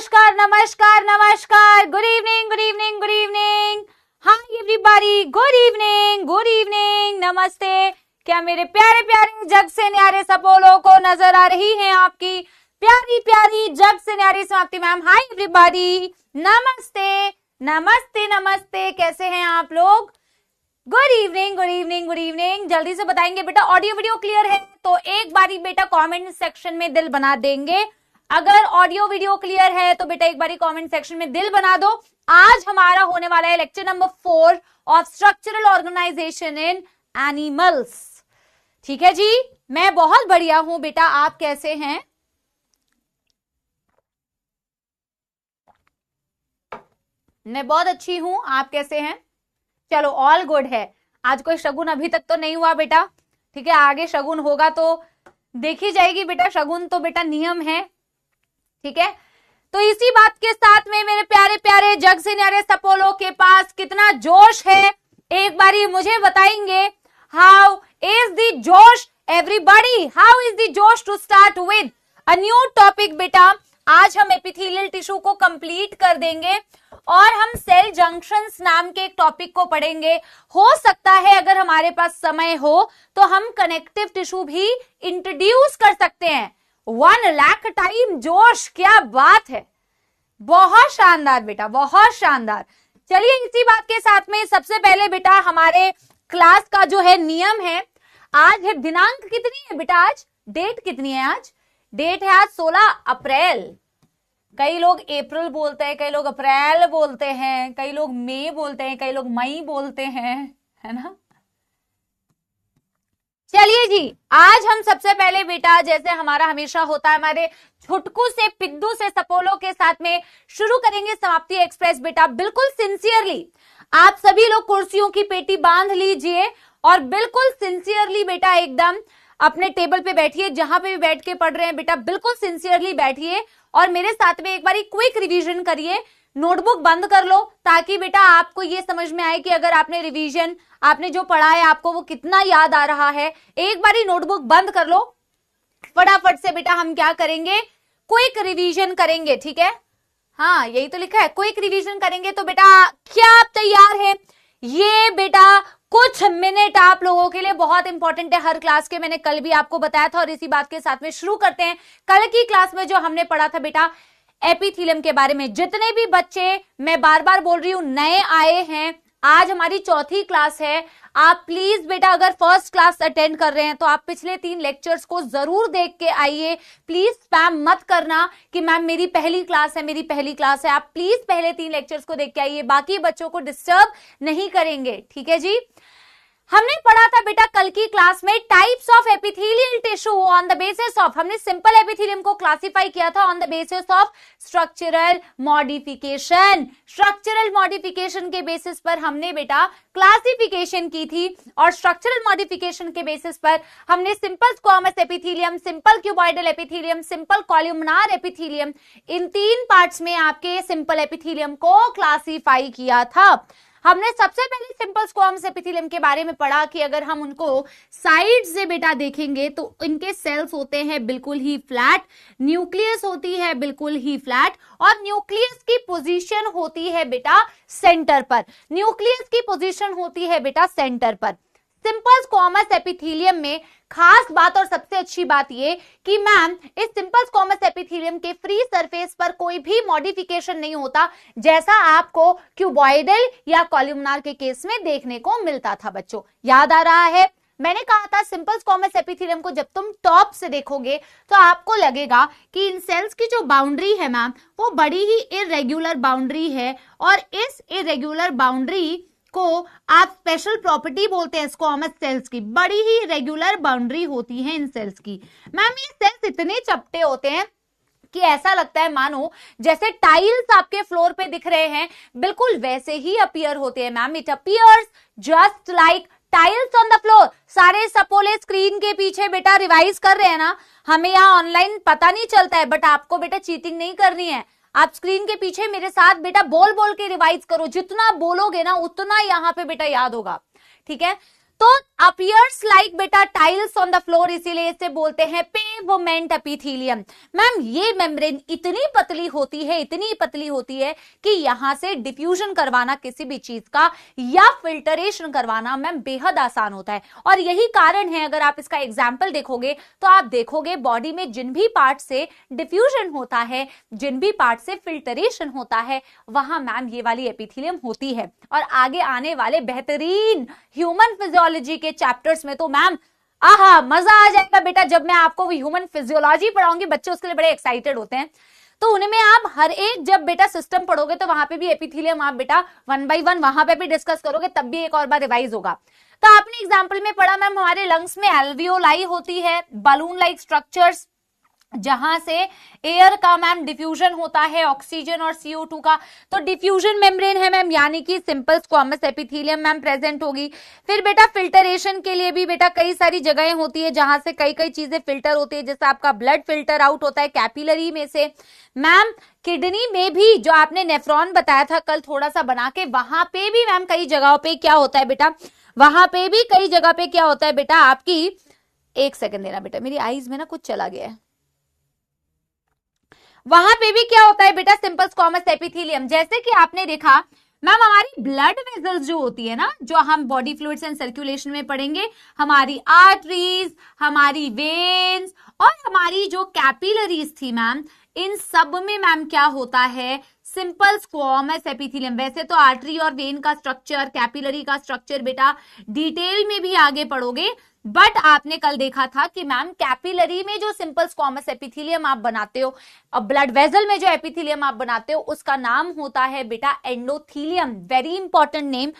नमस्कार नमस्कार नमस्कार, good evening good evening good evening, hi everybody, good evening, नमस्ते। क्या मेरे प्यारे प्यारे जग से न्यारे सपोलों को नजर आ रही हैं आपकी प्यारी प्यारी जग से न्यारी समाप्ति मैम? हाय एवरीबॉडी, नमस्ते नमस्ते नमस्ते, कैसे हैं आप लोग? Good evening good evening good evening. जल्दी से बताएंगे बेटा ऑडियो वीडियो क्लियर है तो एक बारी बेटा कमेंट सेक्शन में दिल बना देंगे। अगर ऑडियो वीडियो क्लियर है तो बेटा एक बारी कमेंट सेक्शन में दिल बना दो। आज हमारा होने वाला है lecture number 4 of structural organisation in animals. ठीक है जी, मैं बहुत बढ़िया हूं बेटा, आप कैसे हैं? मैं बहुत अच्छी हूं, आप कैसे हैं? चलो ऑल गुड है। आज कोई शगुन अभी तक तो नहीं हुआ बेटा, ठीक है, आगे शगुन होगा तो देखी जाएगी बेटा। शगुन तो बेटा नियम है, ठीक है। तो इसी बात के साथ में मेरे प्यारे प्यारे जग से न्यारे सपोलों के पास कितना जोश है, एक बारी मुझे बताएंगे। हाउ इज द जोश एवरीबॉडी, हाउ इज द जोश to start with a new topic बेटा। आज हम एपिथेलियल टिश्यू को कंप्लीट कर देंगे और हम सेल जंक्शंस नाम के एक टॉपिक को पढ़ेंगे। हो सकता है अगर हमारे पास समय हो तो हम कनेक्टिव टिश्यू भी इंट्रोड्यूस कर सकते हैं। 1 लाख टाइम जोश, क्या बात है, बहुत शानदार बेटा, बहुत शानदार। चलिए इसी बात के साथ में सबसे पहले बेटा हमारे क्लास का जो है नियम है। आज है दिनांक कितनी है बेटा, आज डेट कितनी है? आज डेट है आज 16 अप्रैल। कई लोग अप्रैल बोलते हैं, कई लोग अप्रैल बोलते हैं, कई लोग मई बोलते हैं, कई लोग मई बोलते हैं, है ना। चलिए जी, आज हम सबसे पहले बेटा जैसे हमारा हमेशा होता है हमारे छुटकू से पिद्दू से सपोलों के साथ में शुरू करेंगे समाप्ति एक्सप्रेस बेटा। बिल्कुल सिंसियरली आप सभी लोग कुर्सियों की पेटी बांध लीजिए और बिल्कुल सिंसियरली बेटा एकदम अपने टेबल पे बैठिए, जहां पे भी बैठ के पढ़ रहे हैं बेटा बिल्कुल सिंसियरली बैठिए और मेरे साथ में एक बारी क्विक रिवीजन करिए। नोटबुक बंद कर लो ताकि बेटा आपको ये समझ में आए कि अगर आपने रिवीजन आपने जो पढ़ा है आपको वो कितना याद आ रहा है। एक बारी नोटबुक बंद कर लो, फटाफट से बेटा हम क्या करेंगे, क्विक रिवीजन करेंगे, ठीक है। हाँ यही तो लिखा है, क्विक रिवीजन करेंगे। तो बेटा क्या आप तैयार हैं? ये बेटा कुछ मिनट आप लोगों के लिए बहुत इंपॉर्टेंट है हर क्लास के, मैंने कल भी आपको बताया था और इसी बात के साथ में शुरू करते हैं। कल की क्लास में जो हमने पढ़ा था बेटा एपिथेलियम के बारे में। जितने भी बच्चे, मैं बार बार बोल रही हूं, नए आए हैं, आज हमारी चौथी क्लास है। आप प्लीज बेटा अगर फर्स्ट क्लास अटेंड कर रहे हैं तो आप पिछले 3 लेक्चर्स को जरूर देख के आइए। प्लीज स्पैम मत करना कि मैम मेरी पहली क्लास है, मेरी पहली क्लास है। आप प्लीज पहले 3 लेक्चर्स को देख के आइए, बाकी बच्चों को डिस्टर्ब नहीं करेंगे, ठीक है जी। हमने पढ़ा था बेटा कल की क्लास में types of epithelial tissue on the basis of, हमने सिंपल एपिथेलियम को क्लासिफाई किया था on the basis of structural modification. Structural modification के बेसिस पर हमने बेटा क्लासिफिकेशन की थी और स्ट्रक्चरल मॉडिफिकेशन के बेसिस पर हमने simple squamous epithelium, simple cuboidal epithelium, simple columnar epithelium, इन 3 पार्ट्स में आपके सिंपल एपिथेलियम को क्लासिफाई किया था। हमने सबसे पहले सिंपल स्क्वामस एपिथेलियम के बारे में पढ़ा कि अगर हम उनको साइड से बेटा देखेंगे तो इनके सेल्स होते हैं बिल्कुल ही फ्लैट, न्यूक्लियस होती है बिल्कुल ही फ्लैट और न्यूक्लियस की पोजीशन होती है बेटा सेंटर पर, न्यूक्लियस की पोजीशन होती है बेटा सेंटर पर। सिंपल स्क्वामस एपिथेलियम में खास बात और सबसे अच्छी बात ये कि मैम इस सिंपल स्क्वामस एपिथेलियम के फ्री सरफेस पर कोई भी मॉडिफिकेशन नहीं होता, जैसा आपको क्यूबॉइडल या कॉलमनार के केस में देखने को मिलता था। बच्चों याद आ रहा है, मैंने कहा था सिंपल स्क्वामस एपिथेलियम को जब तुम टॉप से देखोगे तो आपको लगेगा कि इन सेल्स की जो बाउंड्री है मैम वो बड़ी ही इरेगुलर बाउंड्री है और इस इरेगुलर बाउंड्री को आप स्पेशल प्रॉपर्टी बोलते हैं स्क्वामस सेल्स की। बड़ी ही रेगुलर बाउंड्री होती है इन सेल्स की। मैम ये सेल्स इतने चपटे होते हैं कि ऐसा लगता है मानो जैसे टाइल्स आपके फ्लोर पे दिख रहे हैं, बिल्कुल वैसे ही अपीयर होते हैं ma'am. It appears just like tiles on the floor. सारे सपोले स्क्रीन के पीछे बेटा रिवाइज कर रहे हैं ना, हमें यहाँ ऑनलाइन पता नहीं चलता है, बट आपको बेटा चीटिंग नहीं करनी है। आप स्क्रीन के पीछे मेरे साथ बेटा बोल बोल के रिवाइज करो, जितना बोलोगे ना उतना यहाँ पे बेटा याद होगा, ठीक है। तो अब appears like बेटा टाइल्स ऑन द फ्लोर, इसीलिए इसे बोलते हैं पेवमेंट एपिथेलियम। मैम ये मेम्ब्रेन इतनी पतली होती है, इतनी पतली होती है कि यहां से डिफ्यूजन करवाना किसी भी चीज का या फिल्टरेशन करवाना मैम बेहद आसान होता है। और यही कारण है, अगर आप इसका एग्जाम्पल देखोगे तो आप देखोगे बॉडी में जिन भी पार्ट से डिफ्यूजन होता है, जिन भी पार्ट से फिल्टरेशन होता है, वहां मैम ये वाली एपिथेलियम होती है। और आगे आने वाले बेहतरीन ह्यूमन फिजियोलॉजी के चैप्टर्स में तो मैम आहा मजा आ जाएगा बेटा, जब मैं आपको ह्यूमन फिजियोलॉजी पढ़ाऊंगी, बच्चे उसके लिए बड़े एक्साइटेड होते हैं। तो उनमें आप हर एक जब बेटा सिस्टम पढ़ोगे तो वहां पे भी एपिथेलियम आप बेटा 1 by 1 वहां पे भी डिस्कस करोगे, तब भी एक और बार रिवाइज होगा। तो आपने एग्जाम्पल में पढ़ा मैम हमारे लंग्स में एल्वियोलाई होती है, बलून लाइक स्ट्रक्चर्स, जहां से एयर का मैम डिफ्यूजन होता है, ऑक्सीजन और CO2 का। तो डिफ्यूजन मेम्ब्रेन है मैम, यानी कि simple squamous epithelium ma'am present होगी। फिर बेटा फिल्टरेशन के लिए भी बेटा कई सारी जगहें होती है जहां से कई कई चीजें फिल्टर होती है, जैसे आपका ब्लड फिल्टर आउट होता है कैपिलरी में से। मैम किडनी में भी जो आपने नेफ्रॉन बताया था कल थोड़ा सा बना के, वहां पे भी मैम कई जगहों पे क्या होता है बेटा, वहां पे भी कई जगह पे क्या होता है बेटा, आपकी एक सेकंड देना बेटा, मेरी आईज में ना कुछ चला गया है। वहां पे भी क्या होता है बेटा, सिंपल स्क्वामस एपिथेलियम। जैसे कि आपने देखा मैम हमारी ब्लड वेसल्स जो होती है ना, जो हम बॉडी फ्लूइड्स एंड सर्कुलेशन में पढ़ेंगे, हमारी आर्टरीज, हमारी वेन्स और हमारी जो कैपिलरीज थी मैम, इन सब में मैम क्या होता है, सिंपल स्क्वामस एपिथेलियम। वैसे तो आर्टरी और वेन का स्ट्रक्चर, कैपिलरी का स्ट्रक्चर बेटा डिटेल में भी आगे पढ़ोगे, बट आपने कल देखा था कि मैम कैपिलरी में जो सिंपल स्क्वामस एपिथेलियम आप बनाते हो और ब्लड वेसल में जो एपिथेलियम आप बनाते हो उसका नाम होता है बेटा endothelium. Very important name.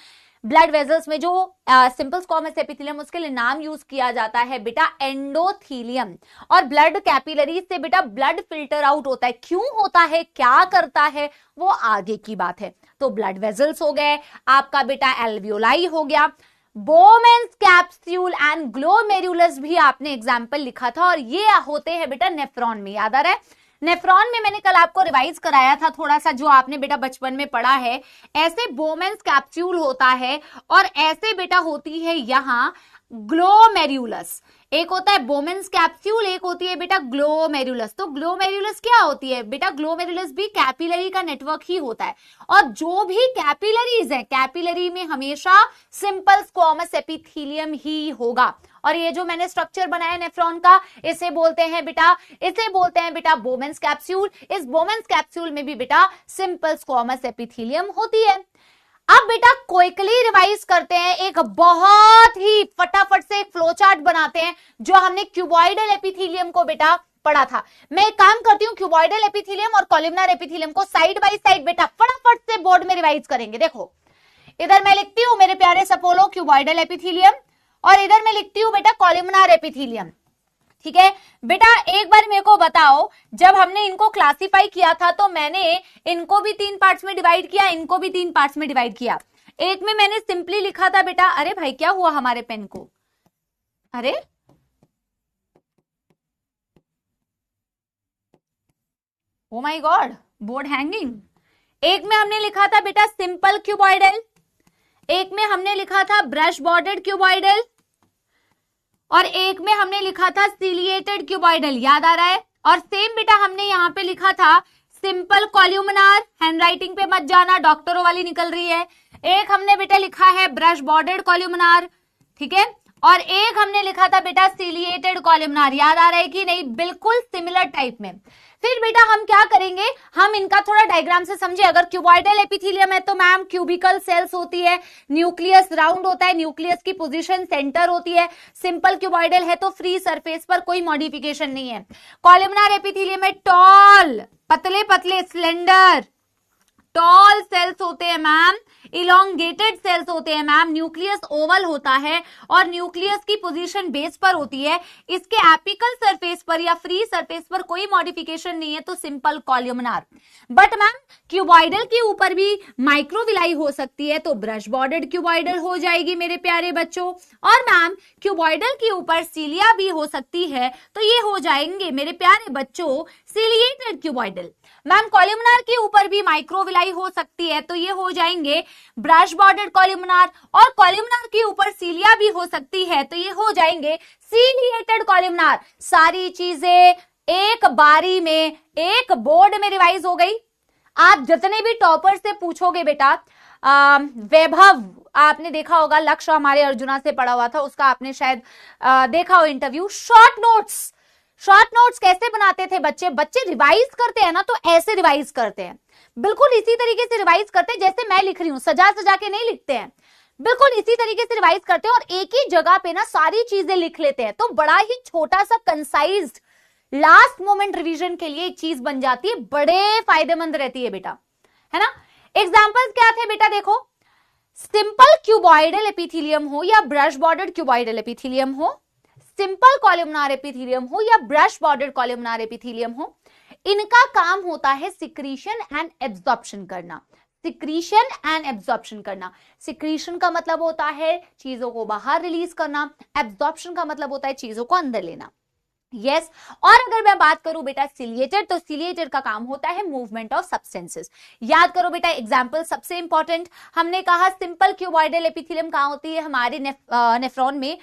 Blood vessels में जो सिंपल स्क्वामस एपिथेलियम, उसके लिए नाम यूज किया जाता है बेटा एंडोथेलियम। और ब्लड कैपिलरी से बेटा ब्लड फिल्टर आउट होता है। क्यों होता है, क्या करता है, वो आगे की बात है। तो ब्लड वेसल्स हो गए, आपका बेटा एल्वियोलाई हो गया, बोमेन्स कैप्सूल एंड ग्लोमेरुलस भी आपने एग्जाम्पल लिखा था, और ये होते हैं बेटा नेफ्रॉन में। याद आ रहा है, नेफ्रॉन में मैंने कल आपको रिवाइज कराया था थोड़ा सा, जो आपने बेटा बचपन में पढ़ा है। ऐसे बोमेन्स कैप्सूल होता है और ऐसे बेटा होती है यहां ग्लोमेरुलस। एक होता है बोमेन्स कैप्सूल, एक होती है बेटा ग्लोमेरुलस। तो ग्लोमेरुलस क्या होती है बेटा, ग्लोमेरुलस भी कैपिलरी का नेटवर्क ही होता है। और जो भी कैपिलरीज है, कैपिलरी में हमेशा सिंपल स्क्वामस एपिथेलियम ही होगा। और ये जो मैंने स्ट्रक्चर बनाया नेफ्रॉन का, इसे बोलते हैं बेटा बोमेन्स कैप्सूल। इस बोमेन्स कैप्सूल में भी बेटा सिंपल स्क्वामस एपिथेलियम होती है। अब बेटा क्विकली रिवाइज करते हैं, एक बहुत ही फटाफट से एक फ्लो चार्ट बनाते हैं, जो हमने क्यूबॉइडल एपिथेलियम को बेटा पढ़ा था। मैं एक काम करती हूँ, क्यूबॉइडल एपिथेलियम और कॉलमनार एपिथेलियम को साइड बाय साइड बेटा फटाफट से बोर्ड में रिवाइज करेंगे। देखो इधर मैं लिखती हूँ मेरे प्यारे सपोलो क्यूबॉइडल एपिथेलियम, और इधर मैं लिखती हूँ बेटा कॉलमनार एपिथेलियम। ठीक है बेटा, एक बार मेरे को बताओ, जब हमने इनको क्लासिफाई किया था तो मैंने इनको भी 3 पार्ट्स में डिवाइड किया, इनको भी 3 पार्ट्स में डिवाइड किया। एक में मैंने सिंपली लिखा था बेटा, अरे भाई क्या हुआ हमारे पेन को, अरे oh my God, board hanging. एक में हमने लिखा था बेटा सिंपल क्यूबॉइडल, एक में हमने लिखा था ब्रश बॉर्डर्ड क्यूबॉइडल, और एक में हमने लिखा था सिलिएटेड क्यूबॉइडल। याद आ रहा है। और सेम बेटा हमने यहाँ पे लिखा था सिंपल कॉल्यूमिनार, हैंडराइटिंग पे मत जाना, डॉक्टरों वाली निकल रही है। एक हमने बेटा लिखा है ब्रश बॉर्डर्ड कॉल्यूमिनार, ठीक है, और एक हमने लिखा था बेटा सिलिएटेड कॉल्यूमिनार। याद आ रहा है कि नहीं, बिल्कुल सिमिलर टाइप में। फिर बेटा हम क्या करेंगे, हम इनका थोड़ा डायग्राम से समझे। अगर क्यूबॉइडल एपिथेलियम है तो मैम क्यूबिकल सेल्स होती है, न्यूक्लियस राउंड होता है, न्यूक्लियस की पोजीशन सेंटर होती है। सिंपल क्यूबॉइडल है तो फ्री सरफेस पर कोई मॉडिफिकेशन नहीं है। कॉलमनार एपिथेलियम में टॉल, पतले पतले स्लेंडर टॉल सेल्स होते हैं मैम, इलोंगेटेड सेल्स होते हैं मैम। न्यूक्लियस ओवल होता है और न्यूक्लियस की पोजीशन बेस पर होती है। इसके एपिकल सरफेस पर या फ्री सरफेस पर कोई मॉडिफिकेशन नहीं है, तो simple columnar. But ma'am cuboidal के ऊपर भी माइक्रोविलाई हो सकती है, तो ब्रश बॉर्डर्ड क्यूबॉइडल हो जाएगी मेरे प्यारे बच्चों। और मैम क्यूबॉइडल के ऊपर सीलिया भी हो सकती है, तो ये हो जाएंगे मेरे प्यारे बच्चों सिलिएटेड क्यूबॉइडल। मैम कॉलमनार के ऊपर भी माइक्रोविलाई लिखाई हो सकती है तो ये हो जाएंगे ब्रश बॉर्डर कॉलमनार, और कॉलमनार के ऊपर सीलिया भी हो सकती है तो ये हो जाएंगे सीलिएटेड कॉलमनार। सारी चीजें एक बारी में एक बोर्ड में रिवाइज हो गई। आप जितने भी टॉपर से पूछोगे बेटा, वैभव आपने देखा होगा, लक्ष्य हमारे अर्जुना से पढ़ा हुआ था, उसका आपने शायद देखा हो इंटरव्यू। शॉर्ट नोट्स कैसे बनाते थे बच्चे? बच्चे रिवाइज करते हैं ना तो ऐसे रिवाइज करते हैं, बिल्कुल इसी तरीके से रिवाइज करते हैं जैसे मैं लिख रही हूं, सजा सजा के नहीं लिखते हैं, बिल्कुल इसी तरीके से रिवाइज करते हैं और एक ही जगह पे ना सारी चीजें लिख लेते हैं। तो बड़ा ही छोटा सा कंसाइज्ड लास्ट मोमेंट रिवीजन के लिए एक चीज बन जाती है, बड़े फायदेमंद रहती है बेटा, है ना। एग्जांपल्स क्या थे बेटा? देखो, सिंपल क्यूबॉइडल एपिथेलियम हो या ब्रश बॉर्डर्ड क्यूबॉइडल एपिथेलियम हो, सिंपल कॉलमनार एपिथेलियम हो या ब्रश बॉर्डर्ड कॉलमनार एपिथेलियम हो, इनका काम होता है सिक्रीशन एंड एब्जॉर्प्शन करना। सिक्रीशन एंड एब्जॉर्प्शन करना, सिक्रीशन का मतलब होता है चीजों को बाहर रिलीज करना, एब्जॉर्प्शन का मतलब होता है चीजों को अंदर लेना। यस और अगर मैं बात करूं बेटा सिलिएटेड, तो सिलिएटेड का काम होता है मूवमेंट ऑफ सब्सटेंसेस। याद करो बेटा एग्जांपल सबसे इंपॉर्टेंट, हमने कहा सिंपल क्यूबॉइडल एपिथेलियम कहां होती है? हमारे नेफ्रॉन में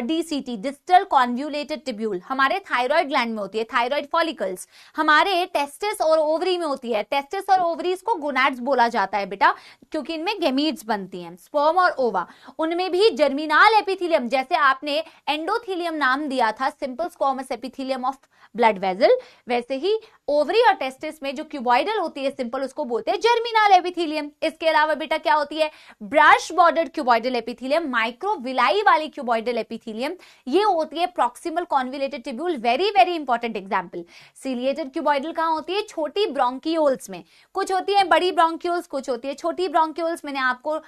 डीसीटी डिस्टल कॉन्वोल्यूटेड ट्यूब्यूल हमारे थायराइड ग्लैंड में होती है, थायराइड फॉलिकल्स हमारे टेस्टिस और ओवरी में होती है। टेस्टिस और ओवरीज को गोनाड्स बोला जाता है बेटा, क्योंकि इनमें गैमीट्स बनती हैं, स्पर्म और ओवा। उनमें भी जर्मिनाल एपिथेलियम, जैसे आपने एंडोथेलियम नाम दिया था simple squamous epithelium of blood vessel, वैसे ही ओवरी और टेस्टिस में जो क्यूबॉइडल होती है सिंपल, उसको बोलते हैं जर्मिनाल एपिथेलियम। इसके अलावा बेटा क्या होती है? Brush bordered cuboidal epithelium, microvilli वाली क्यूबॉइडल एपिथेलियम, ये होती है proximal convoluted tubule. Very very important example. Ciliated cuboidal कहां होती है? छोटी ब्रोंकियोल्स में, कुछ होती है बड़ी ब्रोंकियोल्स, कुछ होती है छोटी ब्रोंकियोल्स। मैंने आपको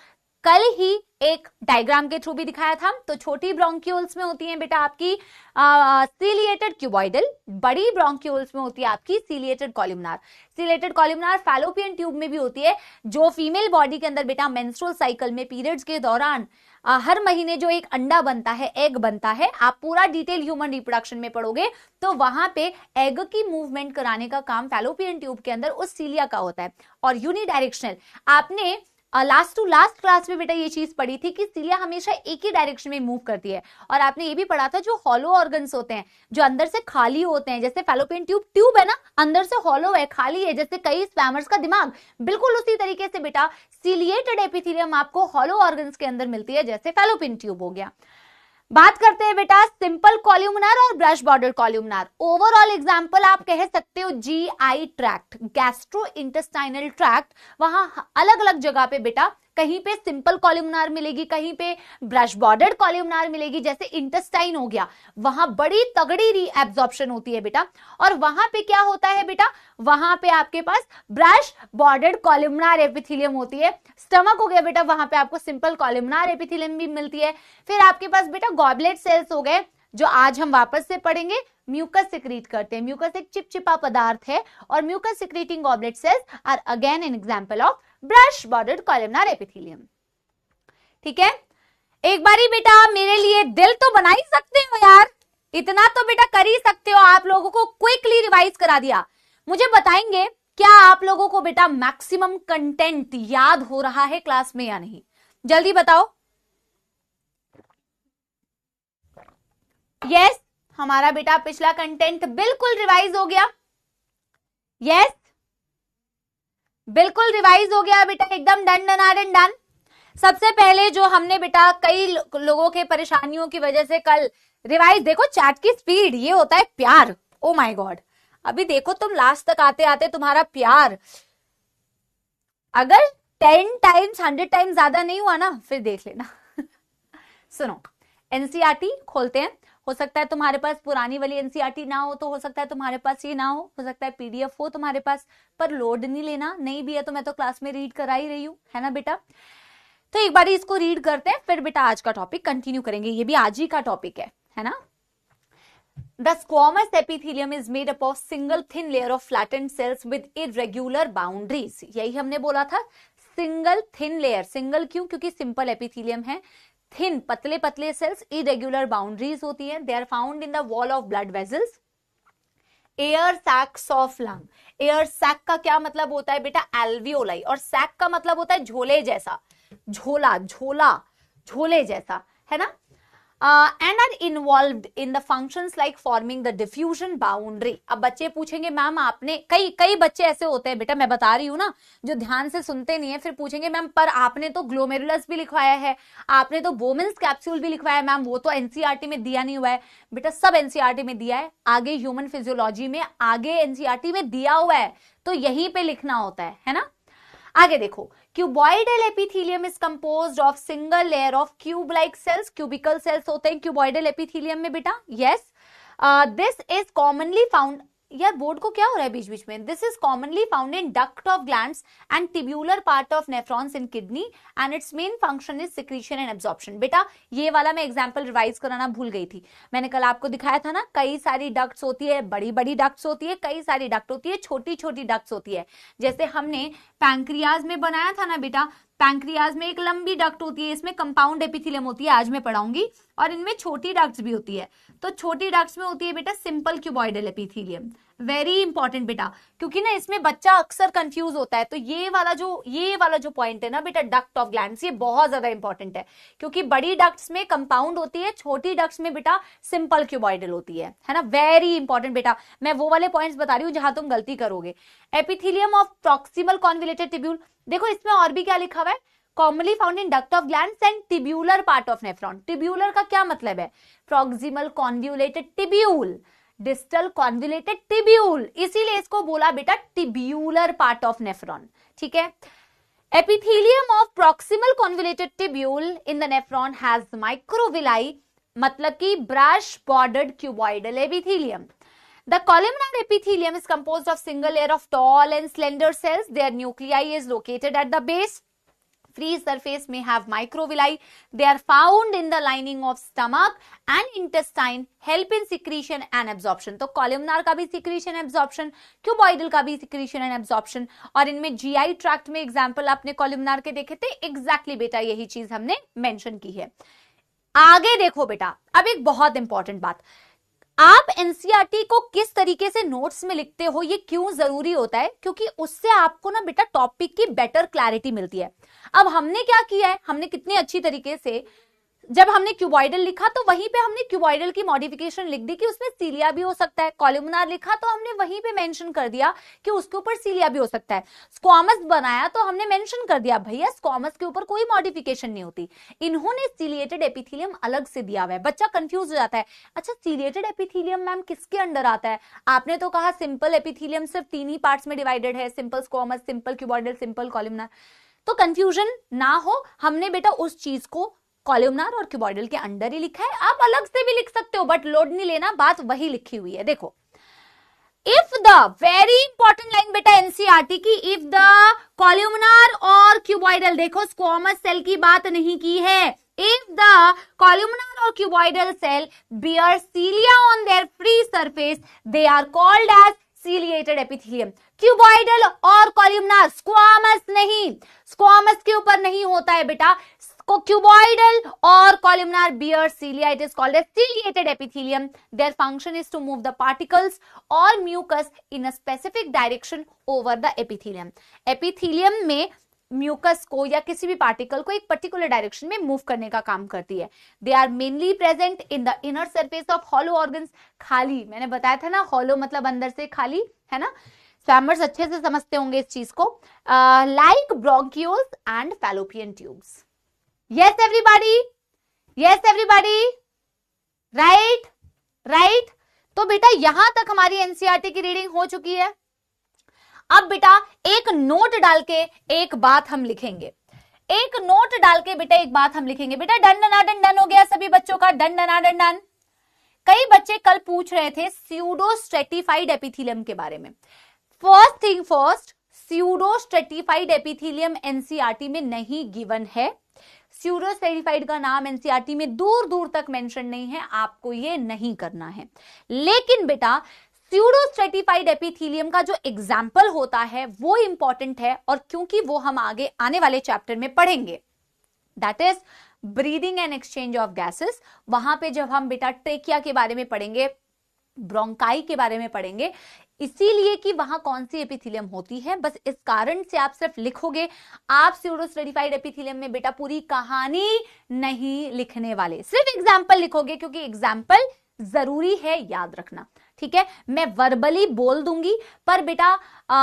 कल ही एक डायग्राम के थ्रू भी दिखाया था। तो छोटी ब्रोंकियोल्स में होती है बेटा आपकी सिलिएटेड क्यूबॉइडल, बड़ी ब्रोंकियोल्स में होती है आपकी ciliated columnar. Ciliated columnar fallopian tube में भी होती है, जो फीमेल बॉडी के अंदर बेटा मेंस्ट्रुअल साइकिल में पीरियड्स के दौरान हर महीने जो एक अंडा बनता है, एग बनता है, आप पूरा डिटेल ह्यूमन रिप्रोडक्शन में पढ़ोगे तो वहां पे एग की मूवमेंट कराने का काम फैलोपियन ट्यूब के अंदर उस सीलिया का होता है। और यूनिडायरेक्शनल, आपने लास्ट टू लास्ट क्लास में बेटा ये चीज पढ़ी थी कि सीलिया हमेशा एक ही डायरेक्शन में मूव करती है। और आपने ये भी पढ़ा था जो हॉलो ऑर्गन्स होते हैं, जो अंदर से खाली होते हैं, जैसे फैलोपियन ट्यूब है ना, अंदर से हॉलो है, खाली है, जैसे कई स्पैमर्स का दिमाग, बिल्कुल उसी तरीके से बेटा सिलिएटेड एपिथेलियम आपको हॉलो ऑर्गन्स के अंदर मिलती है, जैसे फैलोपियन ट्यूब हो गया। बात करते हैं बेटा सिंपल कॉलमनार और brush border columnar. Overall example आप कह सकते हो GI tract, gastro intestinal tract, वहां अलग अलग जगह पे बेटा कहीं पे सिंपल कॉलमनार मिलेगी, कहीं पे ब्रश बॉर्डर्ड कॉलमनार मिलेगी। जैसे इंटेस्टाइन हो गया, वहां बड़ी तगड़ी रीएब्जॉर्प्शन होती है बेटा, और वहां पे क्या होता है बेटा, वहां पे आपके पास ब्रश बॉर्डर्ड कॉलमनार एपिथेलियम होती है। स्टमक हो गया बेटा, वहां पे आपको सिंपल कॉलमनार एपिथेलियम भी मिलती है। फिर आपके पास बेटा गॉबलेट सेल्स हो गए, जो आज हम वापस से पढ़ेंगे, म्यूकस सिक्रीट करते हैं। म्यूकस एक चिपचिपा पदार्थ है और mucus secreting goblet cells are again an example of brush bordered columnar epithelium. ठीक है, एक बारी बेटा मेरे लिए दिल तो बना ही सकते हो यार, इतना तो बेटा कर ही सकते हो। आप लोगों को क्विकली रिवाइज करा दिया। मुझे बताएंगे क्या आप लोगों को बेटा मैक्सिमम कंटेंट याद हो रहा है क्लास में या नहीं? जल्दी बताओ। यस, हमारा बेटा पिछला कंटेंट बिल्कुल रिवाइज हो गया। यस, बिल्कुल रिवाइज हो गया बेटा, एकदम डन डन एंड डन। सबसे पहले जो हमने बेटा कई लोगों के परेशानियों की वजह से कल रिवाइज, देखो चैट की स्पीड, ये होता है प्यार। ओ माय गॉड, अभी देखो तुम लास्ट तक आते आते तुम्हारा प्यार अगर 10 टाइम्स 100 टाइम्स ज्यादा नहीं हुआ ना, फिर देख लेना। सुनो, एनसीईआरटी खोलते हैं। हो सकता है तुम्हारे पास पुरानी वाली एनसीईआरटी ना हो, तो हो सकता है तुम्हारे पास ये ना हो सकता है पीडीएफ हो तुम्हारे पास, पर लोड नहीं लेना। नहीं भी है तो मैं तो क्लास में रीड करा ही रही हूं, है ना बेटा। तो एक बार इसको रीड करते हैं, फिर बेटा आज का टॉपिक कंटिन्यू करेंगे। ये भी आज ही का टॉपिक है ना। The squamous epithelium is made up of single thin layer of flattened cells with irregular boundaries. यही हमने बोला था, सिंगल थिन लेयर। सिंगल क्यों? क्योंकि सिंपल एपिथेलियम है। थिन पतले पतले सेल्स, इरेग्युलर बाउंड्रीज होती है। They are found in the wall of blood vessels air sacs of lung. Air sac का क्या मतलब होता है बेटा? एल्वियोलाई। और सैक का मतलब होता है झोले जैसा, झोला, झोला, झोले जैसा, है ना। And are involved in the functions like forming the diffusion boundary. अब बच्चे पूछेंगे मैम आपने, कई बच्चे ऐसे होते हैं बेटा, मैं बता रही हूं ना, जो ध्यान से सुनते नहीं है, फिर पूछेंगे मैम पर आपने तो ग्लोमेरुलस भी लिखवाया है, आपने तो बोमेंस कैप्सूल भी लिखवाया है मैम, वो तो एनसीईआरटी में दिया नहीं हुआ है। बेटा सब एनसीईआरटी में दिया है, आगे ह्यूमन फिजियोलॉजी में, आगे एनसीईआरटी में दिया हुआ है, तो यहीं पे लिखना होता है ना। आगे देखो, cuboidal epithelium is composed of single layer of cube like cells. Cubical cells होते हैं क्यूबॉइडल एपिथेलियम में बेटा, yes. This is commonly found, यार बोर्ड को क्या हो रहा है बीच बीच में, this is commonly found in duct of glands and tubular part of nephrons in kidney and its main function is secretion and absorption. बेटा ये वाला मैं एग्जांपल रिवाइज कराना भूल गई थी, मैंने कल आपको दिखाया था ना, कई सारी डक्ट्स होती है, बड़ी बड़ी डक्ट्स होती है, कई सारी डक्ट होती है, छोटी छोटी डक्ट्स होती है। जैसे हमने पैंक्रियाज में बनाया था ना बेटा, पैंक्रियाज में एक लंबी डक्ट होती है, इसमें कंपाउंड एपिथेलियम होती है, आज मैं पढ़ाऊंगी, और इनमें छोटी डक्ट्स भी होती है। तो छोटी डक्ट्स में होती है बेटा simple cuboidal epithelium, very important बेटा, क्योंकि ना इसमें बच्चा अक्सर कंफ्यूज होता है। तो ये वाला जो पॉइंट है ना बेटा, डक्ट ऑफ ग्लैंड्स, ये बहुत ज्यादा इंपॉर्टेंट है, क्योंकि बड़ी डक्ट्स में कंपाउंड होती है, छोटी डक्ट्स में बेटा सिंपल क्यूबॉइडल होती है ना। वेरी इंपॉर्टेंट बेटा, मैं वो वाले पॉइंट्स बता रही हूं जहां तुम गलती करोगे। Epithelium of proximal convoluted tubule, देखो इसमें और भी क्या लिखा हुआ है, commonly found in duct of glands and tubular part of nephron. Tubular का क्या मतलब है? Proximal convoluted tubule, distal convoluted tubule, इसीलिए इसको बोला बेटा टिब्यूलर पार्ट ऑफ नेफ्रॉन, ठीक है। Epithelium of proximal convoluted tubule in the nephron has microvilli, मतलब कि brush bordered cuboidal epithelium. The columnar epithelium is composed of single layer of tall and slender cells. Their nuclei is located at the base. Free surface may have microvilli. They are found in the lining of stomach and intestine. Help in secretion and absorption. तो columnar का भी secretion absorption, cuboidal का भी secretion and absorption, और इनमें GI tract में example आपने columnar के देखे थे, exactly बेटा यही चीज हमने mention की है। आगे देखो बेटा, अब एक बहुत इंपॉर्टेंट बात, आप एनसीईआरटी को किस तरीके से नोट्स में लिखते हो ये क्यों जरूरी होता है? क्योंकि उससे आपको ना बेटा टॉपिक की बेटर क्लैरिटी मिलती है। अब हमने क्या किया है, हमने कितनी अच्छी तरीके से, जब हमने क्यूबॉइडल लिखा तो वहीं पे हमने क्यूबॉइडल की मॉडिफिकेशन लिख दी कि उसमें सीलिया भी हो सकता है। कॉलमनार लिखा तो हमने वहीं पे मेंशन कर दिया कि उसके ऊपर सीलिया भी हो सकता है। स्क्वामस बनाया तो हमने मेंशन कर दिया भैया स्क्वामस के ऊपर कोई मॉडिफिकेशन नहीं होती। इन्होंने सीलिएटेड एपिथेलियम अलग से दिया हुआ है, बच्चा कंफ्यूज हो जाता है, अच्छा सीलिएटेड एपिथेलियम मैम किसके अंडर आता है? आपने तो कहा सिंपल एपिथेलियम सिर्फ 3 ही पार्ट्स में डिवाइडेड है, simple squamous, simple cuboidal, simple columnar. तो कंफ्यूजन ना हो, हमने बेटा उस चीज को कॉलमनार और क्यूबॉइडल के अंडर ही लिखा है, आप अलग से भी लिख सकते हो बट लोड नहीं लेना, बात वही लिखी हुई है। देखो if the, very important line बेटा एनसीईआरटी की, इफ द कॉलमनार और क्यूबॉइडल, देखो स्क्वामस सेल की बात नहीं की है, if the columnar or cuboidal cell bear cilia on their free surface, they are called as ciliated epithelium. Cuboidal और कॉलमनार, स्क्वामस नहीं, स्क्वामस के ऊपर नहीं होता है बेटा, क्यूबॉइडल और columnar bear cilia, it is called as ciliated epithelium. Their function is to move the particles or mucus in a specific direction over the epithelium. epithelium में म्यूकस को या किसी भी पार्टिकल को एक पर्टिकुलर डायरेक्शन में move करने का काम करती है। They are mainly present in the inner surface of hollow organs. खाली, मैंने बताया था ना, हॉलो मतलब अंदर से खाली, है ना, स्वैमर्स अच्छे से समझते होंगे इस चीज को। Like bronchioles and fallopian tubes. Yes everybody, yes everybody, right right. तो बेटा यहां तक हमारी एनसीईआरटी की रीडिंग हो चुकी है। अब बेटा एक नोट डाल के एक बात हम लिखेंगे, एक नोट डाल के बेटा एक बात हम लिखेंगे। बेटा डन डना डन डन हो गया सभी बच्चों का, डन डना डन डन। कई बच्चे कल पूछ रहे थे स्यूडो स्ट्रेटिफाइड एपिथेलियम के बारे में। First thing first, pseudo stratified epithelium NCERT में नहीं गिवन है। स्यूडो स्ट्रेटिफाइड का नाम एनसीईआरटी में दूर दूर तक मेंशन नहीं है, आपको ये नहीं करना है। लेकिन बेटा स्यूडो स्ट्रेटिफाइड एपिथेलियम का जो एग्जाम्पल होता है वो इंपॉर्टेंट है, और क्योंकि वो हम आगे आने वाले चैप्टर में पढ़ेंगे, that is breathing and exchange of gases. वहां पे जब हम बेटा ट्रेकिया के बारे में पढ़ेंगे, ब्रोंकाई के बारे में पढ़ेंगे, इसीलिए कि वहां कौन सी एपिथेलियम होती है। बस इस कारण से आप सिर्फ लिखोगे, आप स्यूडो स्ट्रेटिफाइड एपिथेलियम में बेटा पूरी कहानी नहीं लिखने वाले, सिर्फ एग्जाम्पल लिखोगे, क्योंकि एग्जाम्पल जरूरी है याद रखना, ठीक है। मैं वर्बली बोल दूंगी पर बेटा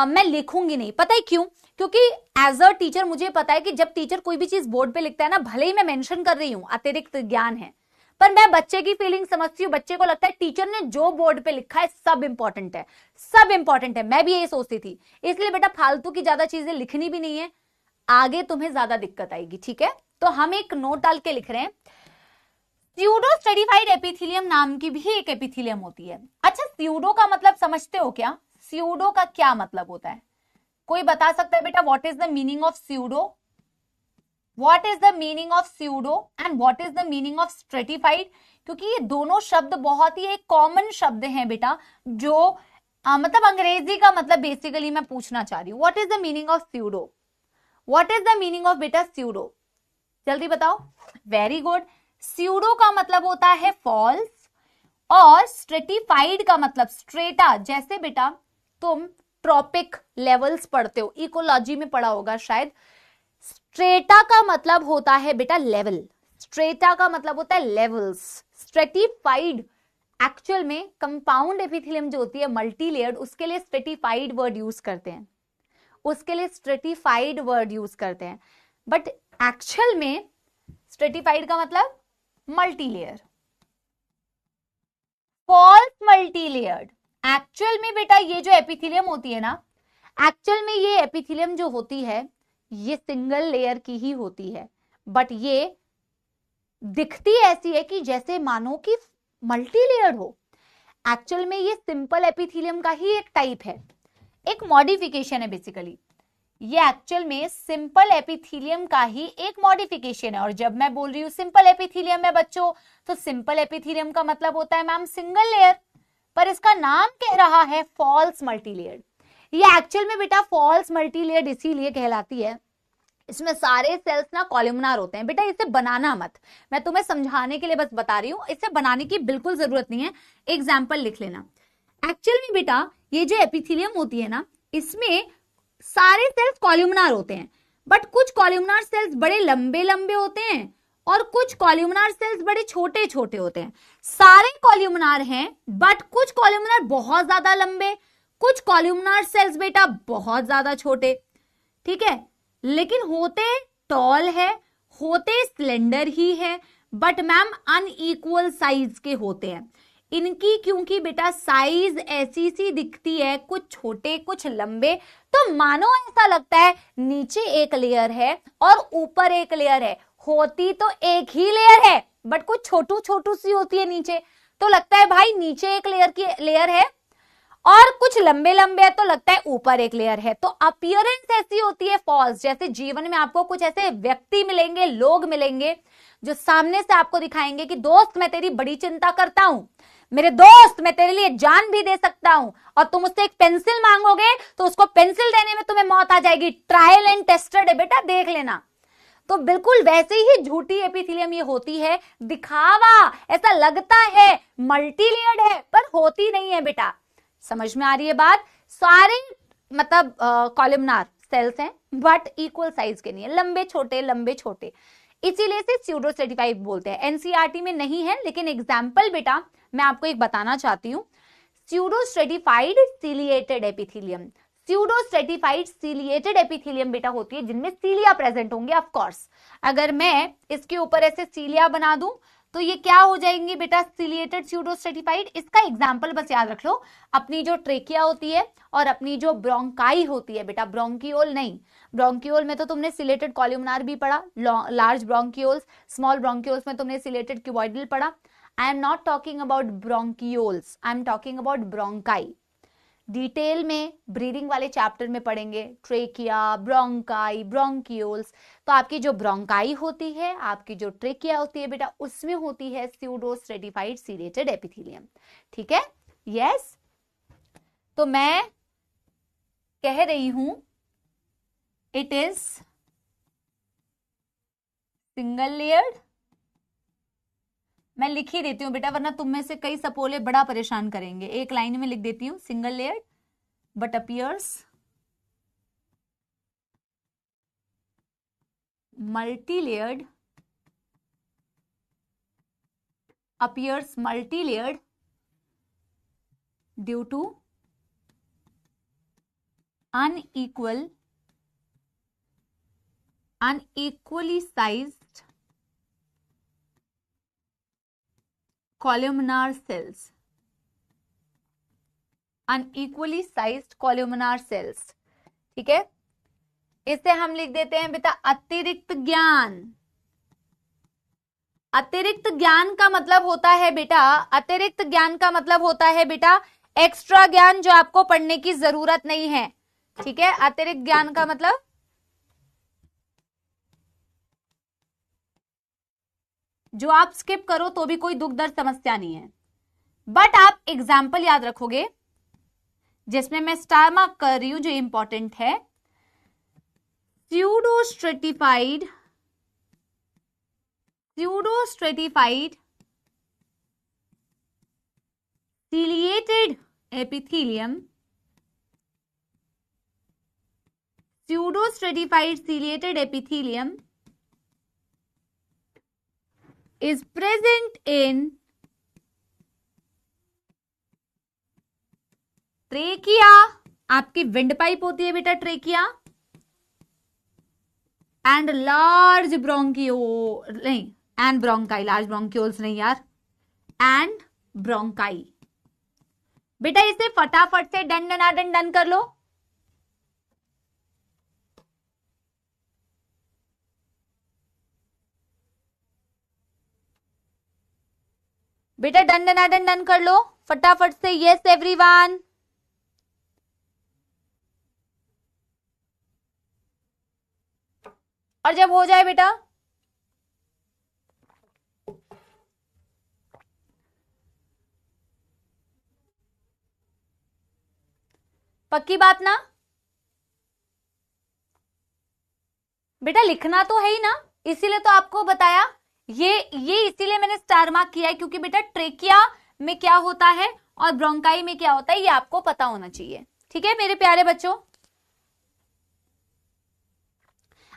मैं लिखूंगी नहीं, पता है क्यों? क्योंकि एज अ टीचर मुझे पता है कि जब टीचर कोई भी चीज बोर्ड पे लिखता है ना, भले ही मैं मेंशन कर रही हूं अतिरिक्त ज्ञान है, पर मैं बच्चे की फीलिंग समझती हूँ। बच्चे को लगता है टीचर ने जो बोर्ड पे लिखा है सब इंपॉर्टेंट है, सब इंपॉर्टेंट है। मैं भी यही सोचती थी, इसलिए बेटा फालतू की ज्यादा चीजें लिखनी भी नहीं है, आगे तुम्हें ज्यादा दिक्कत आएगी, ठीक है। तो हम एक नोट डाल के लिख रहे हैं, स्यूडो स्ट्रेटिफाइड एपिथेलियम नाम की भी एक एपिथेलियम होती है। अच्छा, स्यूडो का मतलब समझते हो क्या? स्यूडो का क्या मतलब होता है? कोई बता सकता है बेटा what is the meaning of pseudo? What is the meaning of pseudo and what is the meaning of stratified? क्योंकि ये दोनों शब्द बहुत ही एक कॉमन शब्द हैं बेटा, जो मतलब अंग्रेजी का मतलब बेसिकली मैं पूछना चाह रही हूँ। What is the meaning of pseudo? What is the meaning of बेटा pseudo? जल्दी बताओ। Very good. pseudo का मतलब होता है फॉल्स और stratified का मतलब स्ट्रेटा। जैसे बेटा तुम ट्रॉपिक लेवल्स पढ़ते हो, इकोलॉजी में पढ़ा होगा शायद। स्ट्रेटा का मतलब होता है बेटा लेवल, स्ट्रेटा का मतलब होता है लेवल्स। स्ट्रेटिफाइड एक्चुअल में कंपाउंड एपिथेलियम जो होती है मल्टी लेयर्ड, उसके लिए स्ट्रेटिफाइड वर्ड यूज करते हैं, उसके लिए स्ट्रेटिफाइड वर्ड यूज करते हैं, बट एक्चुअल में स्ट्रेटिफाइड का मतलब multi layer, false multi layered. Actual में बेटा ये जो एपिथेलियम होती है ना, एक्चुअल में ये एपिथेलियम जो होती है ये सिंगल लेयर की ही होती है, बट ये दिखती ऐसी है कि जैसे मानो कि मल्टी लेयर्ड हो। एक्चुअल में ये सिंपल एपिथेलियम का ही एक टाइप है, एक मॉडिफिकेशन है बेसिकली। ये एक्चुअल में सिंपल एपिथेलियम का ही एक मॉडिफिकेशन है। और जब मैं बोल रही हूं सिंपल एपिथेलियम है बच्चों, तो सिंपल एपिथेलियम का मतलब होता है मैम सिंगल लेयर, पर इसका नाम कह रहा है फॉल्स मल्टीलेयर्ड। ये एक्चुअल में बेटा फॉल्स मल्टीलेयर्ड इसीलिए कहलाती है, इसमें सारे सेल्स ना कॉलमनार होते हैं। बेटा इसे बनाना मत, मैं तुम्हें समझाने के लिए बस बता रही हूं, इसे बनाने की बिल्कुल जरूरत नहीं है, एग्जाम्पल लिख लेना। एक्चुअल में बेटा ये जो एपिथेलियम होती है ना, इसमें सारे सेल्स कॉलमनार होते हैं, बट कुछ कॉलमनार सेल्स बड़े लंबे लंबे होते हैं और कुछ कॉलमनार सेल्स बड़े छोटे छोटे होते हैं। सारे कॉलमनार हैं, बट कुछ कॉलमनार बहुत ज्यादा लंबे, कुछ कॉलमनार सेल्स बेटा बहुत ज्यादा छोटे, ठीक है। लेकिन होते टॉल है, होते स्लेंडर ही है, बट मैम अनइक्वल साइज के होते हैं इनकी, क्योंकि बेटा साइज ऐसी सी दिखती है, कुछ छोटे कुछ लंबे, तो मानो ऐसा लगता है नीचे एक लेयर है और ऊपर एक लेयर है। होती तो एक ही लेयर है, बट कुछ छोटू छोटू सी होती है नीचे, तो लगता है भाई नीचे एक लेयर है और कुछ लंबे लंबे है, तो लगता है ऊपर एक लेयर है। तो अपीयरेंस ऐसी होती है फॉल्स। जैसे जीवन में आपको कुछ ऐसे व्यक्ति मिलेंगे, लोग मिलेंगे, जो सामने से आपको दिखाएंगे कि दोस्त मैं तेरी बड़ी चिंता करता हूं, मेरे दोस्त मैं तेरे लिए जान भी दे सकता हूं, और तुम उससे एक पेंसिल मांगोगे तो उसको पेंसिल देने में तुम्हें मौत आ जाएगी। ट्रायल एंड टेस्टेड है बेटा, देख लेना। तो बिल्कुल वैसे ही झूठी एपिथेलियम ये होती है, दिखावा, ऐसा लगता है मल्टी लेयर्ड है पर होती नहीं है बेटा। समझ में आ रही है बात? सारे मतलब कॉलमनार सेल्स हैं बट इक्वल साइज के नहीं है, लंबे छोटे, इसीलिए से स्यूडो स्ट्रेटिफाइड बोलते हैं। एनसीईआरटी में नहीं है, लेकिन एग्जाम्पल बेटा मैं आपको एक बताना चाहती हूं। Pseudo stratified ciliated epithelium, pseudo stratified ciliated epithelium बेटा होती है जिनमें सीलिया प्रेजेंट होंगे। ऑफ कोर्स अगर मैं इसके ऊपर ऐसे सीलिया बना दूं तो ये क्या हो जाएंगी बेटा, सीलिएटेड स्यूडो स्ट्रेटिफाइड। इसका एग्जांपल बस याद रख लो, अपनी जो ट्रेकिया होती है और अपनी जो ब्रोंकाई होती है बेटा, ब्रोंकियोल नहीं, ब्रोंकियोल में तो तुमने सिलेटेड कॉलमनार भी पढ़ा, लार्ज ब्रोंकियोल्स, स्मॉल ब्रोंकियोल्स में तुमने सिलेटेड क्यूबॉइडल पढ़ा। I am not talking about bronchioles, I am talking about bronchi. Detail में ब्रीदिंग वाले चैप्टर में पढ़ेंगे, ट्रेकिया, ब्रोंकाई, ब्रोंकियोल्स। तो आपकी जो ब्रोंकाई होती है, आपकी जो ट्रेकिया होती है बेटा, उसमें होती है स्यूडो स्ट्रेटिफाइड सीलिएटेड एपिथेलियम, ठीक है। यस, तो मैं कह रही हूं इट इज सिंगल लेयर्ड मैं लिख ही देती हूँ बेटा, वरना तुम में से कई सपोले बड़ा परेशान करेंगे। एक लाइन में लिख देती हूँ, single layered but appears multi-layered, appears multi-layered due to unequally sized columnar cells. Unequally sized columnar cells, ठीक है। इसे हम लिख देते हैं बेटा अतिरिक्त ज्ञान। अतिरिक्त ज्ञान का मतलब होता है बेटा, अतिरिक्त ज्ञान का मतलब होता है बेटा एक्स्ट्रा ज्ञान जो आपको पढ़ने की जरूरत नहीं है, ठीक है। अतिरिक्त ज्ञान का मतलब जो आप स्किप करो तो भी कोई दुख दर्द समस्या नहीं है, बट आप एग्जाम्पल याद रखोगे जिसमें मैं स्टार मार्क कर रही हूं जो इंपॉर्टेंट है। pseudostratified ciliated epithelium, pseudostratified ciliated epithelium is present in trachea, आपकी विंड पाइप होती है बेटा ट्रेकिया, एंड लार्ज ब्रोंकियो नहीं, एंड ब्रोंकाई, लार्ज ब्रोंक्यूल्स नहीं यार, एंड ब्रोंकाई। बेटा इसे फटाफट से डन कर लो। बेटा डन कर लो फटाफट से। यस एवरीवन, और जब हो जाए बेटा पक्की बात ना, बेटा लिखना तो है ही ना, इसीलिए तो आपको बताया। ये इसीलिए मैंने स्टार मार्क किया है क्योंकि बेटा ट्रेकिया में क्या होता है और ब्रोंकाई में क्या होता है ये आपको पता होना चाहिए, ठीक है मेरे प्यारे बच्चों।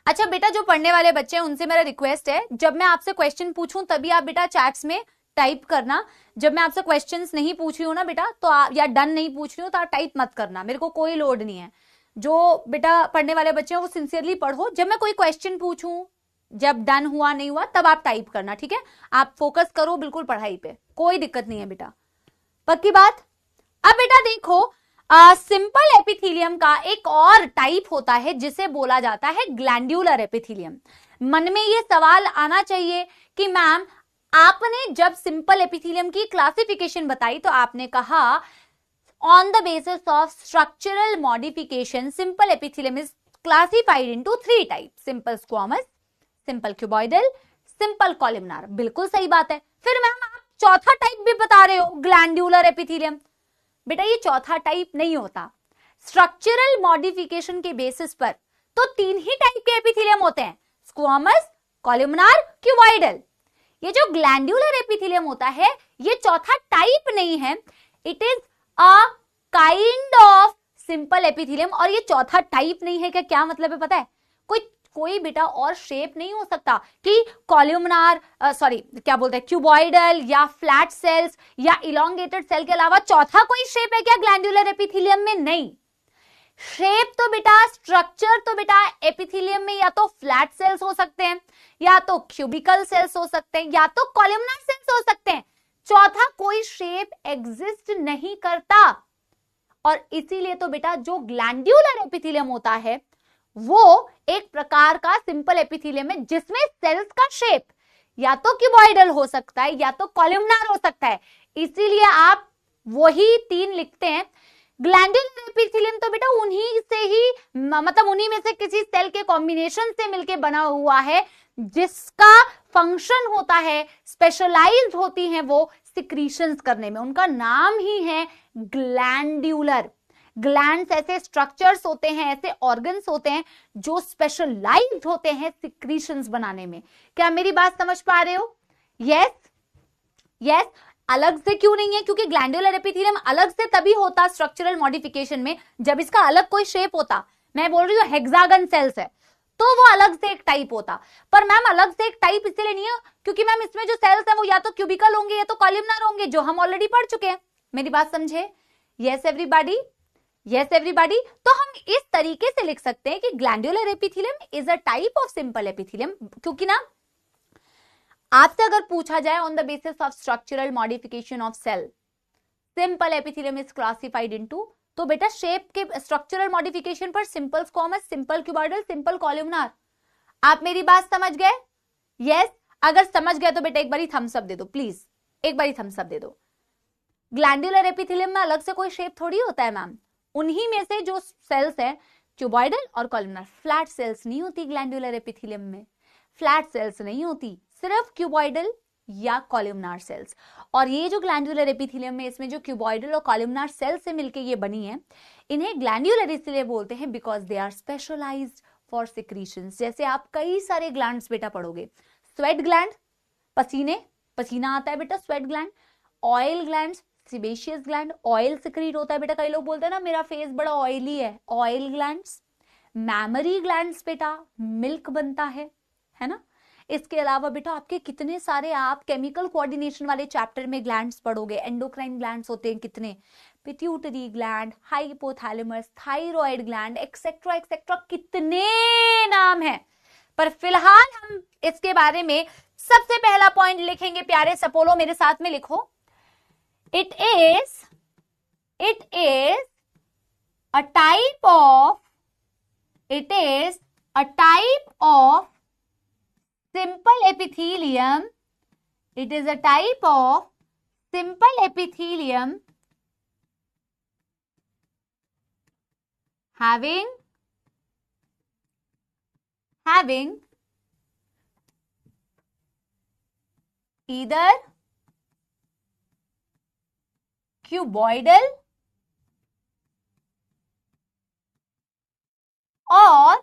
अच्छा बेटा जो पढ़ने वाले बच्चे हैं उनसे मेरा रिक्वेस्ट है, जब मैं आपसे क्वेश्चन पूछूं तभी आप बेटा चैट्स में टाइप करना। जब मैं आपसे क्वेश्चंस नहीं पूछ रही हूं ना बेटा तो आप, या डन नहीं पूछ रही हूं तो आप टाइप मत करना, मेरे को कोई लोड नहीं है। जो बेटा पढ़ने वाले बच्चे हैं वो सिंसियरली पढ़ो, जब मैं कोई क्वेश्चन पूछूं, जब डन हुआ नहीं हुआ तब आप टाइप करना, ठीक है। आप फोकस करो बिल्कुल पढ़ाई पे, कोई दिक्कत नहीं है बेटा, पक्की बात। अब बेटा देखो सिंपल एपिथेलियम का एक और टाइप होता है जिसे बोला जाता है ग्लैंड्यूलर एपिथेलियम। मन में ये सवाल आना चाहिए कि मैम आपने जब सिंपल एपिथेलियम की क्लासिफिकेशन बताई तो आपने कहा on the basis of structural modification simple epithelium is classified into 3 type, simple squamous, simple cuboidal, simple columnar. बिल्कुल सही बात है। फिर मैम आप चौथा टाइप भी बता रहे हो ग्लैंड्यूलर एपिथेलियम। बेटा ये चौथा टाइप नहीं होता, स्ट्रक्चरल मॉडिफिकेशन के बेसिस पर तो 3 ही टाइप के एपिथेलियम होते हैं, स्क्वामस, कॉलमनार, क्यूबॉइडल। ये जो ग्लैंड्यूलर एपिथेलियम होता है ये चौथा टाइप नहीं है, it is a kind of simple epithelium. और ये चौथा टाइप नहीं है क्या मतलब है पता है, कोई बेटा और शेप नहीं हो सकता कि कॉलमनार क्या बोलते हैं क्यूबॉइडल या फ्लैट सेल्स या इलोंगेटेड सेल के अलावा चौथा कोई शेप है क्या ग्लैंड्यूलर एपिथेलियम में? नहीं। शेप तो बेटा, स्ट्रक्चर तो बेटा एपिथेलियम में या तो फ्लैट सेल्स हो सकते हैं, या तो क्यूबिकल सेल्स हो सकते हैं, या तो कॉलमनार सेल्स हो सकते हैं। चौथा कोई शेप एग्जिस्ट नहीं करता। और इसीलिए तो बेटा जो ग्लैंड्यूलर एपिथेलियम होता है वो एक प्रकार का सिंपल एपिथेलियम है जिसमें सेल्स का शेप या तो क्यूबॉइडल हो सकता है या तो कॉलमनार हो सकता है। इसीलिए आप वही 3 लिखते हैं। ग्लैंड्यूलर एपिथेलियम तो बेटा उन्हीं से ही मतलब उन्हीं में से किसी सेल के कॉम्बिनेशन से मिलके बना हुआ है जिसका फंक्शन होता है, स्पेशलाइज्ड होती हैं वो सिक्रीशंस करने में, उनका नाम ही है ग्लैंड्यूलर। ग्लैंड्स ऐसे स्ट्रक्चर्स होते हैं, ऐसे ऑर्गन्स होते हैं जो स्पेशलाइज्ड होते हैं सिक्रीशंस बनाने में। क्या मेरी बात समझ पा रहे हो? यस यस, अलग से क्यों नहीं है? क्योंकि ग्लैंडुलर एपिथेलियम अलग से तभी होता स्ट्रक्चरल मॉडिफिकेशन में जब इसका अलग कोई शेप होता। मैं बोल रही हूँ हेक्सागन सेल्स है तो वो अलग से एक टाइप होता, पर मैम अलग से एक टाइप इसलिए नहीं है क्योंकि मैम इसमें जो सेल्स है वो या तो क्यूबिकल होंगे या तो कॉलमनर होंगे, जो हम ऑलरेडी पढ़ चुके हैं। मेरी बात समझे? Yes everybody, yes everybody. तो हम इस तरीके से लिख सकते हैं कि glandular epithelium is a type of simple epithelium, क्योंकि ना आपसे अगर पूछा जाए on the basis of structural modification of cell, simple epithelium is classified into, तो बेटा शेप के स्ट्रक्चरल मॉडिफिकेशन पर simple squamous, simple cuboidal, simple columnar. आप मेरी बात समझ गए? यस, अगर समझ गए तो बेटा एक बारी थम्स अप दे दो प्लीज, एक बारी थम्स अप दे दो। ग्लैंडुलर एपिथेलियम में अलग से कोई शेप थोड़ी होता है मैम, उन्हीं में से जो सेल्स है क्यूबॉइडल और कॉलमनार। फ्लैट सेल्स नहीं होती ग्लैंडुलर एपिथेलियम में, फ्लैट सेल्स नहीं होती, सिर्फ क्यूबॉइडल या कॉलमनार सेल्स। और ये जो ग्लैंडुलर एपिथेलियम में इसमें जो क्यूबॉइडल और कॉलमनार सेल्स से मिलके ये बनी है, इन्हें ग्लैंडुलर इसलिए बोलते हैं because they are specialised for secretions. जैसे आप कई सारे ग्लैंड्स बेटा पढ़ोगे, स्वेट ग्लैंड, पसीना आता है बेटा, sweat gland, oil gland, sebaceous gland, oil secrete होता है बेटा, कई लोग बोलते हैं ना मेरा फेस बड़ा ऑयली है, ऑयल ग्लैंड्स। मैमरी ग्लैंड्स बेटा, मिल्क बनता है ना। इसके अलावा बेटा आपके कितने सारे, आप केमिकल कोऑर्डिनेशन वाले चैप्टर में ग्लैंड्स पढ़ोगे, एंडोक्राइन ग्लैंड्स होते हैं कितने, pituitary gland, hypothalamus, thyroid gland, etcetera etcetera, कितने नाम है। पर फिलहाल हम इसके बारे में सबसे पहला पॉइंट लिखेंगे प्यारे सपोलो, मेरे साथ में लिखो, it is a type of simple epithelium. It is a type of simple epithelium having either cuboidal or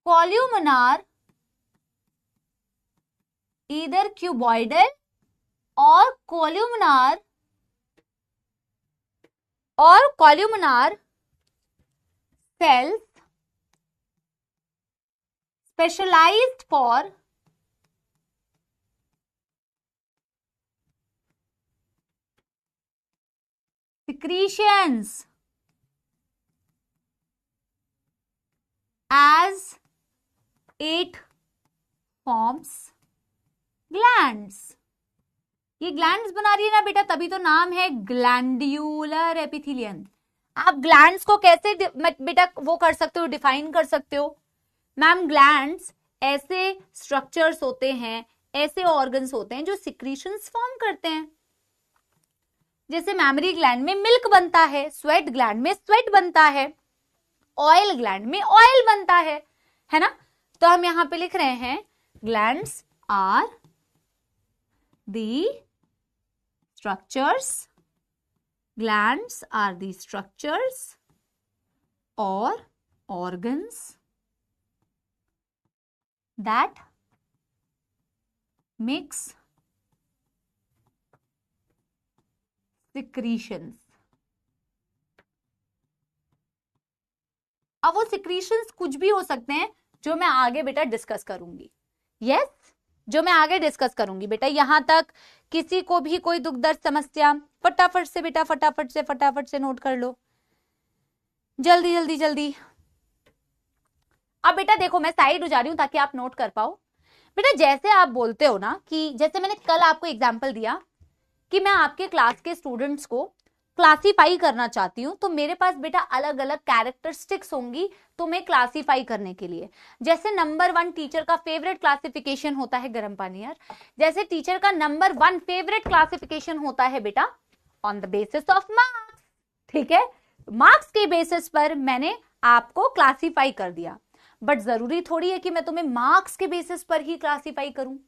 columnar, either cuboidal or columnar cells specialized for secretions as it forms glands. ये glands बना रही है ना बेटा, तभी तो नाम है ग्लैंड्यूलर एपिथेलियम। आप ग्लैंड्स को कैसे बेटा वो कर सकते हो, डिफाइन कर सकते हो? मैम ग्लैंड्स ऐसे स्ट्रक्चर्स होते हैं, ऐसे ऑर्गन्स होते हैं जो सिक्रीशंस फॉर्म करते हैं। जैसे मैमरी ग्लैंड में मिल्क बनता है, स्वेट ग्लैंड में स्वेट बनता है, ऑयल ग्लैंड में ऑयल बनता है ना। तो हम यहां पे लिख रहे हैं glands are the structures, glands are the structures or organs that mix secretions। अब वो secretions कुछ भी हो सकते हैं जो मैं आगे बेटा डिस्कस करूंगी। यस, जो मैं आगे डिस्कस करूंगी बेटा। यहां तक किसी को भी कोई दुख दर्द समस्या, फटाफट से बेटा, फटाफट से नोट कर लो, जल्दी जल्दी जल्दी। अब बेटा देखो मैं साइड हो जा रही हूं ताकि आप नोट कर पाओ। बेटा जैसे आप बोलते हो ना कि जैसे मैंने कल आपको एग्जांपल दिया कि मैं आपके क्लास के स्टूडेंट्स को क्लासीफाई करना चाहती हूं, तो मेरे पास बेटा अलग अलग कैरेक्टरिस्टिक्स होंगी तुम्हें क्लासीफाई करने के लिए। जैसे नंबर 1 टीचर का फेवरेट क्लासिफिकेशन होता है गर्म पानी यार, जैसे टीचर का नंबर 1 फेवरेट क्लासिफिकेशन होता है बेटा on the basis of marks. ठीक है, मार्क्स के बेसिस पर मैंने आपको क्लासीफाई कर दिया, बट जरूरी थोड़ी है कि मैं तुम्हें मार्क्स के बेसिस पर ही क्लासीफाई करूं।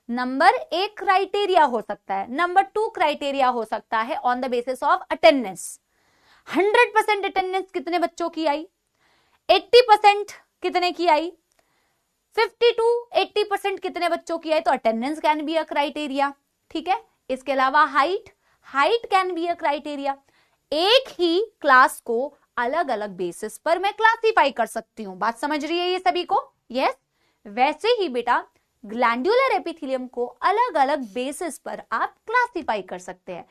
नंबर 1 क्राइटेरिया हो सकता है, नंबर 2 क्राइटेरिया हो सकता है on the basis of attendance. 100% attendance कितने बच्चों की आई, 80% कितने की आई, 50 to 80% कितने बच्चों की है, तो attendance can be a criteria, ठीक है। इसके अलावा height can be a criteria. एक ही क्लास को अलग अलग बेसिस पर मैं क्लासिफाई कर सकती हूं। बात समझ रही है ये सभी को? यस। वैसे ही बेटा ग्लैंडुलर एपिथेलियम को अलग अलग बेसिस पर आप क्लासिफाई कर सकते हैं।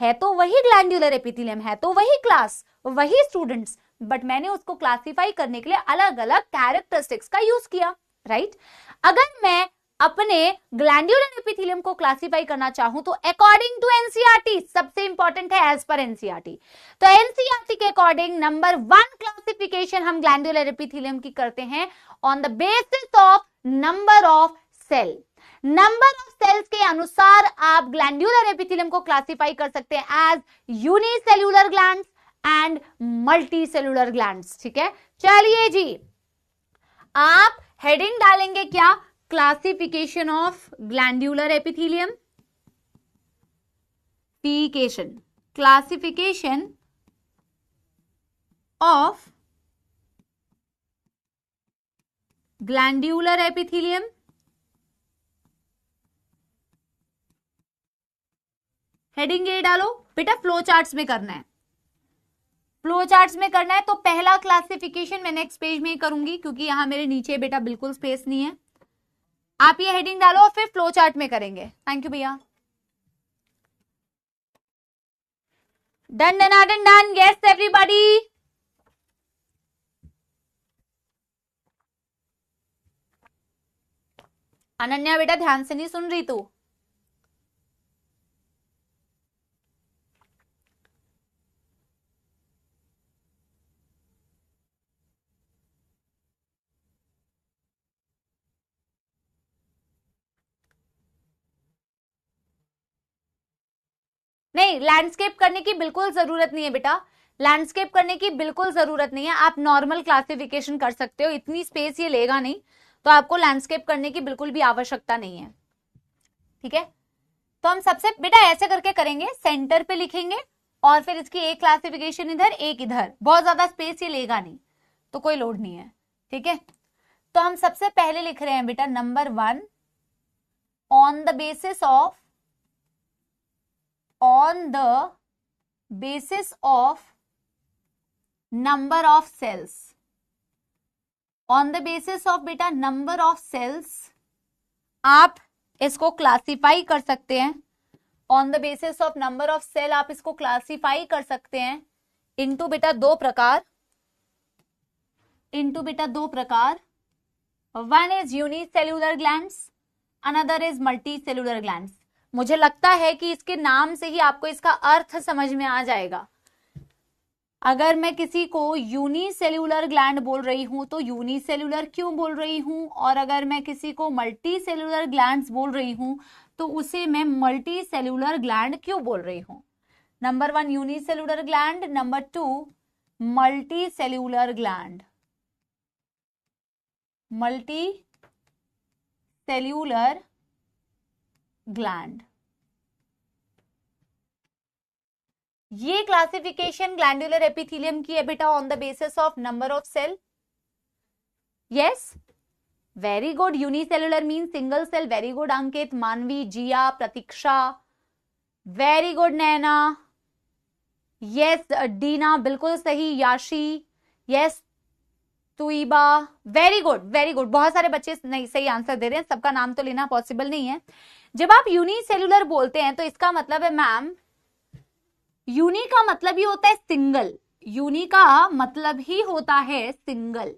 है तो वही ग्लैंडुलर एपिथेलियम, है तो वही क्लास, वही स्टूडेंट्स, बट मैंने उसको क्लासिफाई करने के लिए अलग अलग कैरेक्टरिस्टिक्स का यूज किया, राइट। अगर मैं अपने ग्लैंडुलर एपिथेलियम को क्लासिफाई करना चाहूं तो अकॉर्डिंग टू एनसीईआरटी, सबसे इंपॉर्टेंट है एज पर एनसीईआरटी, तो एनसीईआरटी के अकॉर्डिंग नंबर 1 क्लासिफिकेशन हम ग्लैंडुलर एपिथेलियम की करते हैं on the basis of number of cell. Number of cells के अनुसार आप ग्लैंडुलर एपिथेलियम को क्लासिफाई कर सकते हैं as unicellular glands and multi cellular glands, ठीक है। चलिए जी, आप हेडिंग डालेंगे क्या? Classification of glandular epithelium, classification of glandular epithelium, heading ए डालो बेटा। फ्लो चार्ट्स में करना है, फ्लो चार्ट्स में करना है, तो पहला क्लासिफिकेशन मैं नेक्स्ट पेज में ही करूंगी क्योंकि यहां मेरे नीचे बेटा बिल्कुल स्पेस नहीं है। आप ये हेडिंग डालो और फिर फ्लो चार्ट में करेंगे। थैंक यू भैया। Done done done done, yes everybody. Ananya बेटा ध्यान से नहीं सुन रही तू। नहीं, लैंडस्केप करने की बिल्कुल जरूरत नहीं है बेटा, लैंडस्केप करने की बिल्कुल जरूरत नहीं है। आप नॉर्मल क्लासिफिकेशन कर सकते हो, इतनी स्पेस ये लेगा नहीं, तो आपको लैंडस्केप करने की बिल्कुल भी आवश्यकता नहीं है, ठीक है। तो हम सबसे बेटा ऐसे करके करेंगे, सेंटर पे लिखेंगे और फिर इसकी एक क्लासिफिकेशन इधर एक इधर, बहुत ज्यादा स्पेस ये लेगा नहीं, तो कोई लोड नहीं है, ठीक है। तो हम सबसे पहले लिख रहे हैं बेटा number 1 on the basis of number of cells, on the basis of बेटा नंबर ऑफ सेल्स आप इसको क्लासिफाई कर सकते हैं। On the basis of number of cell आप इसको क्लासिफाई कर सकते हैं इनटू बेटा दो प्रकार, one is unicellular glands, another is multi cellular glands. मुझे लगता है कि इसके नाम से ही आपको इसका अर्थ समझ में आ जाएगा। अगर मैं किसी को यूनिसेल्यूलर ग्लैंड बोल रही हूं तो यूनिसेल्यूलर क्यों बोल रही हूं, और अगर मैं किसी को मल्टी सेल्यूलर ग्लैंड्स बोल रही हूं तो उसे मैं मल्टी सेल्यूलर ग्लैंड क्यों बोल रही हूं। Number 1 unicellular gland, number 2 multi cellular gland, multi cellular gland. ये क्लासिफिकेशन ग्लैंडुलर एपिथेलियम की है बेटा on the basis of number of cell. Yes, very good. Unicellular mean single cell, very good Ankit, Manvi, Jiya, Pratiksha, very good Naina, yes Deena बिल्कुल सही, Yashi, yes Tuiba, very good very good. बहुत सारे बच्चे नहीं सही आंसर दे रहे हैं, सबका नाम तो लेना पॉसिबल नहीं है। जब आप यूनिसेल्युलर बोलते हैं तो इसका मतलब है मैम, यूनि का मतलब ही होता है सिंगल, यूनि का मतलब ही होता है सिंगल,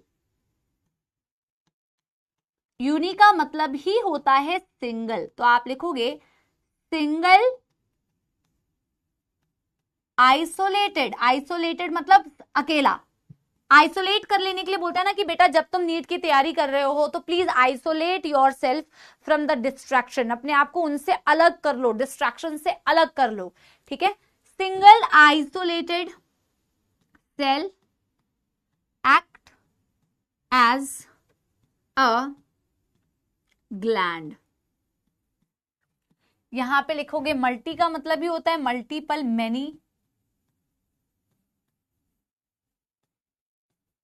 यूनि का मतलब ही होता है सिंगल। तो आप लिखोगे सिंगल आइसोलेटेड, आइसोलेटेड मतलब अकेला, आइसोलेट कर लेने के लिए बोलता है ना कि बेटा जब तुम नीट की तैयारी कर रहे हो तो please isolate your self from the distraction, अपने आप को उनसे अलग कर लो, डिस्ट्रैक्शन से अलग कर लो, ठीक है। Single isolated cell act as a gland. यहां पे लिखोगे मल्टी का मतलब ही होता है multiple, many,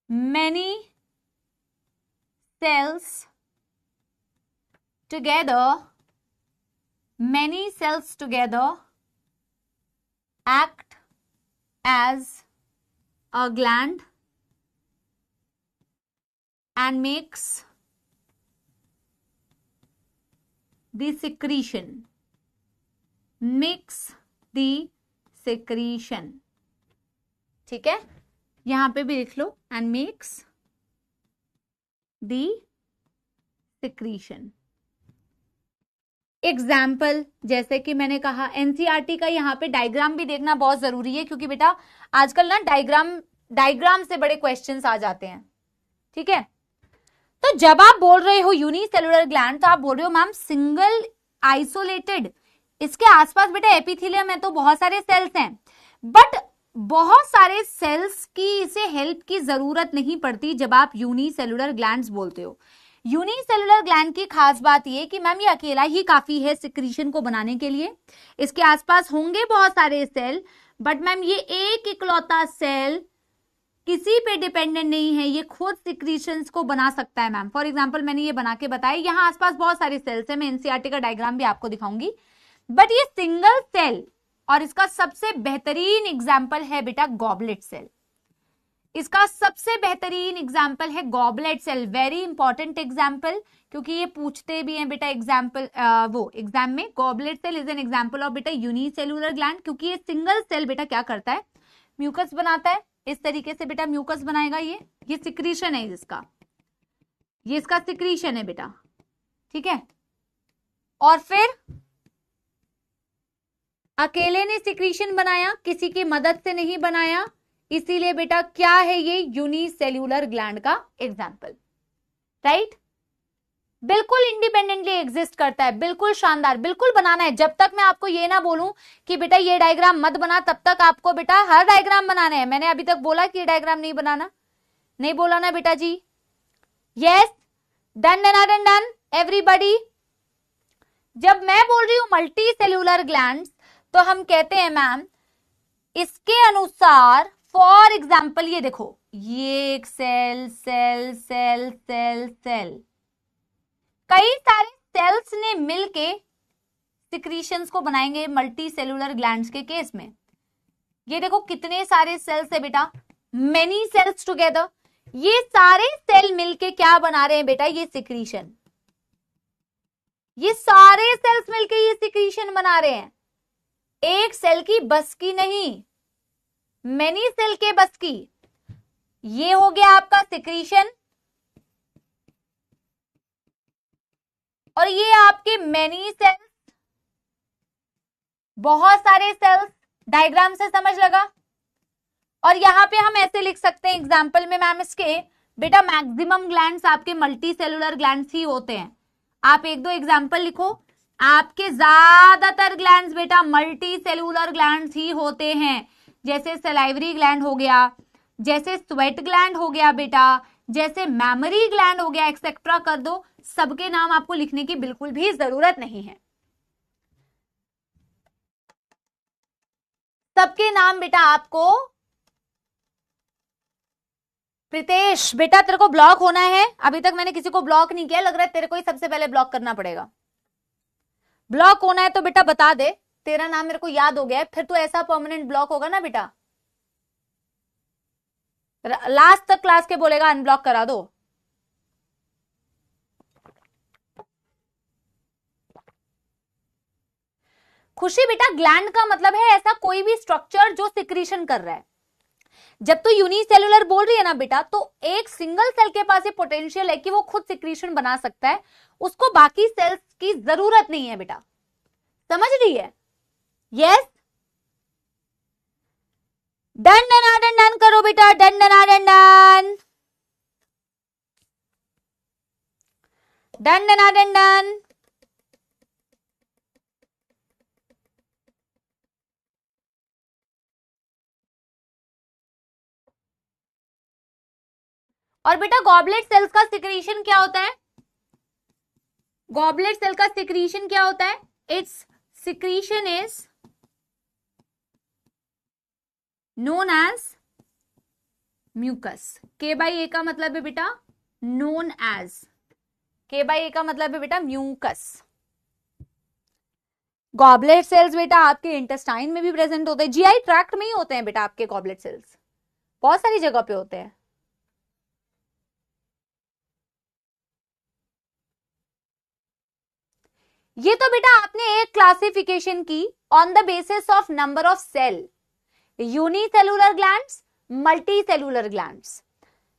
many cells together, many cells together act as a gland and makes the secretion. Mix the secretion. ठीक है, यहां पे भी लिख लो, and makes the secretion. Example, जैसे कि मैंने कहा एनसीईआरटी का यहाँ पे डायग्राम भी देखना बहुत जरूरी है, क्योंकि बेटा आजकल ना डायग्राम से बड़े क्वेश्चंस आ जाते हैं. ठीक है, तो जब आप बोल रहे हो यूनिसेलुलर ग्लैंड, तो आप बोल रहे हो मैम सिंगल आइसोलेटेड, इसके आसपास बेटा एपिथेलियम है तो बहुत सारे सेल्स हैं, बट बहुत सारे सेल्स की इसे हेल्प की जरूरत नहीं पड़ती जब आप यूनिसेलुलर ग्लैंड्स बोलते हो. यूनिसेलुलर ग्लैंड की खास बात यह कि मैम ये अकेला ही काफी है सिक्रीशन को बनाने के लिए. इसके आसपास होंगे बहुत सारे सेल, बट मैम ये एक इकलौता सेल किसी पे डिपेंडेंट नहीं है, ये खुद सिक्रीशंस को बना सकता है मैम. फॉर एग्जांपल मैंने ये बना के बताया, यहाँ आसपास बहुत सारे सेल्स हैं, मैं एनसीईआरटी का डायग्राम भी आपको दिखाऊंगी, बट ये सिंगल सेल, और इसका सबसे बेहतरीन एग्जाम्पल है बेटा गॉबलेट सेल. इसका सबसे बेहतरीन एग्जाम्पल है goblet cell. Very important example, क्योंकि ये पूछते भी हैं बेटा एग्जाम्पल वो एग्जाम में. Goblet cell is an example of बेटा यूनिसेलुलर ग्लैंड, क्योंकि ये सिंगल सेल बेटा क्या करता है, म्यूकस बनाता है. इस तरीके से बेटा म्यूकस बनाएगा. ये सिक्रीशन है इसका, ये इसका सिक्रीशन है बेटा. ठीक है, और फिर अकेले ने सिक्रीशन बनाया, किसी की मदद से नहीं बनाया, इसीलिए बेटा क्या है ये यूनिसेल्यूलर ग्लैंड का एग्जाम्पल. राइट, बिल्कुल इंडिपेंडेंटली एग्जिस्ट करता है. बिल्कुल शानदार, बिल्कुल बनाना है. जब तक मैं आपको ये ना बोलूं कि बेटा ये डायग्राम मत बना, तब तक आपको बेटा हर डायग्राम बनाना है. मैंने अभी तक बोला कि ये डायग्राम नहीं बनाना, नहीं बोला ना बेटा जी. Yes, done done done done everybody. जब मैं बोल रही हूं मल्टी सेल्यूलर ग्लैंड्स, तो हम कहते हैं मैम इसके अनुसार, फॉर एग्जाम्पल ये देखो, ये एक cell cell cell cell cell, कई सारे सेल्स ने मिलके सिक्रीशंस को बनाएंगे मल्टी सेलुलर ग्लैंड्स के केस में. ये देखो कितने सारे सेल्स है बेटा, मेनी सेल्स टुगेदर. ये सारे सेल मिलके क्या बना रहे हैं बेटा, ये सिक्रीशन. ये सारे सेल्स मिलके ये सिक्रीशन बना रहे हैं. एक सेल की बस की नहीं, मेनी सेल के बस की. ये हो गया आपका सिक्रीशन, और ये आपके मेनी सेल्स, बहुत सारे सेल्स. डायग्राम से समझ लगा. और यहां पे हम ऐसे लिख सकते हैं एग्जांपल में मैम इसके, बेटा मैक्सिमम ग्लैंड्स आपके मल्टी सेलुलर ग्लैंड्स ही होते हैं. आप एक दो एग्जांपल लिखो. आपके ज्यादातर ग्लैंड्स बेटा मल्टी सेलुलर ग्लैंड्स ही होते हैं, जैसे सलाइवरी ग्लैंड हो गया, जैसे स्वेट ग्लैंड हो गया बेटा, जैसे मैमरी ग्लैंड हो गया, एक्सेट्रा कर दो. सबके नाम आपको लिखने की बिल्कुल भी जरूरत नहीं है. सबके नाम बेटा आपको, प्रीतेश बेटा तेरे को ब्लॉक होना है. अभी तक मैंने किसी को ब्लॉक नहीं किया, लग रहा है तेरे को ही सबसे पहले ब्लॉक करना पड़ेगा. ब्लॉक होना है तो बेटा बता दे, तेरा नाम मेरे को याद हो गया है, फिर तो ऐसा परमानेंट ब्लॉक होगा ना बेटा, लास्ट तक क्लास के बोलेगा अनब्लॉक करा दो. खुशी बेटा ग्लैंड का मतलब है ऐसा कोई भी स्ट्रक्चर जो सिक्रीशन कर रहा है. जब तो यूनिसेलुलर बोल रही है ना बेटा, तो एक सिंगल सेल के पास ये पोटेंशियल है कि वो खुद सिक्रीशन बना सकता है, उसको बाकी सेल्स की जरूरत नहीं है बेटा. समझ रही है? Yes, done done done done करो बेटा, done done done done done done done done. और बेटा गॉबलेट सेल्स का सिक्रीशन क्या होता है, गॉबलेट सेल का सिक्रीशन क्या होता है, its secretion is known as mucus. के बाई ए का मतलब है बेटा नोन एज K/A का मतलब है बेटा म्यूकस। गॉबलेट सेल्स बेटा आपके इंटेस्टाइन में भी प्रेजेंट होते हैं, जीआई ट्रैक्ट में ही होते हैं बेटा आपके गॉबलेट सेल्स, बहुत सारी जगह पे होते हैं। ये तो बेटा आपने एक क्लासिफिकेशन की on the basis of number of cell, unicellular glands, multi cellular glands,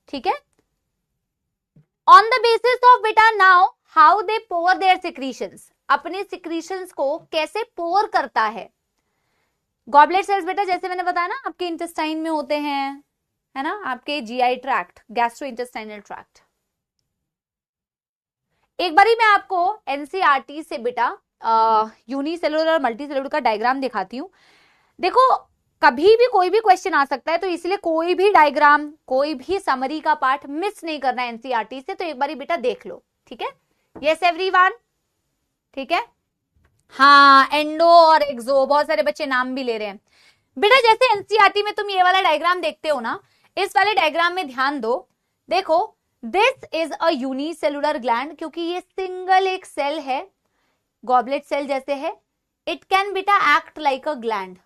ठीक है। ऑन द बेसिस ऑफ बेटा now how they pour their secretions, अपने सिक्रीशंस को कैसे पोर करता है। गॉबलेट सेल्स बेटा जैसे मैंने बताया ना आपके इंटेस्टाइन में होते हैं, है ना, आपके जीआई ट्रैक्ट, गैस्ट्रोइंटेस्टाइनल ट्रैक्ट। एक बारी मैं आपको एनसीईआरटी से बेटा यूनिसेलुलर और मल्टी सेलुलर का डायग्राम दिखाती हूँ। देखो कभी भी कोई भी क्वेश्चन आ सकता है, तो इसलिए कोई भी डायग्राम, कोई भी समरी का पार्ट मिस नहीं करना है एनसीईआरटी से, तो एक बारी बेटा देख लो, ठीक है। यस एवरीवन, ठीक है। हाँ, एंडो और एक्सो, बहुत सारे बच्चे नाम भी ले रहे हैं बेटा। जैसे एनसीईआरटी में तुम ये वाला डायग्राम देखते हो ना, इस वाले डायग्राम में ध्यान दो। देखो this is a unicellular gland, क्योंकि ये सिंगल एक सेल है, गॉबलेट सेल जैसे है। इट कैन बेटा एक्ट लाइक अ ग्लैंड,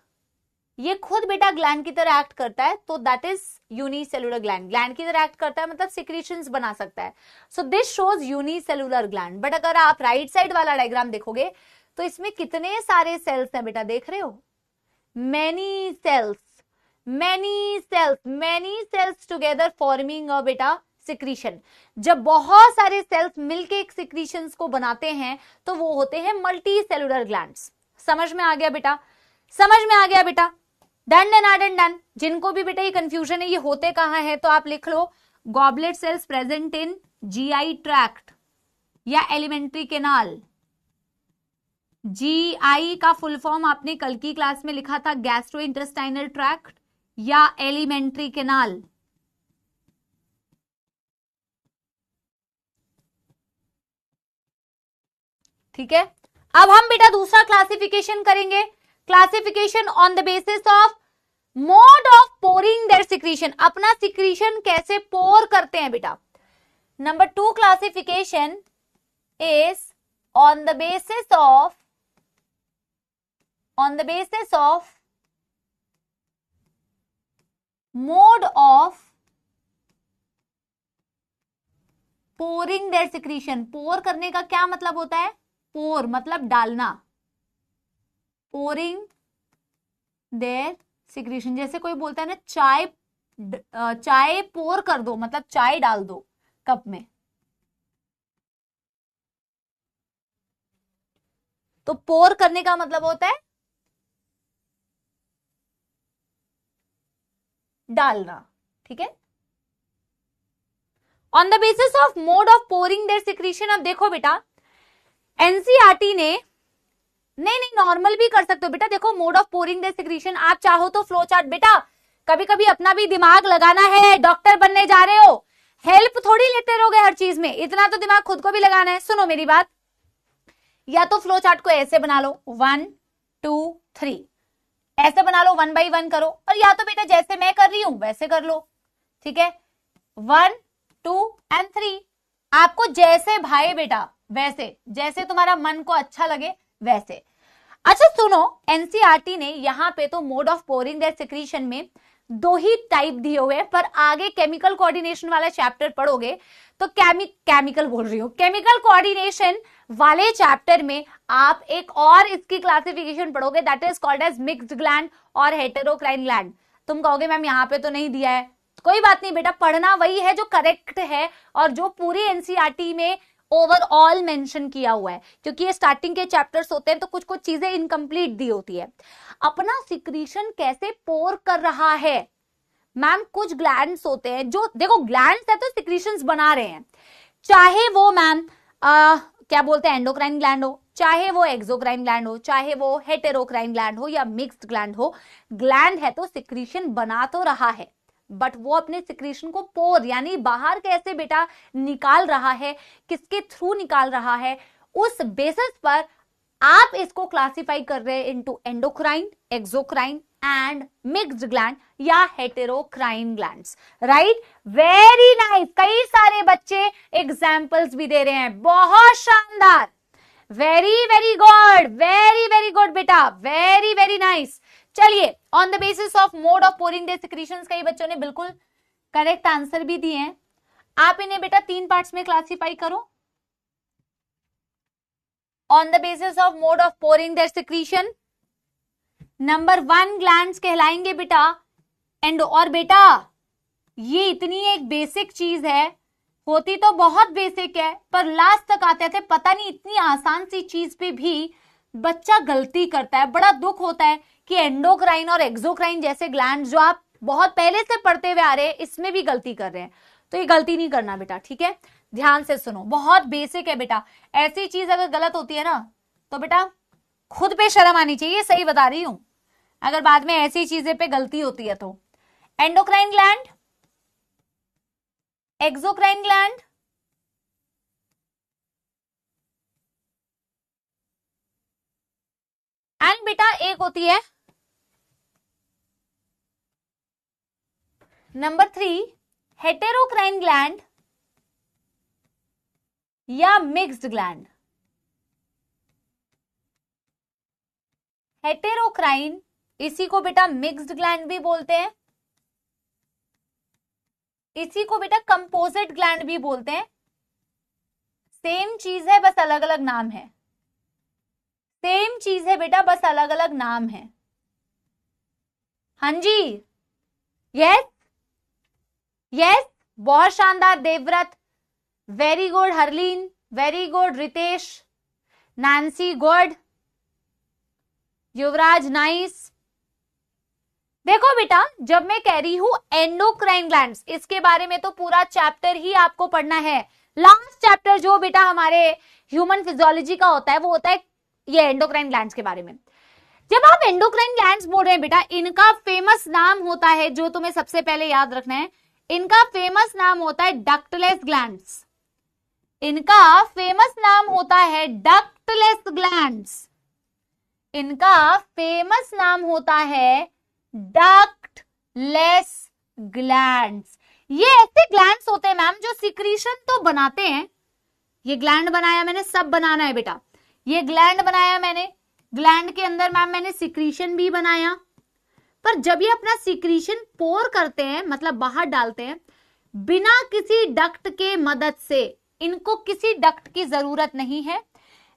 ये खुद बेटा ग्लैंड की तरह एक्ट करता है, तो that is unicellular gland. Gland की तरह एक्ट करता है मतलब सिक्रीशंस बना सकता है। So this shows unicellular gland. But अगर आप राइट साइड वाला डायग्राम देखोगे तो इसमें कितने सारे सेल्स हैं बेटा, देख रहे हो, many cells, many cells, many cells together forming a बेटा सिक्रीशन। जब बहुत सारे सेल्स मिलके एक सिक्रीशंस को बनाते हैं तो वो होते हैं मल्टी सेलुलर ग्लैंड्स। समझ में आ गया बेटा, समझ में आ गया बेटा। Done done done done. जिनको भी बेटा ये कंफ्यूजन है ये होते कहां है, तो आप लिख लो goblet cells present in GI tract या एलिमेंट्री कैनाल। जीआई का फुल फॉर्म आपने कल की क्लास में लिखा था गैस्ट्रोइंटेस्टाइनल ट्रैक्ट या एलिमेंट्री कैनाल। ठीक है। अब हम बेटा दूसरा क्लासिफिकेशन करेंगे, classification on the basis of mode of pouring their secretion, अपना सिक्रीशन कैसे पोर करते हैं बेटा। Number 2 classification is on the basis of mode of pouring their secretion. Pour करने का क्या मतलब होता है, पोर मतलब डालना, पोरिंग देयर सिक्रीशन। जैसे कोई बोलता है ना चाय पोर कर दो, मतलब चाय डाल दो कप में, तो पोर करने का मतलब होता है डालना, ठीक है। On the basis of mode of pouring their secretion, अब देखो बेटा एनसीईआरटी ने, नहीं नॉर्मल भी कर सकते हो बेटा। देखो mode of pouring their secretion, आप चाहो तो फ्लो चार्ट, बेटा कभी कभी अपना भी दिमाग लगाना है, डॉक्टर बनने जा रहे हो, हेल्प थोड़ी लेते रहोगे हर चीज में, इतना तो दिमाग खुद को भी लगाना है। सुनो मेरी बात, या तो फ्लो चार्ट को ऐसे बना लो 1 2 3, ऐसे बना लो 1 by 1 करो, और या तो बेटा जैसे मैं कर रही हूं वैसे कर लो, ठीक है। 1 2 and 3, आपको जैसे भाई बेटा वैसे, जैसे तुम्हारा मन को अच्छा लगे वैसे। अच्छा सुनो, एनसीईआरटी ने यहां पे तो mode of pouring their secretion में 2 ही टाइप दिए हुए हैं, पर आगे केमिकल कोऑर्डिनेशन वाला चैप्टर पढ़ोगे तो केमिकल बोल रही हूं, केमिकल कोऑर्डिनेशन वाले चैप्टर में आप एक और इसकी क्लासिफिकेशन पढ़ोगे, that is called as mixed gland और हेटेरोक्राइन ग्लैंड। तुम कहोगे मैम यहाँ पे तो नहीं दिया है, कोई बात नहीं बेटा, पढ़ना वही है जो करेक्ट है और जो पूरी एनसीईआरटी में ओवरऑल मेंशन किया हुआ है, क्योंकि ये स्टार्टिंग के चैप्टर्स होते हैं तो कुछ कुछ चीजें इनकम्प्लीट दी होती है। अपना सिक्रीशन कैसे पोर कर रहा है मैम, कुछ ग्लैंड्स होते हैं जो, देखो ग्लैंड्स है तो सिक्रीशंस बना रहे हैं, चाहे वो मैम क्या बोलते हैं एंडोक्राइन ग्लैंड हो, चाहे वो एक्सोक्राइन ग्लैंड हो, चाहे वो हेटेरोक्राइन ग्लैंड हो या मिक्स्ड ग्लैंड हो, ग्लैंड है तो सिक्रीशन बना तो रहा है, बट वो अपने सिक्रीशन को पोर यानी बाहर कैसे बेटा निकाल रहा है, किसके थ्रू निकाल रहा है, उस बेसिस पर आप इसको क्लासिफाई कर रहे हैं into endocrine, exocrine and mixed gland या हेटेरोक्राइन ग्लैंड्स, राइट? वेरी नाइस, कई सारे बच्चे एग्जाम्पल्स भी दे रहे हैं, बहुत शानदार, very very good, very very good बेटा, वेरी वेरी नाइस। चलिए, on the basis of mode of pouring the secretions, कई बच्चों ने बिल्कुल करेक्ट आंसर भी दिए हैं। आप इन्हें बेटा 3 पार्ट्स में क्लासिफाई करो। On the basis of mode of pouring their secretion, number 1 glands कहलाएंगे बेटा और बेटा ये इतनी एक बेसिक चीज है, होती तो बहुत बेसिक है, पर लास्ट तक आते थे पता नहीं इतनी आसान सी चीज पे भी बच्चा गलती करता है। बड़ा दुख होता है कि एंडोक्राइन और एक्सोक्राइन जैसे ग्लैंड जो आप बहुत पहले से पढ़ते हुए आ रहे हैं, इसमें भी गलती कर रहे हैं। तो ये गलती नहीं करना बेटा, ठीक है? ध्यान से सुनो, बहुत बेसिक है बेटा। ऐसी चीज अगर गलत होती है ना तो बेटा खुद पे शर्म आनी चाहिए, सही बता रही हूं, अगर बाद में ऐसी चीजें पे गलती होती है तो। Endocrine gland, exocrine gland, and बेटा एक होती है नंबर 3 हेटेरोक्राइन ग्लैंड या मिक्स्ड ग्लैंड। हेटेरोक्राइन, इसी को बेटा मिक्स्ड ग्लैंड भी बोलते हैं, इसी को बेटा कंपोजिट ग्लैंड भी बोलते हैं। सेम चीज है, बस अलग अलग नाम है। सेम चीज है बेटा, बस अलग अलग नाम है। हाँ जी, यस यस, बहुत शानदार Devvrat, very good Harleen, very good Ritesh, Nancy good, Yuvraj nice. देखो बेटा, जब मैं कह रही हूं एंडोक्राइन ग्लैंड्स, इसके बारे में तो पूरा चैप्टर ही आपको पढ़ना है। लास्ट चैप्टर जो बेटा हमारे ह्यूमन फिजियोलॉजी का होता है वो होता है ये एंडोक्राइन ग्लैंड्स के बारे में। जब आप एंडोक्राइन ग्लैंड्स बोल रहे हैं बेटा, इनका फेमस नाम होता है, जो तुम्हें सबसे पहले याद रखना है, इनका फेमस नाम होता है डक्टलेस ग्लैंड्स। इनका फेमस नाम होता है डक्टलेस ग्लैंड्स। इनका फेमस नाम होता है डक्टलेस ग्लैंड्स। ये ऐसे ग्लैंड्स होते हैं मैम जो सिक्रीशन तो बनाते हैं। ये ग्लैंड बनाया मैंने, सब बनाना है बेटा। ये ग्लैंड बनाया मैंने, ग्लैंड के अंदर मैम मैंने सिक्रीशन भी बनाया, पर जब ये अपना सिक्रीशन पोर करते हैं, मतलब बाहर डालते हैं, बिना किसी डक्ट के मदद से, इनको किसी डक्ट की जरूरत नहीं है,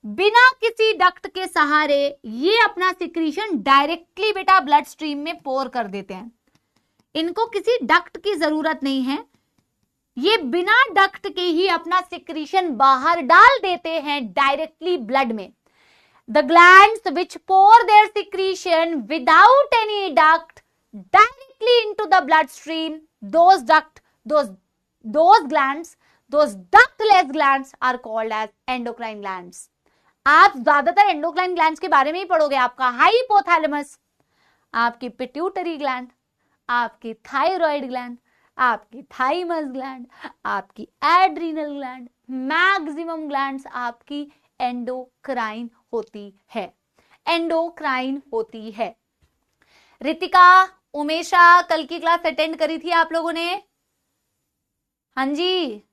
बिना किसी डक्ट के सहारे ये अपना सिक्रीशन डायरेक्टली बेटा ब्लड स्ट्रीम में पोर कर देते हैं। इनको किसी डक्ट की जरूरत नहीं है, ये बिना डक्ट के ही अपना सिक्रीशन बाहर डाल देते हैं डायरेक्टली ब्लड में। The glands which pour their secretion without any duct directly into the bloodstream, those glands, those ductless glands are called as endocrine glands. आप ज्यादातर एंडोक्राइन ग्लैंड्स के बारे में ही पढ़ोगे। आपका हाइपोथैलेमस, आपकी पिट्यूटरी ग्लैंड, आपकी थायराइड ग्लैंड, आपकी थाइमस ग्लैंड, आपकी एड्रीनल ग्लैंड, मैक्सिमम ग्लैंड्स आपकी एंडोक्राइन होती है, एंडोक्राइन होती है। रितिका, उमेशा, कल की क्लास अटेंड करी थी आप लोगों ने? हाँ जी,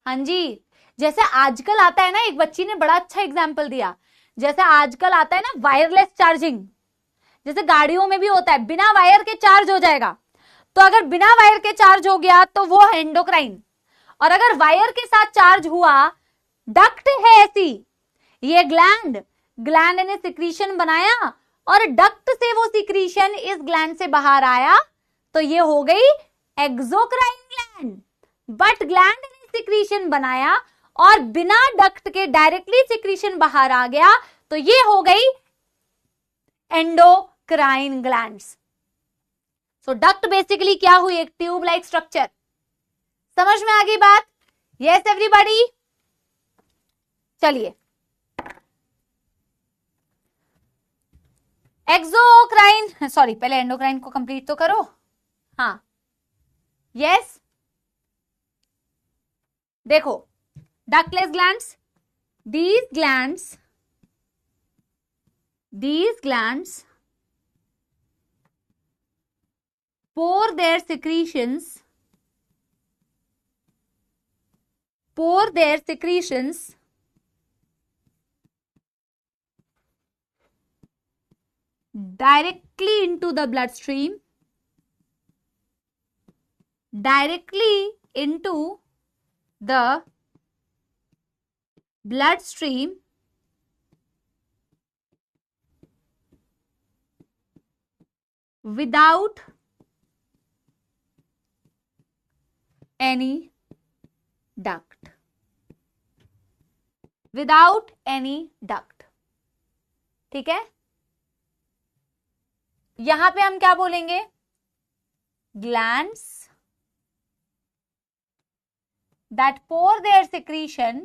हाँ जी। जैसे आजकल आता है ना, एक बच्ची ने बड़ा अच्छा एग्जाम्पल दिया, जैसे आजकल आता है ना वायरलेस चार्जिंग, जैसे गाड़ियों में भी होता है, बिना वायर के चार्ज हो जाएगा। तो अगर बिना वायर के चार्ज हो गया तो वो है एंडोक्राइन, और अगर वायर के साथ चार्ज हुआ, डक्ट है ऐसी, ये ग्लैंड ने सिक्रीशन बनाया और डक्ट से वो सिक्रीशन इस ग्लैंड से बाहर आया, तो ये हो गई एक्सोक्राइन ग्लैंड। बट ग्लैंड ने सिक्रीशन बनाया और बिना डक्ट के डायरेक्टली सिक्रीशन बाहर आ गया, तो ये हो गई एंडोक्राइन ग्लैंड्स। सो डक्ट बेसिकली क्या हुई? एक ट्यूब लाइक स्ट्रक्चर। समझ में आ गई बात? Yes everybody. चलिए, एक्सोक्राइन, सॉरी पहले एंडोक्राइन को कंप्लीट तो करो। हाँ, यस, देखो ductless glands, these glands pour their secretions directly into the bloodstream, without any duct. ठीक है, यहां पे हम क्या बोलेंगे? glands that pour their secretion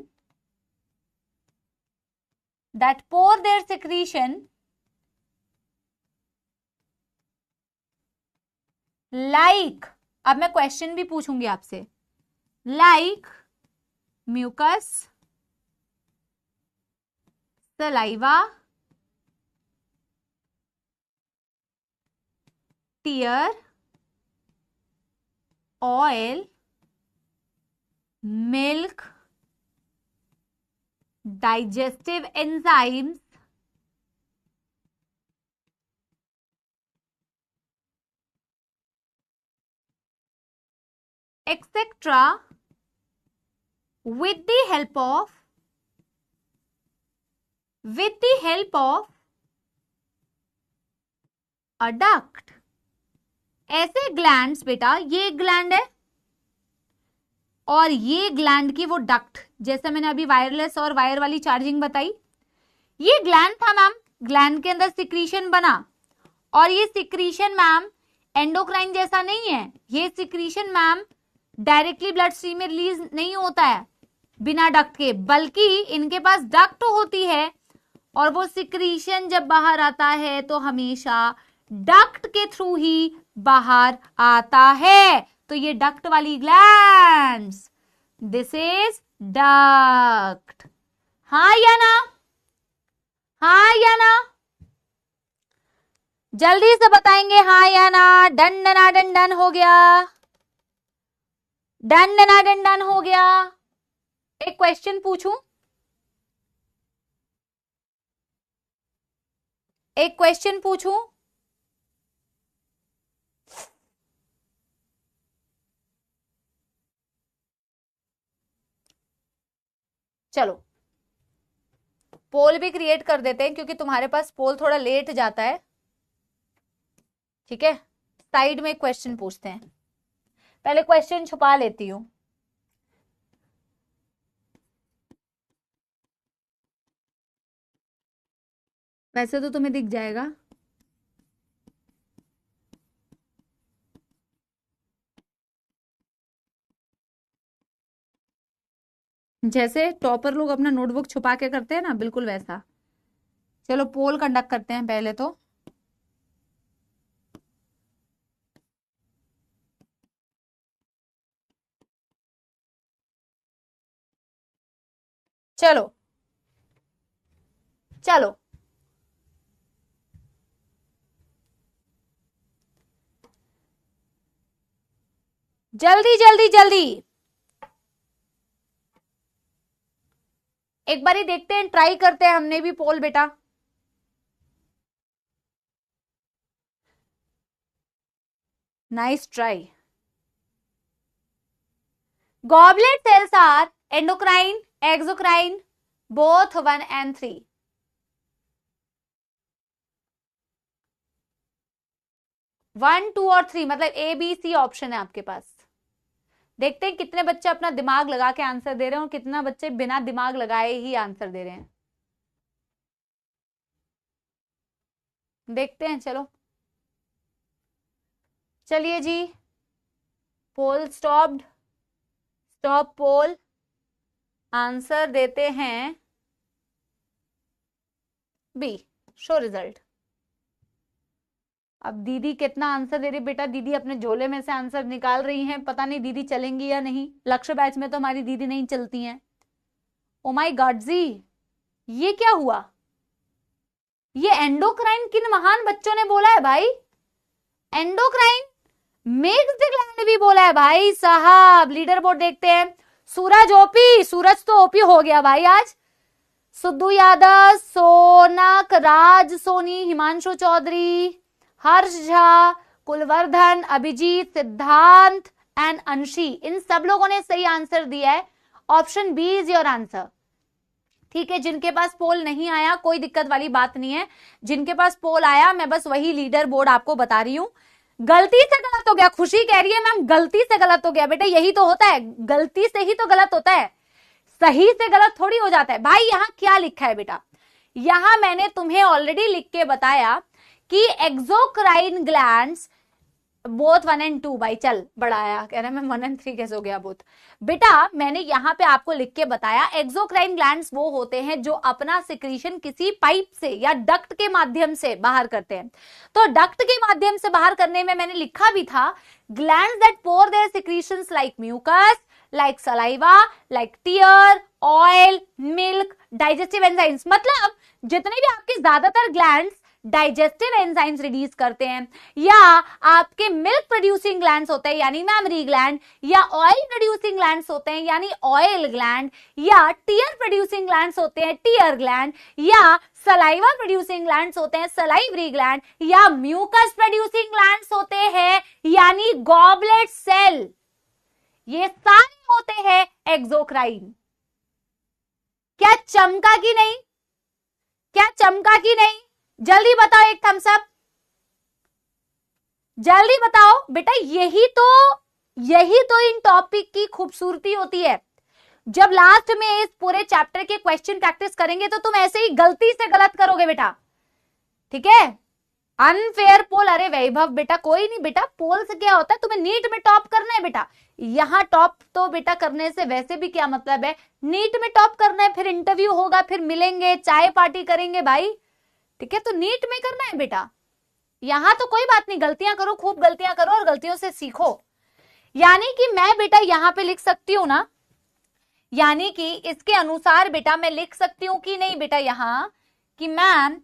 like, अब मैं क्वेश्चन भी पूछूंगी आपसे, like mucus, saliva, tear, oil, milk, digestive enzymes, etc. with the help of a duct. ऐसे ग्लैंड्स बेटा, ये ग्लैंड है और ये ग्लैंड की वो डक्ट, जैसे मैंने अभी वायरलेस और वायर वाली चार्जिंग बताई, ये ग्लैंड था मैम, ग्लैंड के अंदर सिक्रीशन बना और ये सिक्रीशन मैम एंडोक्राइन जैसा नहीं है, ये secretion ma'am directly blood stream में रिलीज नहीं होता है बिना डक्ट के, बल्कि इनके पास डक्ट होती है और वो सिक्रीशन जब बाहर आता है तो हमेशा डक्ट के थ्रू ही बाहर आता है। तो ये डक्ट वाली ग्लैंड्स, दिस इज डक्ट। हाँ या ना? हाँ या ना? जल्दी से बताएंगे हाँ या ना। डन डना डन डन हो गया, डन डना डन डन हो गया। एक क्वेश्चन पूछूं, एक क्वेश्चन पूछूं? चलो पोल भी क्रिएट कर देते हैं क्योंकि तुम्हारे पास पोल थोड़ा लेट जाता है। ठीक है, साइड में क्वेश्चन पूछते हैं, पहले क्वेश्चन छुपा लेती हूं। वैसे तो तुम्हें दिख जाएगा। जैसे टॉपर लोग अपना नोटबुक छुपा के करते हैं ना, बिल्कुल वैसा। चलो पोल कंडक्ट करते हैं पहले तो। चलो चलो जल्दी जल्दी जल्दी एक बारी देखते हैं, ट्राई करते हैं हमने भी पोल बेटा। Nice try. Goblet cells are endocrine, exocrine, both 1 and 3। One, two और 3 मतलब ए बी सी ऑप्शन है आपके पास। देखते हैं कितने बच्चे अपना दिमाग लगा के आंसर दे रहे हैं और कितना बच्चे बिना दिमाग लगाए ही आंसर दे रहे हैं। देखते हैं, चलो चलिए जी। पोल स्टॉप्ड, स्टॉप पोल। आंसर देते हैं बी, शो रिजल्ट। अब दीदी कितना आंसर दे रही बेटा, दीदी अपने झोले में से आंसर निकाल रही हैं, पता नहीं दीदी चलेंगी या नहीं। लक्ष्य बैच में तो हमारी दीदी नहीं चलती हैं। ओ माय गॉड जी, ये क्या हुआ? ये एंडोक्राइन किन महान बच्चों ने बोला है भाई? एंडोक्राइन मिक्स्ड ग्लैंड भी बोला है भाई साहब। लीडर बोर्ड देखते हैं। सूरज ओपी, सूरज तो ओपी हो गया भाई आज। सुद्धू यादव, सोनक, राज सोनी, हिमांशु चौधरी, हर्ष झा, कुलवर्धन, अभिजीत, सिद्धांत एंड अंशी, इन सब लोगों ने सही आंसर दिया है। Option B is your answer. ठीक है, जिनके पास पोल नहीं आया कोई दिक्कत वाली बात नहीं है, जिनके पास पोल आया मैं बस वही लीडर बोर्ड आपको बता रही हूं। गलती से गलत हो गया, खुशी कह रही है मैम गलती से गलत हो गया। बेटा यही तो होता है, गलती से ही तो गलत होता है, सही से गलत थोड़ी हो जाता है। भाई यहां क्या लिखा है बेटा, यहां मैंने तुम्हें ऑलरेडी लिख के बताया कि एक्सोक्राइन ग्लैंड्स बोथ 1 and 2। भाई चल बड़ा आया, कह रहा है मैं 1 and 3 कैसे हो गया बोथ। बेटा मैंने यहां पे आपको लिख के बताया एक्सोक्राइन ग्लैंड्स वो होते हैं जो अपना सिक्रीशन किसी पाइप से या डक्ट के माध्यम से बाहर करते हैं। तो डक्ट के माध्यम से बाहर करने में मैंने लिखा भी था glands that pour their secretions like mucus, like saliva, like tear, oil, milk, digestive enzymes. मतलब जितने भी आपके ज्यादातर ग्लैंड्स डाइजेस्टिव एंजाइम्स रिलीज करते हैं, या आपके मिल्क प्रोड्यूसिंग ग्लैंड्स होते हैं यानी मैमरी ग्लैंड, या ऑयल प्रोड्यूसिंग ग्लैंड्स होते हैं यानी ऑयल ग्लैंड, या टीयर प्रोड्यूसिंग ग्लैंड्स होते हैं टीयर ग्लैंड, या सलाइवा प्रोड्यूसिंग ग्लैंड्स होते हैं सलाइवरी ग्लैंड, या म्यूकस प्रोड्यूसिंग ग्लैंड्स होते हैं यानी गॉबलेट सेल, ये सारे होते हैं एक्सोक्राइन। क्या चमका की नहीं, क्या चमका की नहीं? जल्दी बताओ, एक थम्स अप, जल्दी बताओ बेटा। यही तो इन टॉपिक की खूबसूरती होती है। जब लास्ट में इस पूरे चैप्टर के क्वेश्चन प्रैक्टिस करेंगे तो तुम ऐसे ही गलती से गलत करोगे बेटा, ठीक है। अनफेयर पोल, अरे वैभव बेटा कोई नहीं बेटा, पोल से क्या होता है, तुम्हें नीट में टॉप करना है बेटा। यहां टॉप तो बेटा करने से वैसे भी क्या मतलब है, नीट में टॉप करना है, फिर इंटरव्यू होगा, फिर मिलेंगे, चाय पार्टी करेंगे भाई, ठीक है। तो नीट में करना है बेटा, यहां तो कोई बात नहीं, गलतियां करो, खूब गलतियां करो और गलतियों से सीखो। यानी कि मैं बेटा यहां पे लिख सकती हूं ना, यानी कि इसके अनुसार बेटा मैं लिख सकती हूं कि नहीं बेटा यहां कि मैम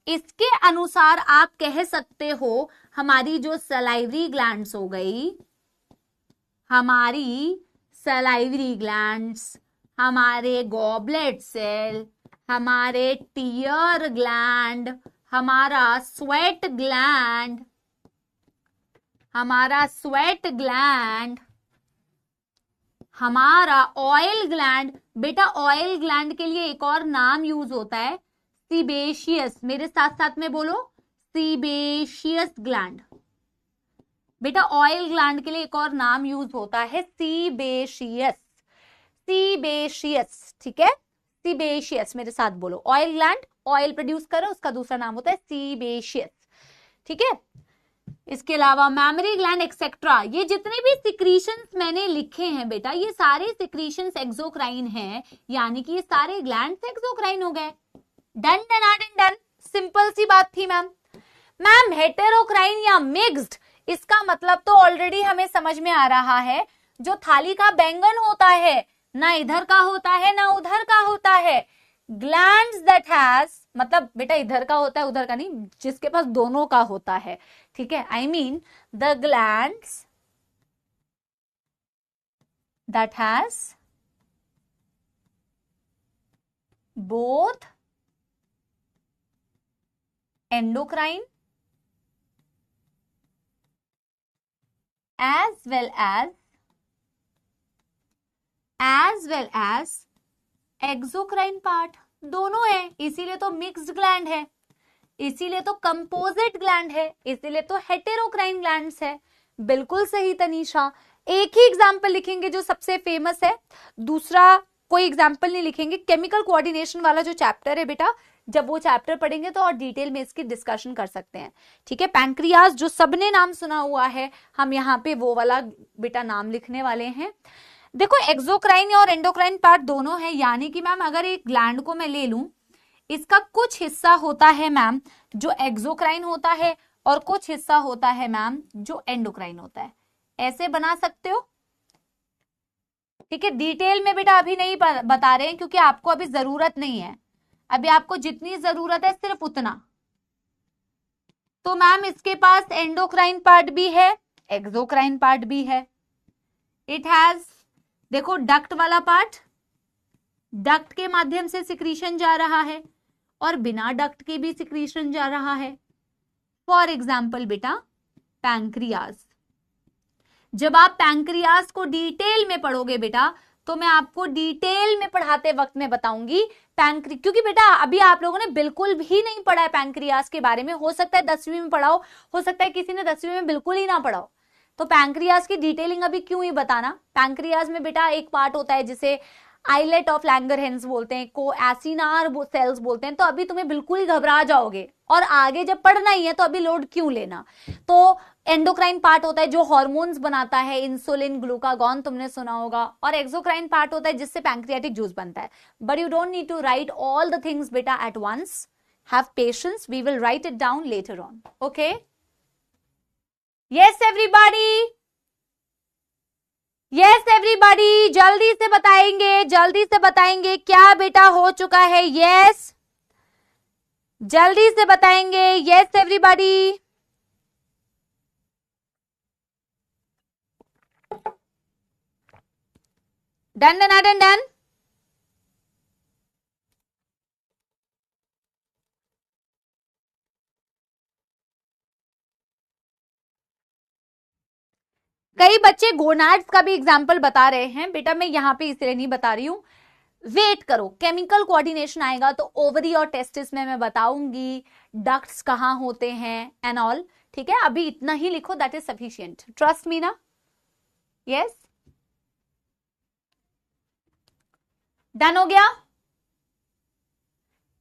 इसके अनुसार आप कह सकते हो हमारी जो सलाइवरी ग्लैंड्स हो गई, हमारी सलाइवरी ग्लैंड्स, हमारे गॉबलेट सेल, हमारे टीयर ग्लैंड, हमारा स्वेट ग्लैंड, हमारा स्वेट ग्लैंड, हमारा ऑयल ग्लैंड। बेटा ऑयल ग्लैंड के लिए एक और नाम यूज होता है सीबेशियस, मेरे साथ साथ में बोलो सीबेशियस ग्लैंड। बेटा ऑयल ग्लैंड के लिए एक और नाम यूज होता है सीबेशियस, सीबेशियस, ठीक है, सीबेशियस, मेरे साथ बोलो। ऑयल ग्लैंड ऑयल प्रोड्यूस करे, उसका दूसरा नाम होता है सीबेशियस, ठीक है। इसके अलावा मैमरी ग्लैंड एक्सेट्रा, ये जितने भी सिक्रीशंस मैंने लिखे हैं बेटा, ये सारे सिक्रीशंस एक्सोक्राइन हैं, यानी कि ये सारे ग्लैंड्स एक्सोक्राइन हो गए। Done done and done, simple सी बात थी मैम। मैम हेटेरोक्राइन या मिक्स्ड, इसका मतलब तो ऑलरेडी हमें समझ में आ रहा है, जो थाली का बैंगन होता है ना इधर का होता है ना उधर का होता है। ग्लैंड्स दैट हैज, मतलब बेटा इधर का होता है उधर का नहीं, जिसके पास दोनों का होता है, ठीक है। I mean the glands that has both endocrine as well as exocrine part, दोनों है, इसीलिए तो मिक्स्ड ग्लैंड है, इसीलिए तो कंपोजिट ग्लैंड है, इसीलिए तो हेटेरोक्राइन ग्लैंड्स है। बिल्कुल सही तनीषा। एक ही एग्जाम्पल लिखेंगे जो सबसे फेमस है, दूसरा कोई एग्जाम्पल नहीं लिखेंगे। केमिकल कोऑर्डिनेशन वाला जो चैप्टर है बेटा, जब वो चैप्टर पढ़ेंगे तो और डिटेल में इसकी डिस्कशन कर सकते हैं, ठीक है। पैंक्रियाज जो सबने नाम सुना हुआ है, हम यहाँ पे वो वाला बेटा नाम लिखने वाले हैं। देखो एक्सोक्राइन और एंडोक्राइन पार्ट दोनों है, यानी कि मैम अगर एक ग्लैंड को मैं ले लूं, इसका कुछ हिस्सा होता है मैम जो एक्सोक्राइन होता है और कुछ हिस्सा होता है मैम जो एंडोक्राइन होता है, ऐसे बना सकते हो, ठीक है। डिटेल में बेटा अभी नहीं बता रहे हैं क्योंकि आपको अभी जरूरत नहीं है, अभी आपको जितनी जरूरत है सिर्फ उतना। तो मैम इसके पास एंडोक्राइन पार्ट भी है एक्सोक्राइन पार्ट भी है। इट हैज, देखो डक्ट वाला पार्ट, डक्ट के माध्यम से सिक्रीशन जा रहा है और बिना डक्ट के भी सिक्रीशन जा रहा है। फॉर एग्जाम्पल बेटा पैंक्रियास। जब आप पैंक्रियास को डिटेल में पढ़ोगे बेटा, तो मैं आपको डिटेल में पढ़ाते वक्त में बताऊंगी क्योंकि बेटा अभी आप लोगों ने बिल्कुल भी नहीं पढ़ा है पैंक्रियास के बारे में। हो सकता है 10वीं में पढ़ाओ, हो सकता है किसी ने 10वीं में बिल्कुल ही ना पढ़ाओ। तो पैंक्रियास की डिटेलिंग अभी क्यों ही बताना। पैंक्रियास में बेटा एक पार्ट होता है जिसे आइलेट ऑफ लैंगरहैंस बोलते हैं, को एसिनार सेल्स बोलते हैं। तो अभी तुम्हें बिल्कुल ही घबरा जाओगे और आगे जब पढ़ना ही है तो अभी लोड क्यों लेना। तो एंडोक्राइन पार्ट होता है जो हार्मोन्स बनाता है, इंसुलिन, ग्लूकागॉन तुमने सुना होगा, और एक्सोक्राइन पार्ट होता है जिससे पैंक्रियाटिक जूस बनता है। But you don't need to write all the things बेटा at once, have patience, we will write it down later on. Okay, yes everybody, yes everybody, जल्दी से बताएंगे, जल्दी से बताएंगे क्या बेटा हो चुका है। यस, जल्दी से बताएंगे। Yes everybody, done done done done. कई बच्चे गोनाड्स का भी एग्जाम्पल बता रहे हैं बेटा, मैं यहां पे इसलिए नहीं बता रही हूं, वेट करो, केमिकल कोऑर्डिनेशन आएगा तो ओवरी और टेस्टिस में मैं बताऊंगी डक्ट्स कहां होते हैं एंड ऑल। ठीक है, अभी इतना ही लिखो, that is sufficient, trust me ना। यस, डन हो गया।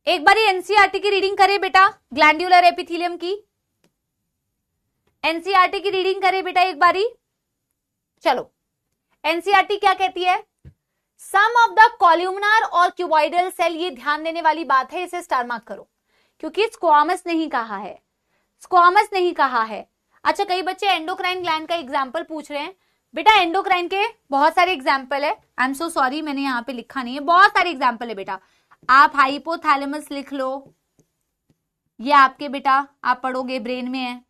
एक बारी एनसीईआरटी की रीडिंग करें बेटा, ग्लैंड्यूलर एपिथेलियम की एनसीईआरटी की रीडिंग करें बेटा एक बारी। चलो, एनसीईआरटी क्या कहती है, सम ऑफ द कॉल्यूमनार और क्यूबॉइडल सेल, ये ध्यान देने वाली बात है, इसे स्टार मार्क करो क्योंकि स्क्वामस नहीं कहा है, स्क्वामस नहीं कहा है। अच्छा, कई बच्चे एंडोक्राइन ग्लैंड का एग्जाम्पल पूछ रहे हैं बेटा, एंडोक्राइन के बहुत सारे एग्जाम्पल है, आई एम सो सॉरी मैंने यहाँ पे लिखा नहीं है, बहुत सारे एग्जाम्पल है बेटा। आप हाइपोथैलेमस लिख लो, ये आपके बेटा आप पढ़ोगे ब्रेन में है।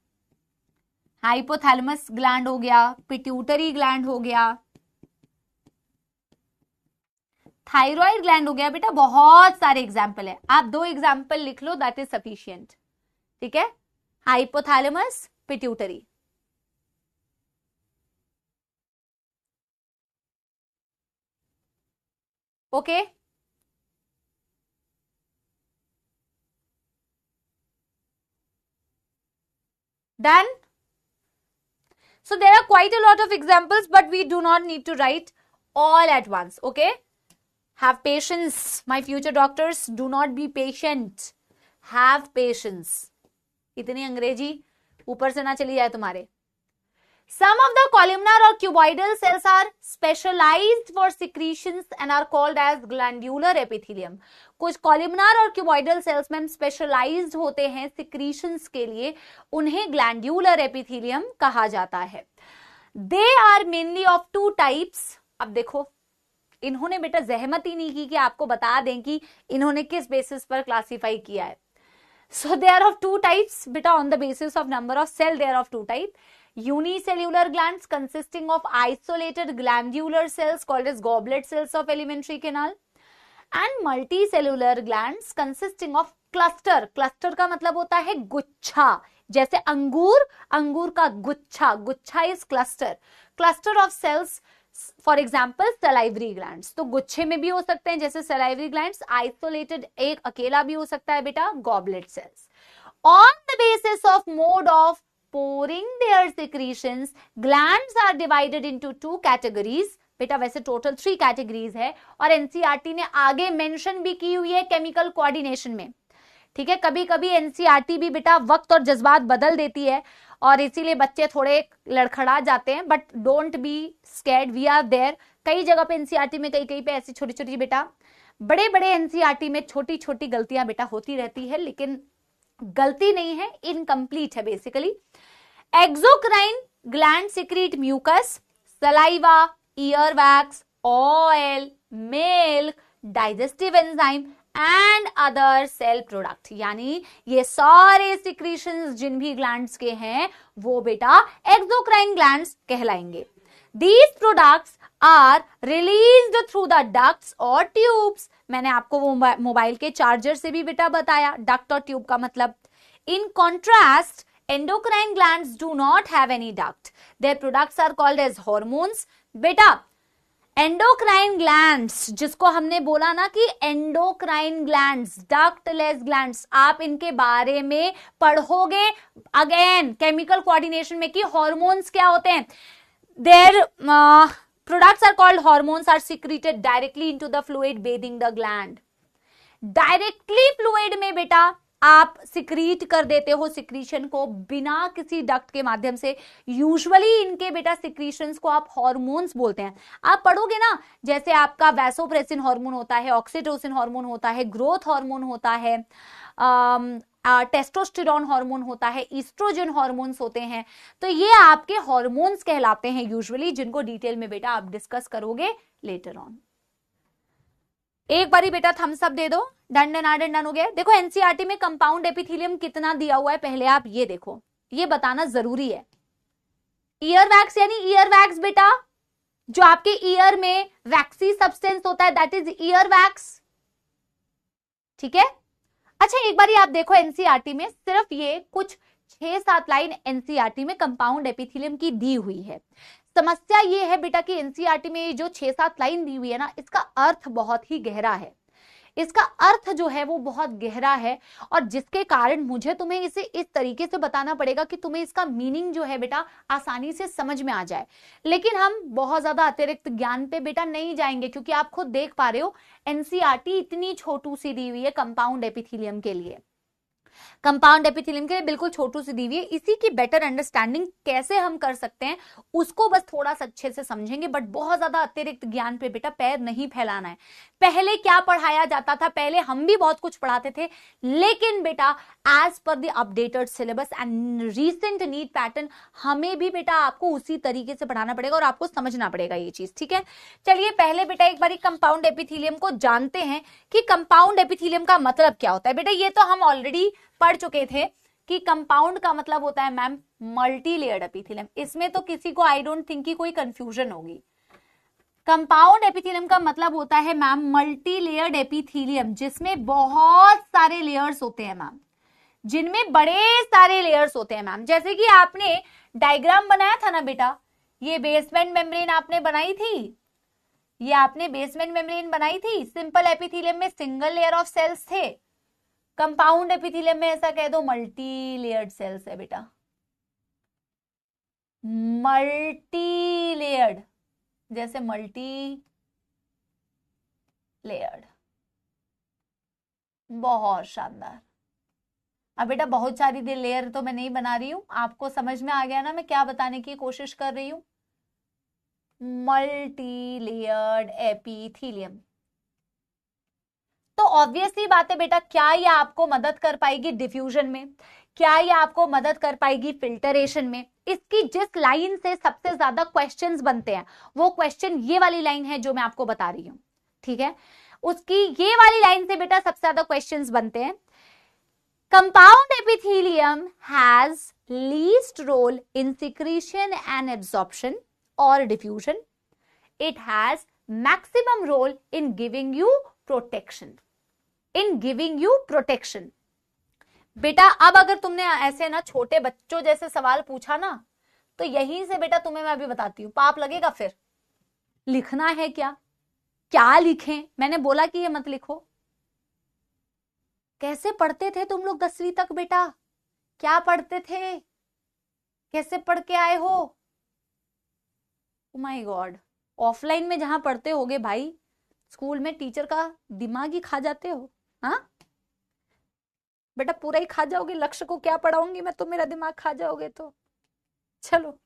हाइपोथैलेमस ग्लैंड हो गया, पिट्यूटरी ग्लैंड हो गया, थायराइड ग्लैंड हो गया बेटा, बहुत सारे एग्जाम्पल है। आप 2 एग्जाम्पल लिख लो, दैट इज सफिशिएंट। ठीक है, hypothalamus, pituitary. Okay, done. So there are quite a lot of examples, but we do not need to write all at once. Okay, have patience, my future doctors, do not be patient, have patience। इतनी अंग्रेजी ऊपर से ना चली जाए तुम्हारे। Some of the columnar or cuboidal cells are specialized for secretions and are called as glandular epithelium। कुछ columnar और cuboidal cells में specialized होते हैं secretions के लिए, उन्हें glandular epithelium कहा जाता है। They are mainly of 2 types। अब देखो, इन्होंने बेटा जहमत ही नहीं की कि आपको बता दें कि इन्होंने किस बेसिस पर क्लासिफाई किया है। So they are of 2 types बेटा, on the basis of number of cell they are of 2 types। Unicellular glands consisting of isolated glandular cells called as goblet cells of alimentary canal, and multicellular glands consisting of cluster। cluster का मतलब होता है गुच्छा, जैसे अंगूर, अंगूर का गुच्छा, गुच्छा is cluster। cluster of cells for example salivary glands, तो गुच्छे में भी हो सकते हैं जैसे salivary glands, isolated एक अकेला भी हो सकता है बेटा goblet cells। On the basis of mode of pouring their secretions, glands are divided into 2 categories। बेटा वैसे टोटल 3 कैटेगरीज है और एनसीईआरटी ने आगे मेंशन भी की हुई है केमिकल कोऑर्डिनेशन में। ठीक है, कभी कभी एनसीईआरटी भी बेटा वक्त और जज्बात बदल देती है और इसीलिए बच्चे थोड़े लड़खड़ा जाते हैं, but don't be scared, we are there. कई जगह पे एनसीईआरटी में कहीं पे ऐसी छोटी छोटी बेटा, बड़े बड़े एनसीईआरटी में छोटी छोटी गलतियां बेटा होती रहती है, लेकिन गलती नहीं है, इनकम्प्लीट है basically. Exocrine gland secrete mucus, saliva, ear wax, oil, milk, digestive enzyme and other cell product, यानी ये सारे सिक्रीशंस जिन भी ग्लैंड्स के हैं वो बेटा एक्सोक्राइन ग्लैंड्स कहलाएंगे. These products are released through the ducts or tubes. मैंने आपको वो मोबाइल के चार्जर से भी बेटा बताया डक्ट और ट्यूब का मतलब. In contrast, endocrine glands do not have any duct. Their products are called as hormones. बेटा एंडोक्राइन ग्लैंड्स, जिसको हमने बोला ना कि एंडोक्राइन ग्लैंड्स, डक्टलेस ग्लैंड्स, आप इनके बारे में पढ़ोगे अगेन केमिकल कोऑर्डिनेशन में कि हार्मोन्स क्या होते हैं. Their products are called hormones, are secreted directly into the fluid bathing the gland. Directly fluid में बेटा आप सिक्रीट कर देते हो सिक्रीशन को बिना किसी डक्ट के माध्यम से. यूजुअली इनके बेटा सिक्रीशंस को आप हार्मोन्स बोलते हैं. आप पढ़ोगे ना, जैसे आपका वैसोप्रेसिन हार्मोन होता है, ऑक्सीटोसिन हार्मोन होता है, ग्रोथ हार्मोन होता है, टेस्टोस्टेरोन हार्मोन होता है, ईस्ट्रोजन हार्मोन्स होते हैं. तो ये आपके हार्मोन्स कहलाते हैं यूजुअली, जिनको डिटेल में बेटा आप डिस्कस करोगे लेटर ऑन. एक बारी बेटा थम्स अप दे दो. डन डन आर डन हो गया. देखो एनसीईआरटी में कंपाउंड एपिथेलियम कितना दिया हुआ है पहले आप ये देखो, ये बताना जरूरी है. ईयर वैक्स यानी ईयर वैक्स बेटा, जो आपके ईयर में वैक्सी सब्सटेंस होता है दैट इज ईयर वैक्स. ठीक है. अच्छा एक बारी आप देखो एनसीईआरटी में सिर्फ ये कुछ 6-7 लाइन एनसीईआरटी में कंपाउंड एपिथेलियम की दी हुई है. समस्या ये है बेटा कि एनसीईआरटी में जो 6-7 लाइन दी हुई है ना, इसका अर्थ बहुत ही गहरा है. इसका अर्थ जो है वो बहुत गहरा है, और जिसके कारण मुझे तुम्हें इसे इस तरीके से बताना पड़ेगा कि तुम्हें इसका मीनिंग जो है बेटा आसानी से समझ में आ जाए. लेकिन हम बहुत ज्यादा अतिरिक्त ज्ञान पे बेटा नहीं जाएंगे, क्योंकि आप खुद देख पा रहे हो एनसीईआरटी इतनी छोटू सी दी हुई है कंपाउंड एपिथेलियम के लिए. कंपाउंड एपिथेलियम के लिए बिल्कुल छोटू सी दी हुई है. इसी की बेटर अंडरस्टैंडिंग कैसे हम कर सकते हैं उसको बस थोड़ा सा अच्छे से समझेंगे, बट बहुत ज्यादा अतिरिक्त ज्ञान पे बेटा पैर नहीं फैलाना है. पहले क्या पढ़ाया जाता था, पहले हम भी बहुत कुछ पढ़ाते थे, लेकिन बेटा as per the updated syllabus and recent NEET pattern हमें भी बेटा आपको उसी तरीके से पढ़ाना पड़ेगा और आपको समझना पड़ेगा ये चीज. ठीक है. चलिए पहले बेटा एक बार कंपाउंड एपिथेलियम को जानते हैं कि कंपाउंड एपिथेलियम का मतलब क्या होता है. बेटा ये तो हम ऑलरेडी पढ़ चुके थे कि कंपाउंड का मतलब होता है मैम मल्टी लेयर्ड एपिथेलियम. इसमें तो किसी को आई डोंट थिंक कि कोई कंफ्यूजन होगी. कंपाउंड एपिथेलियम का मतलब होता है मैम मल्टी लेयर्ड एपिथेलियम, जिसमें बहुत सारे लेयर्स होते हैं मैम, जिनमें बड़े सारे लेयर्स होते हैं मैम. जैसे कि आपने डायग्राम बनाया था ना बेटा, ये बेसमेंट मेम्ब्रेन आपने बनाई थी, ये आपने बेसमेंट मेम्ब्रेन बनाई थी. सिंपल एपिथेलियम में सिंगल लेयर ऑफ सेल्स थे, कंपाउंड एपिथेलियम में ऐसा कह दो मल्टी लेयर्ड सेल्स है बेटा. मल्टी लेयर्ड, जैसे मल्टी लेयर्ड. बहुत शानदार. अब बेटा बहुत सारी लेयर तो मैं नहीं बना रही हूं, आपको समझ में आ गया ना मैं क्या बताने की कोशिश कर रही हूं. Multi layered epithelium. तो ऑब्वियसली बात है बेटा, क्या ये आपको मदद कर पाएगी डिफ्यूजन में, क्या ये आपको मदद कर पाएगी फिल्टरेशन में. इसकी जिस लाइन से सबसे ज्यादा क्वेश्चंस बनते हैं वो क्वेश्चन ये वाली लाइन है जो मैं आपको बता रही हूं. ठीक है. उसकी ये वाली लाइन से बेटा सबसे ज्यादा क्वेश्चंस बनते हैं. Compound epithelium has least role in secretion and absorption और diffusion. It has maximum role in giving you protection. In giving you protection. बेटा अब अगर तुमने ऐसे ना छोटे बच्चों जैसे सवाल पूछा ना, तो यहीं से बेटा तुम्हें मैं अभी बताती हूं पाप लगेगा. फिर लिखना है क्या, क्या लिखें. मैंने बोला कि ये मत लिखो. कैसे पढ़ते थे तुम लोग 10वीं तक बेटा, क्या पढ़ते थे, कैसे पढ़ के आए हो. Oh my God. ऑफलाइन में जहां पढ़ते होगे भाई, स्कूल में टीचर का दिमाग ही खा जाते हो. हाँ बेटा पूरा ही खा जाओगे. लक्ष्य को क्या पढ़ाऊंगी मैं तो मेरा दिमाग खा जाओगे. तो चलो,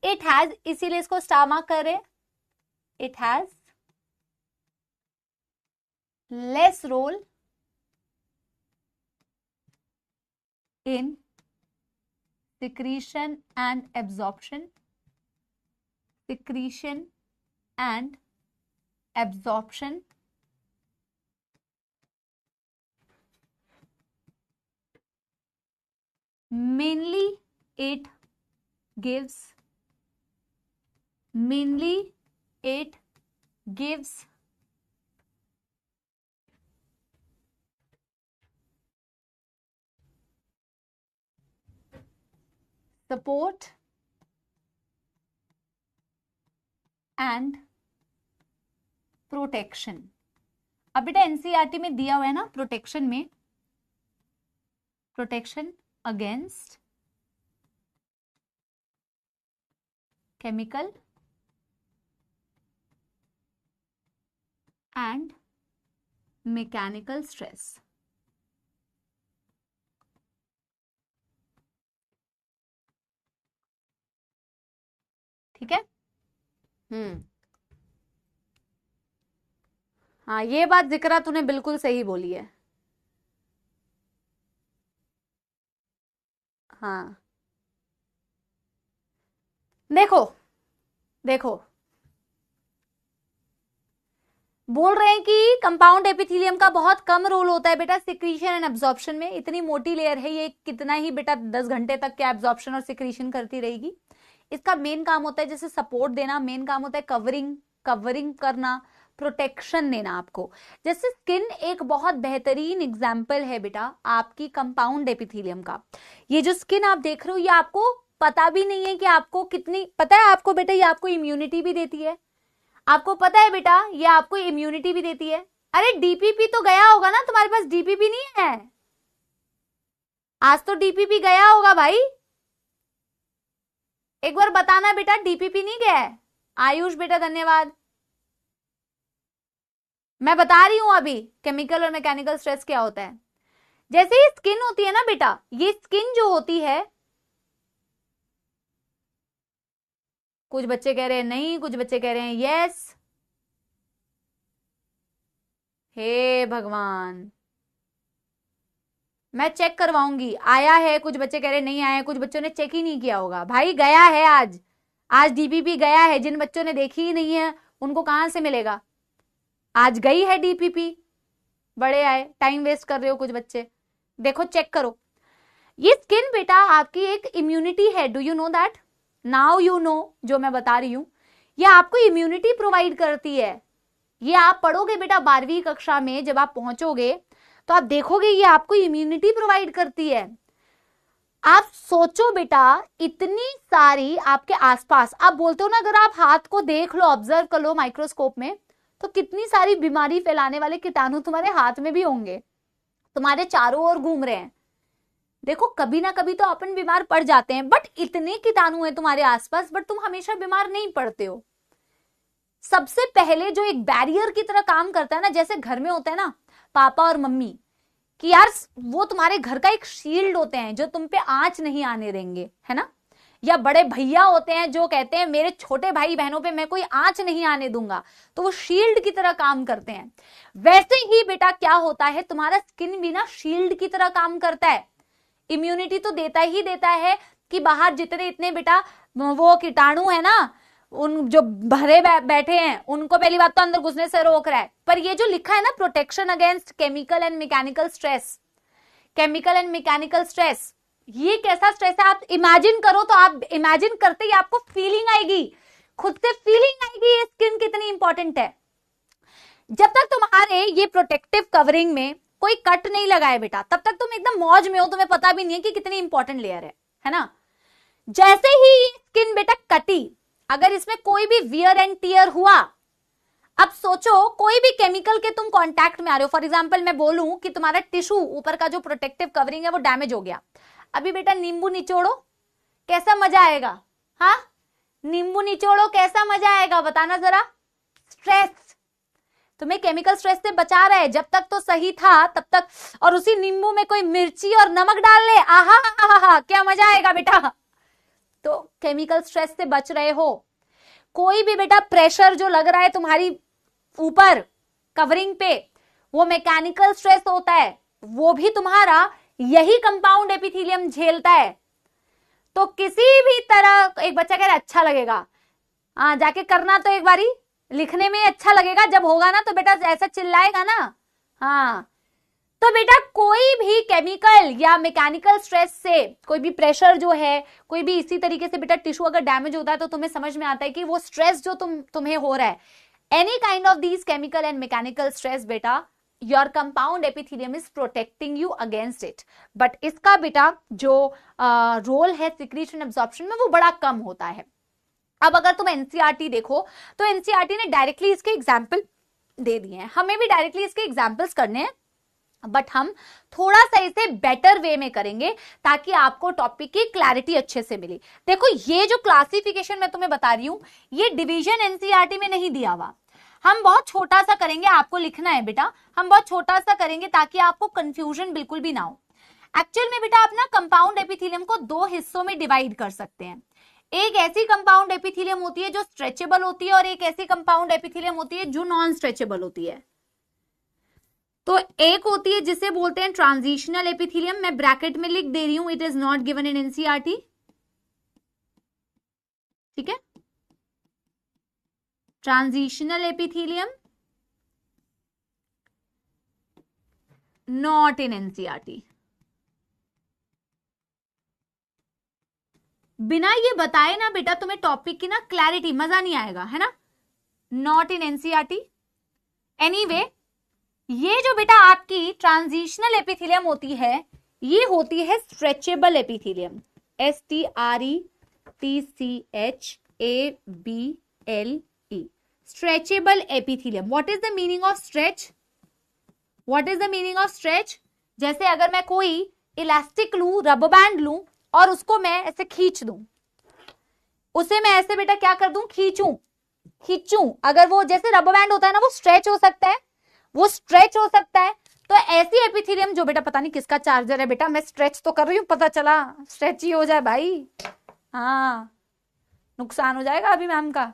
इट हैज, इसीलिए इसको स्टार मार्क कर रहे. It has less role in secretion and absorption, secretion and absorption, mainly it gives support and protection. अब बेटा एनसीईआरटी में दिया हुआ है ना, प्रोटेक्शन में protection against chemical and mechanical stress. ठीक है. हाँ, ये बात जिक्रा तूने बिल्कुल सही बोली है. हाँ, देखो बोल रहे हैं कि कंपाउंड एपिथेलियम का बहुत कम रोल होता है बेटा सिक्रीशन एंड एब्जॉर्प्शन में. इतनी मोटी लेयर है ये, कितना ही बेटा 10 घंटे तक क्या एब्जॉर्प्शन और सिक्रीशन करती रहेगी. इसका मेन काम होता है जैसे सपोर्ट देना, मेन काम होता है कवरिंग करना, प्रोटेक्शन देना आपको. जैसे स्किन एक बहुत बेहतरीन एग्जाम्पल है बेटा आपकी कंपाउंड एपिथेलियम का. ये जो स्किन आप देख रहे हो ये आपको पता भी नहीं है कि आपको कितनी पता है आपको बेटा, ये आपको इम्यूनिटी भी देती है. आपको पता है बेटा ये आपको इम्यूनिटी भी देती है. अरे डीपीपी तो गया होगा ना, तुम्हारे पास डीपीपी नहीं है? आज तो डीपीपी गया होगा भाई, एक बार बताना बेटा डीपीपी नहीं गया है. आयुष बेटा धन्यवाद. मैं बता रही हूं अभी केमिकल और मैकेनिकल स्ट्रेस क्या होता है. जैसे ये स्किन होती है ना बेटा, ये स्किन जो होती है, कुछ बच्चे कह रहे हैं नहीं, कुछ बच्चे कह रहे हैं यस. हे भगवान, मैं चेक करवाऊंगी. आया है, कुछ बच्चे कह रहे नहीं आया, कुछ बच्चों ने चेक ही नहीं किया होगा. भाई गया है, आज डीपीपी गया है. जिन बच्चों ने देखी ही नहीं है उनको कहां से मिलेगा? आज गई है डीपीपी, बड़े आए, टाइम वेस्ट कर रहे हो कुछ बच्चे. देखो चेक करो, ये स्किन बेटा आपकी एक इम्यूनिटी है. Do you know that? Now you know. जो मैं बता रही हूं ये आपको इम्यूनिटी प्रोवाइड करती है. ये आप पढ़ोगे बेटा 12वीं कक्षा में, जब आप पहुंचोगे तो आप देखोगे ये आपको इम्यूनिटी प्रोवाइड करती है. आप सोचो बेटा इतनी सारी आपके आसपास, आप बोलते हो ना अगर आप हाथ को देख लो, ऑब्जर्व कर लो माइक्रोस्कोप में, तो कितनी सारी बीमारी फैलाने वाले कीटाणु तुम्हारे हाथ में भी होंगे, तुम्हारे चारों ओर घूम रहे हैं. देखो कभी ना कभी तो अपन बीमार पड़ जाते हैं, बट इतने कीटाणु हैं तुम्हारे आसपास, बट तुम हमेशा बीमार नहीं पड़ते हो. सबसे पहले जो एक बैरियर की तरह काम करता है ना, जैसे घर में होता है ना पापा और मम्मी, कि यार वो तुम्हारे घर का एक शील्ड होते हैं जो तुम पे आंच नहीं आने देंगे, है ना. या बड़े भैया होते हैं जो कहते हैं मेरे छोटे भाई बहनों पे मैं कोई आंच नहीं आने दूंगा, तो वो शील्ड की तरह काम करते हैं. वैसे ही बेटा क्या होता है, तुम्हारा स्किन भी ना शील्ड की तरह काम करता है. इम्यूनिटी तो देता ही देता है कि बाहर जितने इतने बेटा वो कीटाणु है ना, उन जो भरे बैठे हैं उनको पहली बात तो अंदर घुसने से रोक रहा है. पर ये जो लिखा है ना protection against chemical and mechanical stress, chemical and mechanical stress, ये कैसा स्ट्रेस है आप इमेजिन करो. तो आप इमेजिन करते ही आपको फीलिंग आएगी, खुद से फीलिंग आएगी ये स्किन कितनी इंपॉर्टेंट है. जब तक तुम्हारे ये प्रोटेक्टिव कवरिंग में कोई कट नहीं लगाए बेटा, तब तक तुम एकदम मौज में हो, तुम्हें पता भी नहीं है कि कितनी इंपॉर्टेंट लेयर है ना. जैसे ही ये स्किन बेटा कटी, अगर इसमें कोई भी वियर एंड टियर हुआ, अब सोचो कोई भी केमिकल के तुम कांटेक्ट में आ रहे हो. फॉर एग्जांपल मैं बोलूं कि तुम्हारा टिश्यू ऊपर का जो प्रोटेक्टिव कवरिंग है वो डैमेज हो गया. अभी बेटा नींबू निचोड़ो, कैसा मजा आएगा? हाँ, नींबू निचोड़ो कैसा मजा आएगा बताना जरा. स्ट्रेस, तुम्हें केमिकल स्ट्रेस से बचा रहा है. जब तक तो सही था तब तक, और उसी नींबू में कोई मिर्ची और नमक डाल ले, आहा क्या मजा आएगा बेटा. तो केमिकल स्ट्रेस से बच रहे हो. कोई भी बेटा प्रेशर जो लग रहा है तुम्हारी ऊपर कवरिंग पे, वो मैकेनिकल स्ट्रेस होता है. वो भी तुम्हारा यही कंपाउंड एपिथेलियम झेलता है. तो किसी भी तरह, एक बच्चा कह रहा है अच्छा लगेगा, जाके करना तो एक बारी, लिखने में अच्छा लगेगा, जब होगा ना तो बेटा ऐसा चिल्लाएगा ना। हाँ, तो बेटा कोई भी केमिकल या मैकेनिकल स्ट्रेस से, कोई भी प्रेशर जो है, कोई भी इसी तरीके से बेटा टिश्यू अगर डैमेज होता है तो तुम्हें समझ में आता है कि वो स्ट्रेस जो तुम्हें हो रहा है, any kind of these chemical and mechanical stress बेटा, your compound epithelium is protecting you against it. But इसका बेटा जो रोल है सिक्रीशन एब्जॉर्प्शन में वो बड़ा कम होता है। अब अगर तुम एनसीईआरटी देखो तो एनसीईआरटी ने डायरेक्टली इसके एग्जाम्पल दे दिए हैं, हमें भी डायरेक्टली इसके एग्जाम्पल्स करने हैं, बट हम थोड़ा सा इसे बेटर वे में करेंगे ताकि आपको टॉपिक की क्लैरिटी अच्छे से मिले। देखो ये जो क्लासिफिकेशन मैं तुम्हें बता रही हूं, ये डिवीजन एनसीईआरटी में नहीं दिया हुआ, हम बहुत छोटा सा करेंगे, आपको लिखना है बेटा, हम बहुत छोटा सा करेंगे ताकि आपको कंफ्यूजन बिल्कुल भी ना हो। एक्चुअल में बेटा आप ना कंपाउंड एपिथेलियम को दो हिस्सों में डिवाइड कर सकते हैं। एक ऐसी कंपाउंड एपिथेलियम होती है जो स्ट्रेचेबल होती है और एक ऐसी कंपाउंड एपिथेलियम होती है जो नॉन स्ट्रेचेबल होती है। तो एक होती है जिसे बोलते हैं ट्रांजिशनल एपिथेलियम, मैं ब्रैकेट में लिख दे रही हूं, it is not given in NCERT, ठीक है, transitional epithelium not in NCERT. बिना ये बताए ना बेटा तुम्हें टॉपिक की ना क्लैरिटी मजा नहीं आएगा, है ना, नॉट इन एनसीईआरटी। एनीवे ये जो बेटा आपकी ट्रांजिशनल एपिथेलियम होती है, ये होती है stretchable epithelium, STRECHABLE, stretchable epithelium. What is the meaning of stretch? What is the meaning of stretch? जैसे अगर मैं कोई इलास्टिक लूं, रबर बैंड लूं और उसको मैं ऐसे खींच दूं, उसे मैं ऐसे बेटा क्या कर दूं, खींचूं। अगर वो जैसे रबर बैंड होता है ना, वो स्ट्रेच हो सकता है, वो स्ट्रेच हो सकता है। तो ऐसी एपिथेलियम जो बेटा, पता नहीं किसका चार्जर है बेटा, मैं स्ट्रेच तो कर रही हूं, पता चला स्ट्रेच ही हो जाए भाई, हाँ नुकसान हो जाएगा अभी मैम का।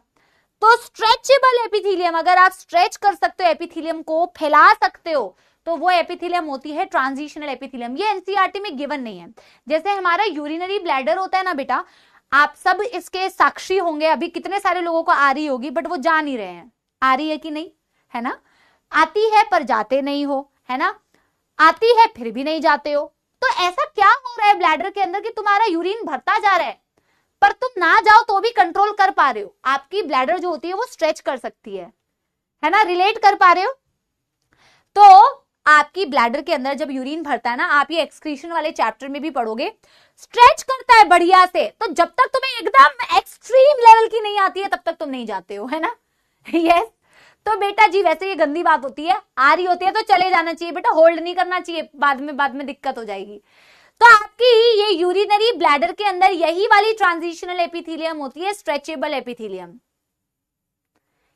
तो स्ट्रेचेबल एपिथेलियम, अगर आप स्ट्रेच कर सकते हो एपिथेलियम को, फैला सकते हो, तो वो एपिथेलियम होती है ट्रांजिशनल एपिथेलियम। ये एनसीईआरटी में गिवन नहीं है। जैसे हमारा यूरिनरी ब्लैडर होता है ना बेटा, आप सब इसके साक्षी होंगे, अभी कितने सारे लोगों को आ रही होगी बट वो जा नहीं रहे हैं, आ रही है कि नहीं, है ना, आती है पर जाते नहीं हो, है ना, आती है फिर भी नहीं जाते हो। तो ऐसा क्या हो रहा है ब्लैडर के अंदर कि तुम्हारा यूरिन भरता जा रहा है पर तुम ना जाओ तो भी कंट्रोल कर पा रहे हो। आपकी ब्लैडर जो होती है वो स्ट्रेच कर सकती है ना, रिलेट कर पा रहे हो। तो आपकी ब्लैडर के अंदर जब यूरिन भरता है ना, आप ये एक्सक्रीशन वाले चैप्टर में भी पढ़ोगे, स्ट्रेच करता है बढ़िया से। तो जब तक तुम्हें एकदम एक्सट्रीम लेवल की नहीं आती है तब तक तुम नहीं जाते हो, है ना। यस तो बेटा जी वैसे ये गंदी बात होती है, आ रही होती है तो चले जाना चाहिए बेटा, होल्ड नहीं करना चाहिए, बाद में दिक्कत हो जाएगी। तो आपकी ये यूरिनरी ब्लैडर के अंदर यही वाली ट्रांजिशनल एपिथेलियम होती है, स्ट्रेचेबल एपिथेलियम।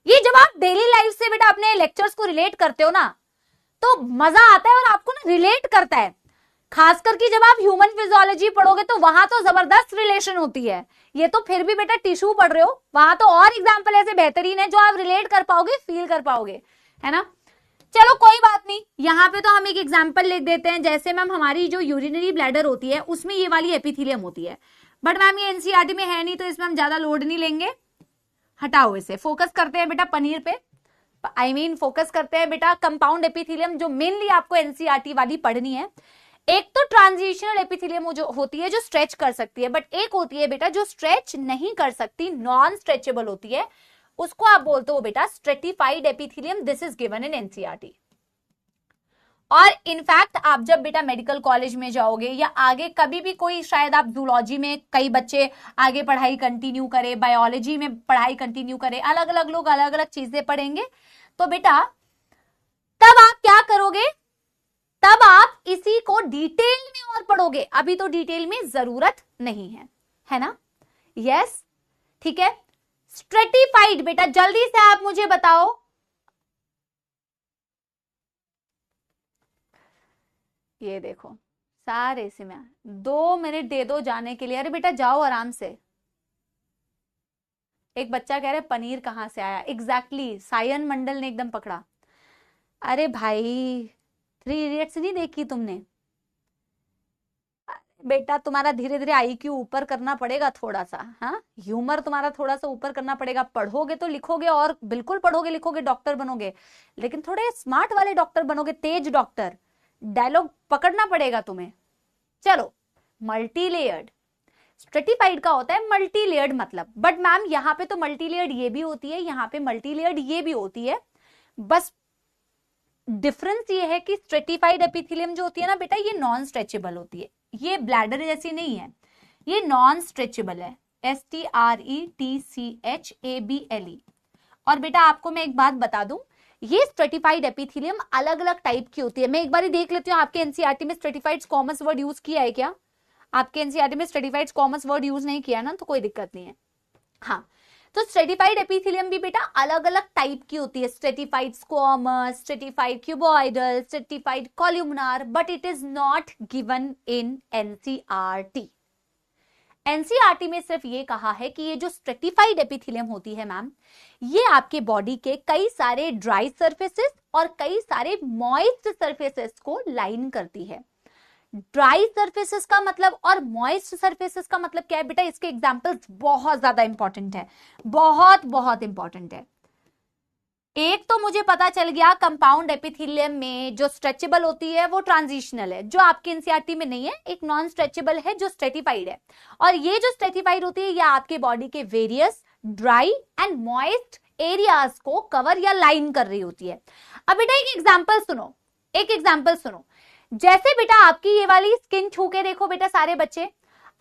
ये जब आप डेली लाइफ से बेटा अपने लेक्चर्स को रिलेट करते हो ना तो मजा आता है और आपको ना रिलेट करता है। खास करके जब आप ह्यूमन फिजियोलॉजी पढ़ोगे तो वहां तो जबरदस्त रिलेशन होती है। ये तो फिर भी बेटा टिश्यू पढ़ रहे हो, वहां तो और एग्जाम्पल ऐसे बेहतरीन है जो आप रिलेट कर पाओगे, फील कर पाओगे, है ना। चलो कोई बात नहीं, यहाँ पे तो हम एक एग्जाम्पल लिख देते हैं। जैसे मैम हमारी जो यूरिनरी ब्लैडर होती है उसमें ये वाली एपिथेलियम होती है, बट मैम ये एनसीईआरटी में है नहीं तो इसमें हम ज्यादा लोड नहीं लेंगे, हटाओ इसे। फोकस करते हैं बेटा पनीर पे, फोकस करते हैं बेटा कंपाउंड एपिथेलियम जो मेनली आपको एनसीईआरटी वाली पढ़नी है। एक तो ट्रांजिशनल एपिथेलियम जो होती है जो स्ट्रेच कर सकती है, बट एक होती है बेटा जो स्ट्रेच नहीं कर सकती, नॉन स्ट्रेचेबल होती है, उसको आप बोलते हो बेटा stratified epithelium. This is given in NCERT. और इनफैक्ट आप जब बेटा मेडिकल कॉलेज में जाओगे या आगे कभी भी कोई, शायद आप जूलॉजी में कई बच्चे आगे पढ़ाई कंटिन्यू करें, बायोलॉजी में पढ़ाई कंटिन्यू करें, अलग अलग लोग अलग अलग चीजें पढ़ेंगे, तो बेटा तब आप क्या करोगे, तब आप इसी को डिटेल में और पढ़ोगे। अभी तो डिटेल में जरूरत नहीं है ना। यस ठीक है। स्ट्रेटिफाइड बेटा जल्दी से आप मुझे बताओ, ये देखो सारे से मैं 2 मिनट दे दो जाने के लिए। अरे बेटा जाओ आराम से। एक बच्चा कह रहा है पनीर कहां से आया, एग्जैक्टली सायन मंडल ने एकदम पकड़ा। अरे भाई 3 इडियट्स नहीं देखी तुमने? बेटा तुम्हारा धीरे धीरे आईक्यू ऊपर करना पड़ेगा थोड़ा सा, हाँ, ह्यूमर तुम्हारा थोड़ा सा ऊपर करना पड़ेगा। पढ़ोगे तो लिखोगे, और बिल्कुल पढ़ोगे लिखोगे डॉक्टर बनोगे, लेकिन थोड़े स्मार्ट वाले डॉक्टर बनोगे, तेज डॉक्टर। डायलॉग पकड़ना पड़ेगा तुम्हें। चलो, मल्टी लेयर्ड, स्ट्रेटिफाइड का होता है मल्टी लेयर्ड मतलब, बट मैम यहाँ पे तो मल्टी लेयर्ड ये भी होती है, यहाँ पे मल्टी लेयर्ड ये भी होती है। बस डिफरेंस ये है कि स्ट्रेटिफाइड एपिथेलियम जो होती है ना बेटा, ये नॉन स्ट्रेचेबल होती है, ये ब्लैडर जैसी नहीं है, ये नॉन स्ट्रेचेबल है, STRETCHABLE। और बेटा आपको मैं एक बात बता दूं, ये स्ट्रेटिफाइड एपिथेलियम अलग अलग टाइप की होती है। मैं एक बार देख लेती हूँ आपके एनसीईआरटी में स्ट्रेटिफाइड कॉमर्स वर्ड यूज किया है क्या? आपके एनसीईआरटी में स्ट्रेटिफाइड कॉमर्स वर्ड यूज नहीं किया ना, तो कोई दिक्कत नहीं है। हाँ, तो स्ट्रेटिफाइड एपिथेलियम भी बेटा अलग अलग टाइप की होती है, stratified squamous, stratified cuboidal, stratified columnar, but it is not given in NCERT. NCERT में सिर्फ ये कहा है कि ये जो स्ट्रेटिफाइड एपिथेलियम होती है मैम, ये आपके बॉडी के कई सारे ड्राई सरफेसेस और कई सारे मॉइस्ट सरफेसेस को लाइन करती है। ड्राई सरफेसेस का मतलब और मॉइस्ट सरफेसेस का मतलब क्या है बेटा? इसके एग्जांपल्स बहुत ज्यादा इंपॉर्टेंट है, बहुत बहुत इंपॉर्टेंट है। एक तो मुझे पता चल गया कंपाउंड एपिथेलियम में जो स्ट्रेचेबल होती है वो ट्रांजिशनल है, जो आपके एनसीईआरटी में नहीं है। एक नॉन स्ट्रेचेबल है जो स्ट्रेटिफाइड है, और ये जो स्ट्रेटिफाइड होती है ये आपके बॉडी के various dry and moist areas को कवर या लाइन कर रही होती है। अब बेटा एक एग्जाम्पल सुनो, एक एग्जाम्पल सुनो। जैसे बेटा आपकी ये वाली स्किन छू के देखो बेटा सारे बच्चे,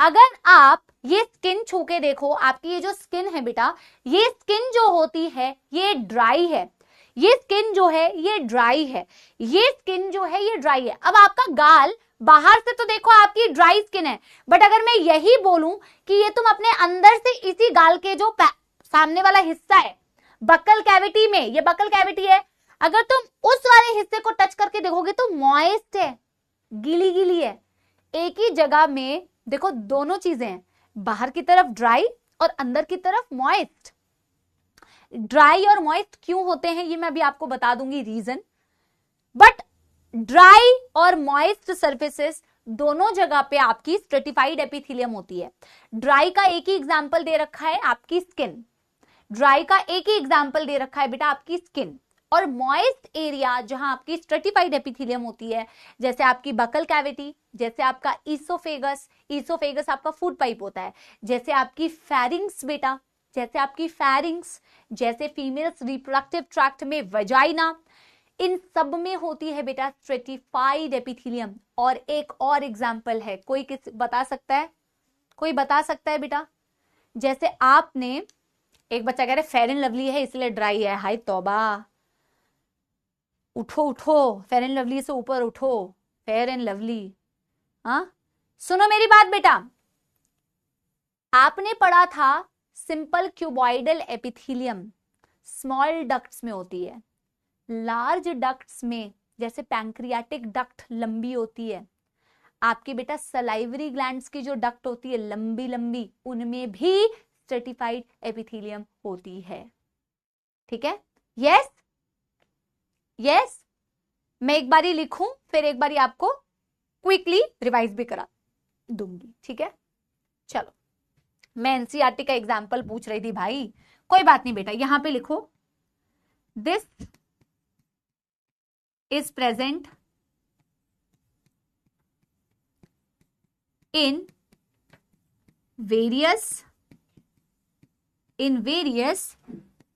अगर आप ये स्किन छू के देखो, आपकी ये जो स्किन है बेटा, ये स्किन जो होती है ये ड्राई है, ये स्किन जो है ये ड्राई है, ये स्किन जो है ये ड्राई है। अब आपका गाल बाहर से तो देखो आपकी ड्राई स्किन है, बट अगर मैं यही बोलूं कि ये तुम अपने अंदर से इसी गाल के जो सामने वाला हिस्सा है बकल कैविटी में, ये बकल कैविटी है, अगर तुम उस वाले हिस्से को टच करके देखोगे तो मॉइस्ट है, गीली गीली है। एक ही जगह में देखो दोनों चीजें हैं, बाहर की तरफ ड्राई और अंदर की तरफ मॉइस्ट। ड्राई और मॉइस्ट क्यों होते हैं ये मैं अभी आपको बता दूंगी रीजन, बट ड्राई और मॉइस्ट सरफेसेस दोनों जगह पे आपकी स्ट्रेटिफाइड एपिथेलियम होती है। ड्राई का एक ही एग्जांपल दे रखा है आपकी स्किन, ड्राई का एक ही एग्जांपल दे रखा है बेटा आपकी स्किन, और मॉइस्ट एरिया जहां आपकी स्ट्रेटिफाइड एपिथेलियम होती है, जैसे आपकी बकल कैविटी, जैसे आपका ईसोफेगस, ईसोफेगस आपका फूड पाइप होता है, जैसे आपकी फेरिंग्स बेटा, जैसे आपकी फेरिंग्स, जैसे फीमेल्स रिप्रोडक्टिव ट्रैक्ट में वजाइना, इन सब में होती है बेटा स्ट्रेटिफाइड एपिथेलियम। और एक और एग्जांपल है, कोई किस बता सकता है? कोई बता सकता है बेटा? जैसे आपने, एक बच्चा कह रहे फेयर एंड लवली है इसलिए ड्राई है, हाय तौबा, उठो उठो, फेयर एंड लवली से ऊपर उठो, फेयर एंड लवली। हाँ, सुनो मेरी बात बेटा, आपने पढ़ा था simple cuboidal epithelium small ducts में होती है, लार्ज डक्ट्स में जैसे पैंक्रियाटिक डक्ट लंबी होती है, आपकी बेटा सलाइवरी ग्लैंड्स की जो डक्ट होती है लंबी लंबी, उनमें भी स्ट्रेटिफाइड एपिथेलियम होती है। ठीक है, यस यस। मैं एक बारी लिखूं फिर एक बारी आपको क्विकली रिवाइज भी करा दूंगी, ठीक है? चलो, मैं एनसीईआरटी का एग्जांपल पूछ रही थी भाई, कोई बात नहीं बेटा, यहां पे लिखो this is present in various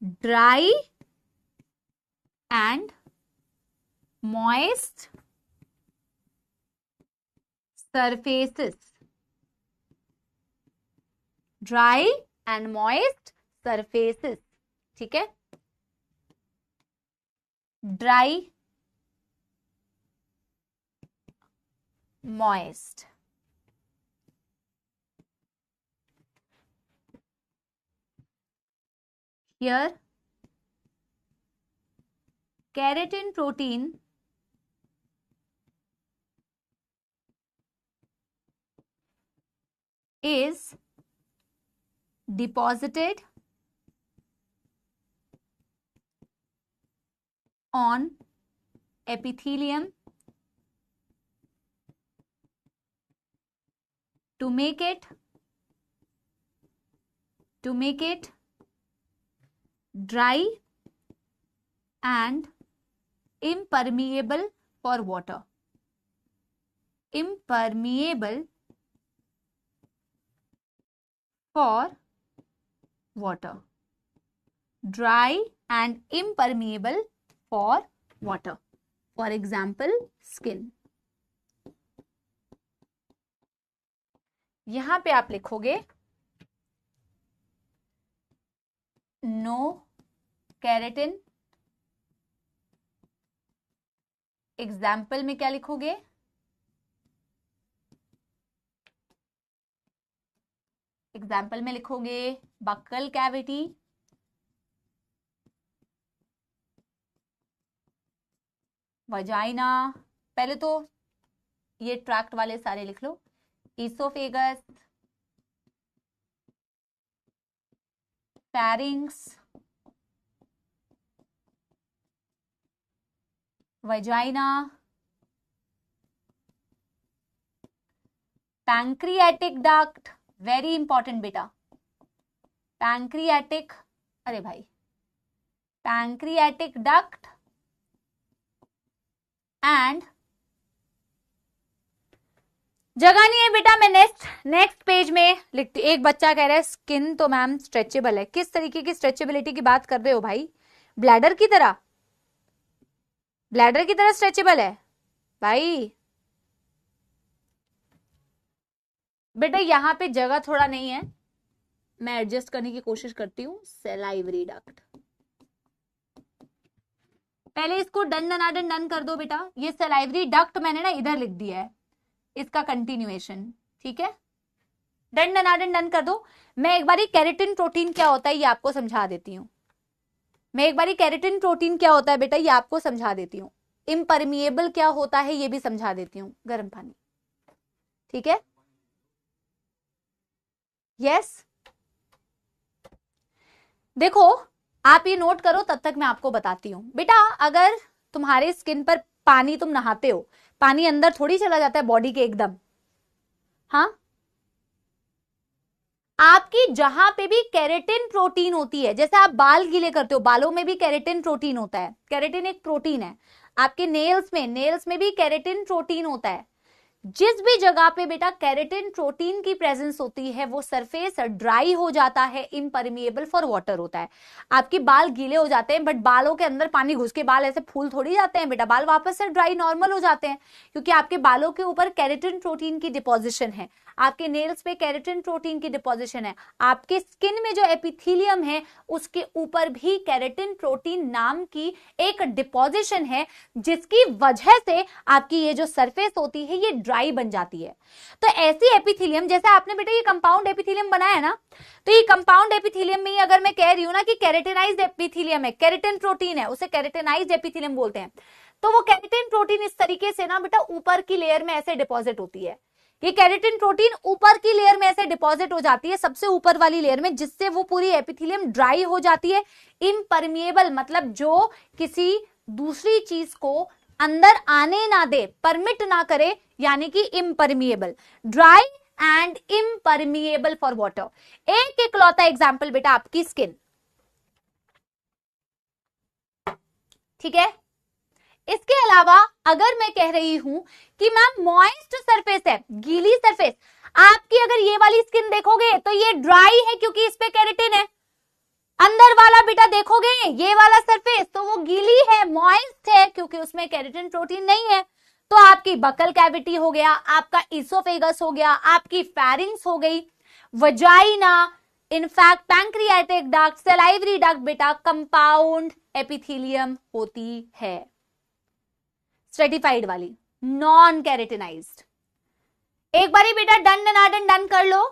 dry and moist surfaces, dry and moist surfaces, ठीक है? dry, moist, here keratin protein is deposited on epithelium to make it dry and impermeable for water. Impermeable for water. Dry and impermeable for water. For example, skin. यहां पे आप लिखोगे no keratin. Example में क्या लिखोगे? Example में लिखोगे buccal cavity, vagina, पहले तो ये ट्रैक्ट वाले सारे लिख लो, oesophagus, pharynx, vagina, pancreatic duct, very important बेटा, पैंक्रियाटिक, अरे भाई पैंक्रियाटिक डक्ट एंड जगह नहीं है बेटा, मैं नेक्स्ट पेज में लिखती। एक बच्चा कह रहा है स्किन तो मैम स्ट्रेचेबल है। किस तरीके की स्ट्रेचेबिलिटी की बात कर रहे हो भाई? ब्लैडर की तरह? ब्लैडर की तरह स्ट्रेचेबल है भाई? बेटा यहां पे जगह थोड़ा नहीं है, मैं एडजस्ट करने की कोशिश करती हूं। सलाइवरी डक्ट, पहले इसको डन कर दो बेटा। ये सलाइवरी डक्ट मैंने ना इधर लिख दिया है, इसका कंटिन्यूएशन, ठीक है? डन कर दो। मैं एक बारी केराटिन प्रोटीन क्या होता है ये आपको समझा देती हूँ। केराटिन प्रोटीन क्या होता है बेटा ये आपको समझा देती हूँ। इम्परमिएबल क्या होता है ये भी समझा देती हूँ। गर्म पानी, ठीक है? यस, देखो आप ये नोट करो, तब तक मैं आपको बताती हूं। बेटा अगर तुम्हारे स्किन पर पानी, तुम नहाते हो, पानी अंदर थोड़ी चला जाता है बॉडी के एकदम, हाँ? आपकी जहां पे भी केराटिन प्रोटीन होती है, जैसे आप बाल गीले करते हो, बालों में भी केराटिन प्रोटीन होता है। केराटिन एक प्रोटीन है। आपके नेल्स में भी केराटिन प्रोटीन होता है। जिस भी जगह पे बेटा केराटिन प्रोटीन की प्रेजेंस होती है वो सरफेस ड्राई हो जाता है, इम्परमिएबल फॉर वाटर होता है। आपके बाल गीले हो जाते हैं, बट बालों के अंदर पानी घुस के बाल ऐसे फूल थोड़ी जाते हैं बेटा, बाल वापस से ड्राई नॉर्मल हो जाते हैं, क्योंकि आपके बालों के ऊपर केराटिन प्रोटीन की डिपोजिशन है। आपके नेल्स पे केराटिन प्रोटीन की डिपोजिशन है। आपके स्किन में जो एपिथेलियम है उसके ऊपर भी केराटिन प्रोटीन नाम की एक डिपोजिशन है, जिसकी वजह से आपकी ये जो सरफेस होती है ये ड्राई बन जाती है। तो ऐसी एपिथेलियम, जैसे आपने बेटा ये कंपाउंड एपिथेलियम बनाया ना, तो ये कंपाउंड एपिथेलियम में ही अगर मैं कह रही हूं ना कि केराटिनाइज्ड एपिथेलियम है, केराटिन प्रोटीन है, उसे केराटिनाइज्ड एपिथेलियम बोलते हैं, तो वो केराटिन प्रोटीन इस तरीके से ना बेटा ऊपर की लेयर में ऐसे डिपॉजिट होती है। ये केराटिन प्रोटीन ऊपर की लेयर में ऐसे डिपॉजिट हो जाती है, सबसे ऊपर वाली लेयर में, जिससे वो पूरी एपिथेलियम ड्राई हो जाती है। इम्परमिएबल मतलब जो किसी दूसरी चीज को अंदर आने ना दे, परमिट ना करे, यानी कि impermeable, dry and impermeable for water. एक इकलौता एग्जाम्पल बेटा आपकी स्किन, ठीक है? इसके अलावा अगर मैं कह रही हूं कि मैम मॉइस्ट सरफेस है, गीली सरफेस, आपकी अगर ये वाली स्किन देखोगे तो ये ड्राई है क्योंकि इस पे केराटिन है। अंदर वाला बेटा देखोगे ये वाला सरफेस तो वो गीली है, मॉइस्ट है, क्योंकि उसमें केराटिन प्रोटीन नहीं है। तो आपकी बकल कैविटी हो गया, आपका इसोफेगस हो गया, आपकी फैरिंग्स हो गई, vagina, in fact pancreatic duct, salivary duct बेटा कंपाउंड एपिथेलियम होती है, स्ट्रेटिफाइड वाली, नॉन केराटिनाइज्ड। एक बारी बेटा डन कर लो।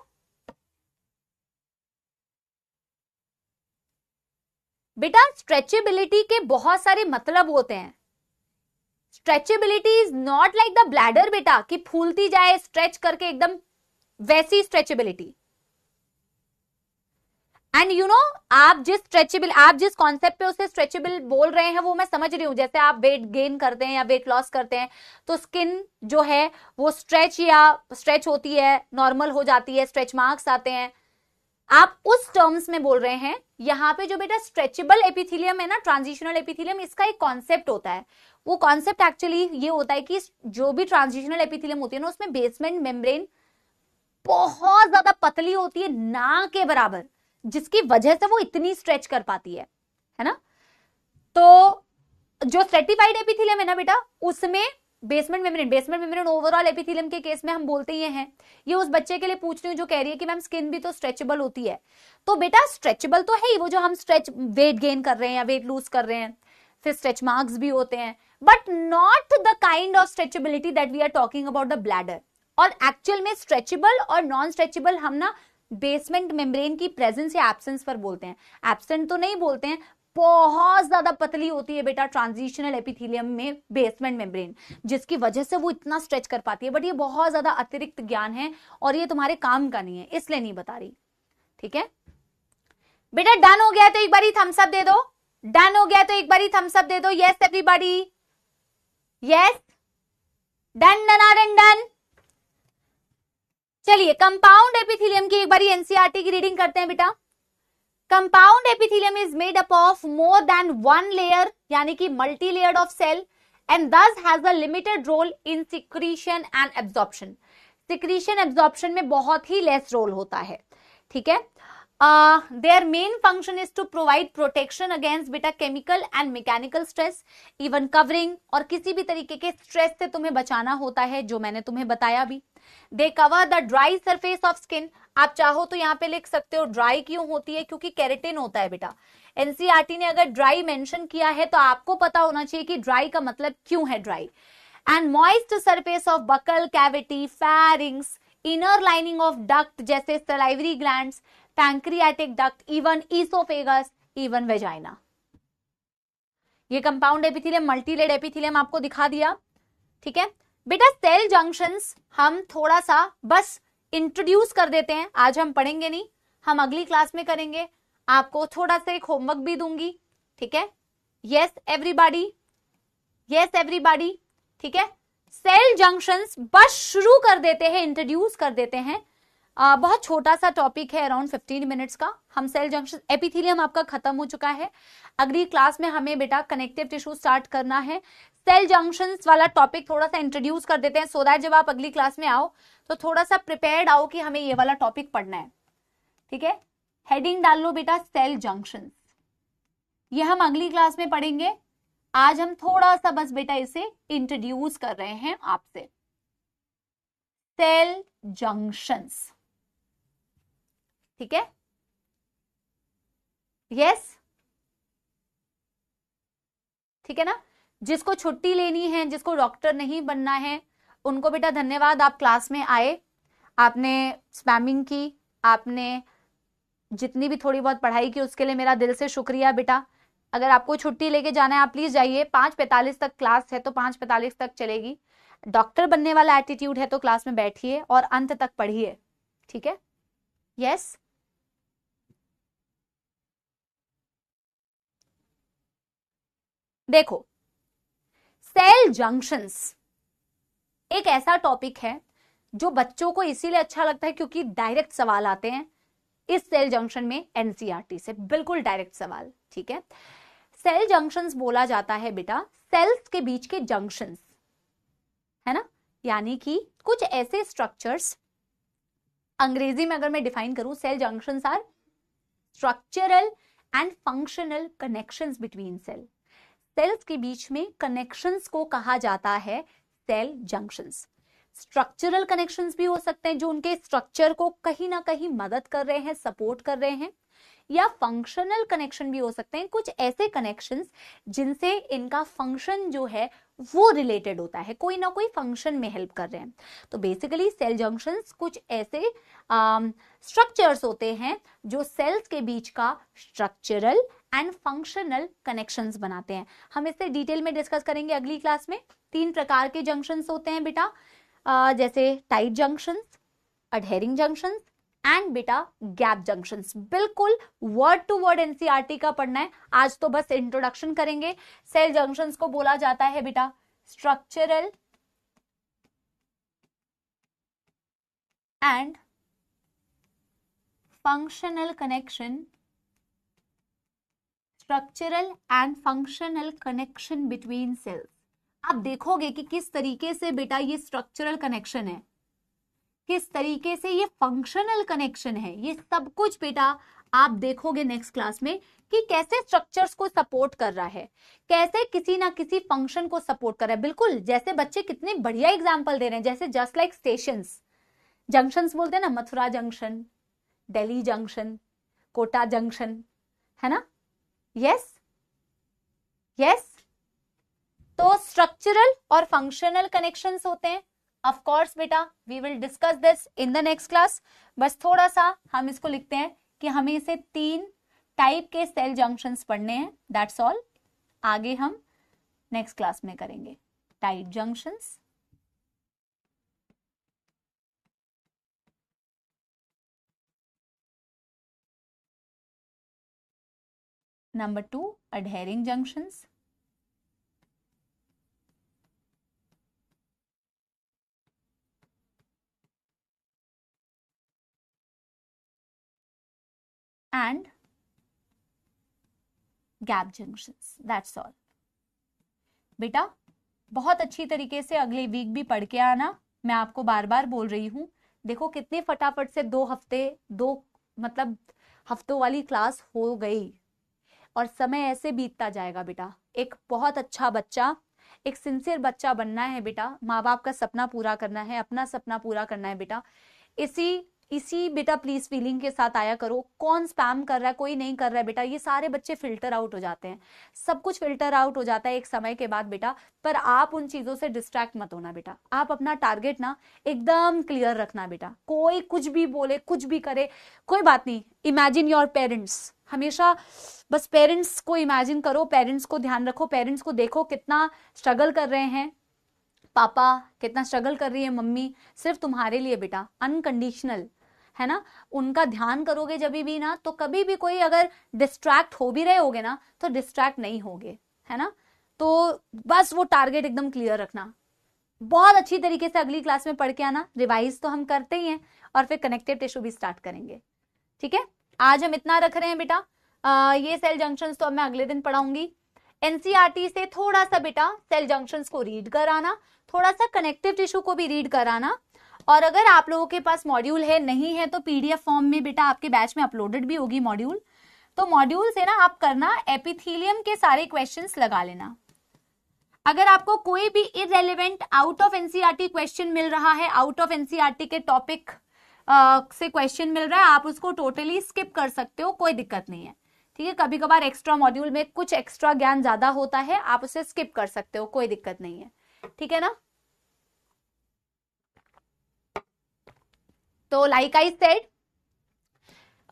बेटा स्ट्रेचेबिलिटी के बहुत सारे मतलब होते हैं। Stretchability is not like the bladder बेटा कि फूलती जाए स्ट्रेच करके एकदम, वैसी स्ट्रेचेबिलिटी। एंड यू नो, आप जिस कॉन्सेप्ट पे उसे स्ट्रेचेबल बोल रहे हैं वो मैं समझ रही हूं। जैसे आप वेट गेन करते हैं या वेट लॉस करते हैं तो स्किन जो है वो स्ट्रेच होती है, नॉर्मल हो जाती है, स्ट्रेच मार्क्स आते हैं, आप उस टर्म्स में बोल रहे हैं। यहां पे जो बेटा स्ट्रेचेबल एपिथेलियम है ना, ट्रांजिशनल एपिथेलियम, इसका एक कॉन्सेप्ट होता है। वो कॉन्सेप्ट एक्चुअली ये होता है कि जो भी ट्रांजिशनल एपिथेलियम होती है ना, उसमें बेसमेंट मेम्ब्रेन बहुत ज्यादा पतली होती है, ना के बराबर, जिसकी वजह से वो इतनी स्ट्रेच कर पाती है ना। तो जो स्ट्रेटिफाइड एपिथेलियम है ना बेटा, उसमें बेसमेंट मेम्ब्रेन ओवरऑल एपिथेलियम के केस में हम बोलते ही हैं। ये उस बच्चे के लिए पूछ रही हूँ जो कह रही है कि मैम स्किन भी तो स्ट्रेचेबल होती है। तो बेटा स्ट्रेचेबल तो है ही, वो जो हम वेट गेन कर रहे हैं या वेट लूज कर रहे हैं, फिर स्ट्रेच मार्क्स भी होते हैं, but not the kind of stretchability that we are talking about the bladder. और एक्चुअल में स्ट्रेचेबल और नॉन स्ट्रेचेबल हम ना बेसमेंट मेम्ब्रेन की प्रेजेंस या एब्सेंस पर बोलते हैं, एब्सेंट तो नहीं बोलते हैं। बहुत ज्यादा पतली होती है बेटा ट्रांजिशनल एपिथेलियम में बेसमेंट मेम्ब्रेन, जिसकी वजह से वो इतना स्ट्रेच कर पाती है। बट ये बहुत ज्यादा अतिरिक्त ज्ञान है और ये तुम्हारे काम का नहीं है, इसलिए नहीं बता रही, ठीक है बेटा। डन हो गया तो एक बारी थम्स अप दे दो, डन हो गया तो एक बारी थम्स अप दे दो। Yes everybody, yes, done done done. चलिए कंपाउंड एपिथेलियम की एक बारी एनसीईआरटी की रीडिंग करते हैं बेटा। Compound epithelium is made up of more than one layer, यानी कि multi layered of cell, and this has a limited role in secretion and absorption. Secretion absorption में बहुत ही लेस रोल होता है, ठीक है। their main function is to provide protection against बेटा chemical and mechanical stress, even covering, और किसी भी तरीके के स्ट्रेस से तुम्हें बचाना होता है, जो मैंने तुम्हें बताया भी। They cover the dry surface of skin, आप चाहो तो यहाँ पे लिख सकते हो ड्राई क्यों होती है, क्योंकि केराटिन होता है बेटा। एनसीईआरटी ने अगर ड्राई मेंशन किया है तो आपको पता होना चाहिए कि ड्राई का मतलब क्यों है dry. And moist surface of buccal cavity, pharynx, inner lining of duct जैसे salivary glands, pancreatic duct, even oesophagus, even vagina. ये कंपाउंड एपिथेलियम, मल्टीलेड एपिथेलियम आपको दिखा दिया, ठीक है बेटा। सेल जंक्शंस हम थोड़ा सा बस इंट्रोड्यूस कर देते हैं, आज हम पढ़ेंगे नहीं, हम अगली क्लास में करेंगे। आपको थोड़ा सा एक होमवर्क भी दूंगी, ठीक है। यस एवरीबॉडी, यस एवरीबॉडी, ठीक है। सेल जंक्शंस बस शुरू कर देते हैं, इंट्रोड्यूस कर देते हैं। बहुत छोटा सा टॉपिक है, अराउंड 15 मिनट्स का। हम सेल जंक्शन, एपिथेलियम आपका खत्म हो चुका है। अगली क्लास में हमें बेटा कनेक्टिव टिश्यू स्टार्ट करना है। सेल जंक्शंस वाला टॉपिक थोड़ा सा इंट्रोड्यूस कर देते हैं, सो दैट जब आप अगली क्लास में आओ तो थोड़ा सा प्रिपेयर्ड आओ कि हमें ये वाला टॉपिक पढ़ना है, ठीक है। हेडिंग डाल लो बेटा सेल जंक्शंस, ये हम अगली क्लास में पढ़ेंगे। आज हम थोड़ा सा बस बेटा इसे इंट्रोड्यूस कर रहे हैं आपसे। सेल जंक्शंस, ठीक है। यस, ठीक है ना। जिसको छुट्टी लेनी है, जिसको डॉक्टर नहीं बनना है, उनको बेटा धन्यवाद, आप क्लास में आए, आपने स्पैमिंग की, आपने जितनी भी थोड़ी बहुत पढ़ाई की उसके लिए मेरा दिल से शुक्रिया बेटा। अगर आपको छुट्टी लेके जाना है आप प्लीज जाइए। 5:45 तक क्लास है तो 5:45 तक चलेगी। डॉक्टर बनने वाला एटीट्यूड है तो क्लास में बैठिए और अंत तक पढ़िए, ठीक है। यस, देखो सेल जंक्शंस एक ऐसा टॉपिक है जो बच्चों को इसीलिए अच्छा लगता है क्योंकि डायरेक्ट सवाल आते हैं इस सेल जंक्शन में एनसीईआरटी से, बिल्कुल डायरेक्ट सवाल, ठीक है। सेल जंक्शंस बोला जाता है बेटा सेल्स के बीच के जंक्शंस, है ना, यानी कि कुछ ऐसे स्ट्रक्चर्स, अंग्रेजी में अगर मैं डिफाइन करूं, cell junctions are structural and functional connections between cell. Cells के बीच में कनेक्शंस को कहा जाता है सेल जंक्शंस। स्ट्रक्चरल कनेक्शंस भी हो सकते हैं जो उनके स्ट्रक्चर को कहीं ना कहीं मदद कर रहे हैं, सपोर्ट कर रहे हैं, या फंक्शनल कनेक्शन भी हो सकते हैं, कुछ ऐसे कनेक्शंस जिनसे इनका फंक्शन जो है वो रिलेटेड होता है, कोई ना कोई फंक्शन में हेल्प कर रहे हैं। तो बेसिकली सेल जंक्शंस कुछ ऐसे स्ट्रक्चर्स होते हैं जो सेल्स के बीच का स्ट्रक्चरल एंड फंक्शनल कनेक्शंस बनाते हैं। हम इससे डिटेल में डिस्कस करेंगे अगली क्लास में। 3 प्रकार के जंक्शंस होते हैं बेटा, जैसे टाइट जंक्शंस, अडहेरिंग जंक्शंस एंड बेटा गैप जंक्शंस। बिल्कुल वर्ड टू वर्ड एनसीईआरटी का पढ़ना है। आज तो बस इंट्रोडक्शन करेंगे। सेल जंक्शंस को बोला जाता है बेटा structural and functional connection, structural and functional connection between cells. आप देखोगे कि किस तरीके से बेटा ये स्ट्रक्चरल कनेक्शन है, किस तरीके से ये फंक्शनल कनेक्शन है, ये सब कुछ बेटा आप देखोगे नेक्स्ट क्लास में कि कैसे स्ट्रक्चर्स को सपोर्ट कर रहा है, कैसे किसी ना किसी फंक्शन को सपोर्ट कर रहा है। बिल्कुल जैसे बच्चे कितने बढ़िया एग्जांपल दे रहे हैं, जैसे जस्ट लाइक स्टेशंस, जंक्शंस बोलते हैं ना, Mathura junction, Delhi junction, Kota junction, है ना। यस यस, तो स्ट्रक्चरल और फंक्शनल कनेक्शंस होते हैं। ऑफ कोर्स बेटा we will discuss this in the next class. बस थोड़ा सा हम इसको लिखते हैं कि हमें इसे 3 टाइप के सेल जंक्शंस पढ़ने हैं, दैट्स ऑल। आगे हम नेक्स्ट क्लास में करेंगे। Tight junctions, number 2 adhering junctions, and gap junctions, that's all। बेटा बहुत अच्छी तरीके से अगले वीक भी पढ़ के आना, मैं आपको बार बार बोल रही हूं। देखो कितने फटाफट से 2 हफ्ते, 2 मतलब हफ्तों वाली क्लास हो गई और समय ऐसे बीतता जाएगा बेटा। एक बहुत अच्छा बच्चा, एक सिंसियर बच्चा बनना है बेटा, माँ बाप का सपना पूरा करना है, अपना सपना पूरा करना है बेटा। इसी बेटा प्लीज फीलिंग के साथ आया करो। कौन स्पैम कर रहा है, कोई नहीं कर रहा है बेटा, ये सारे बच्चे फिल्टर आउट हो जाते हैं, सब कुछ फिल्टर आउट हो जाता है एक समय के बाद बेटा। पर आप उन चीजों से डिस्ट्रैक्ट मत होना बेटा, आप अपना टारगेट ना एकदम क्लियर रखना बेटा। कोई कुछ भी बोले, कुछ भी करे, कोई बात नहीं। इमेजिन योर पेरेंट्स, हमेशा बस पेरेंट्स को इमेजिन करो, पेरेंट्स को ध्यान रखो, पेरेंट्स को देखो कितना स्ट्रगल कर रहे हैं पापा, कितना स्ट्रगल कर रही है मम्मी, सिर्फ तुम्हारे लिए बेटा, अनकंडीशनल, है ना। उनका ध्यान करोगे जब भी ना, तो कभी भी कोई अगर डिस्ट्रैक्ट हो भी रहे होगे ना, तो डिस्ट्रैक्ट नहीं होगे, है ना। तो बस वो टारगेट एकदम क्लियर रखना। बहुत अच्छी तरीके से अगली क्लास में पढ़ के आना। रिवाइज तो हम करते ही हैं और फिर कनेक्टिव टिश्यू भी स्टार्ट करेंगे, ठीक है। आज हम इतना रख रहे हैं बेटा। ये सेल जंक्शंस तो अब मैं अगले दिन पढ़ाऊंगी। एनसीईआरटी से थोड़ा सा बेटा सेल जंक्शंस को रीड कराना, थोड़ा सा कनेक्टिव टिश्यू को भी रीड कराना। और अगर आप लोगों के पास मॉड्यूल है, नहीं है तो पीडीएफ फॉर्म में बेटा आपके बैच में अपलोडेड भी होगी मॉड्यूल। तो मॉड्यूल से ना आप करना, एपिथेलियम के सारे क्वेश्चंस लगा लेना। अगर आपको कोई भी irrelevant out of NCERT question मिल रहा है, आउट ऑफ एनसीईआरटी के टॉपिक से क्वेश्चन मिल रहा है, आप उसको टोटली स्किप कर सकते हो, कोई दिक्कत नहीं है, ठीक है। कभी कभार एक्स्ट्रा मॉड्यूल में कुछ एक्स्ट्रा ज्ञान ज्यादा होता है, आप उसे स्किप कर सकते हो, कोई दिक्कत नहीं है, ठीक है ना। तो लाइक आई सेड,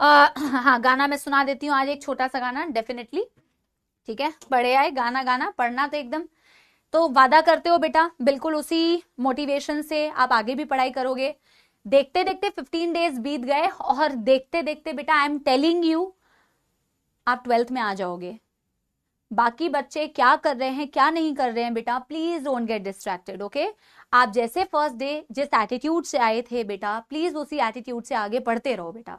हाँ गाना मैं सुना देती हूँ आज, एक छोटा सा गाना डेफिनेटली, ठीक है। बड़े आए गाना गाना पढ़ना तो एकदम, तो वादा करते हो बेटा बिल्कुल उसी मोटिवेशन से आप आगे भी पढ़ाई करोगे। देखते देखते 15 डेज बीत गए और देखते देखते बेटा आई एम टेलिंग यू आप 12th में आ जाओगे। बाकी बच्चे क्या कर रहे हैं, क्या नहीं कर रहे हैं बेटा, please don't get distracted, okay. आप जैसे फर्स्ट डे जिस एटीट्यूड से आए थे बेटा, प्लीज उसी एटीट्यूड से आगे बढ़ते रहो बेटा।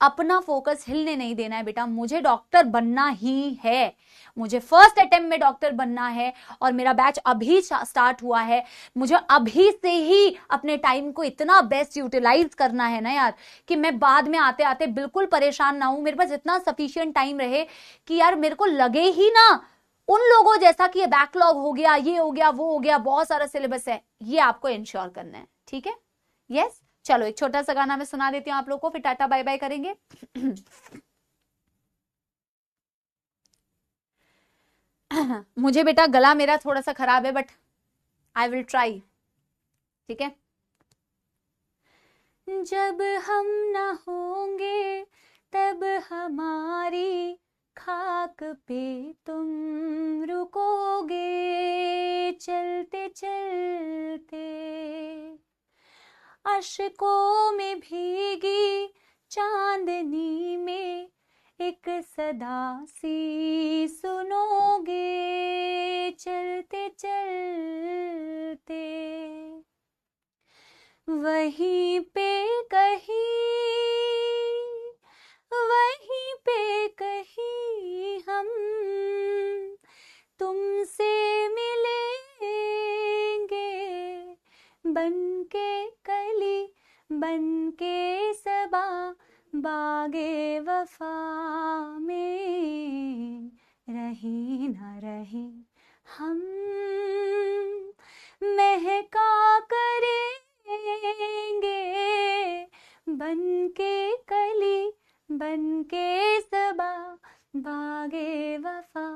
अपना फोकस हिलने नहीं देना है बेटा। मुझे डॉक्टर बनना ही है, मुझे फर्स्ट अटेम्प्ट में डॉक्टर बनना है और मेरा बैच अभी स्टार्ट हुआ है। मुझे अभी से ही अपने टाइम को इतना बेस्ट यूटिलाइज करना है ना यार, कि मैं बाद में आते आते बिल्कुल परेशान ना हूं। मेरे पास इतना सफिशिएंट टाइम रहे कि यार मेरे को लगे ही ना उन लोगों जैसा कि ये बैकलॉग हो गया, ये हो गया, वो हो गया, बहुत सारा सिलेबस है, ये आपको इंश्योर करना है, ठीक है। यस चलो एक छोटा सा गाना मैं सुना देती हूँ आप लोग को, फिर टाटा बाय बाय करेंगे। मुझे बेटा गला मेरा थोड़ा सा खराब है, बट आई विल ट्राई, ठीक है। जब हम ना होंगे तब हमारी खाक पे तुम रुकोगे, चलते चलते अश्कों में भीगी चांदनी में एक सदा सी सुनोगे चलते चलते। वहीं पे कहीं हम तुमसे मिलेंगे, बनके कली बनके सबा बागे वफा में रही न रही हम महका करेंगे, बनके कली बनके सबा बागे वफा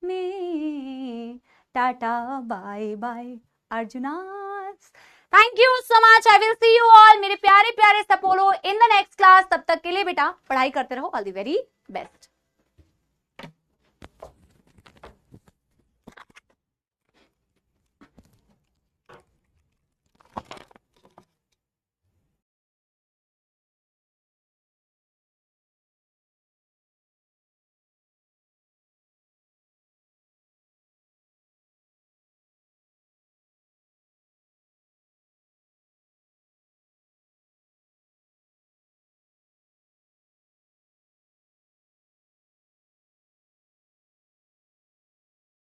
में। Tata bye bye Arjunas. Thank you so much. I will see you all मेरे प्यारे प्यारे सपोलो इन द नेक्स्ट क्लास। तब तक के लिए बेटा पढ़ाई करते रहो। All the very best.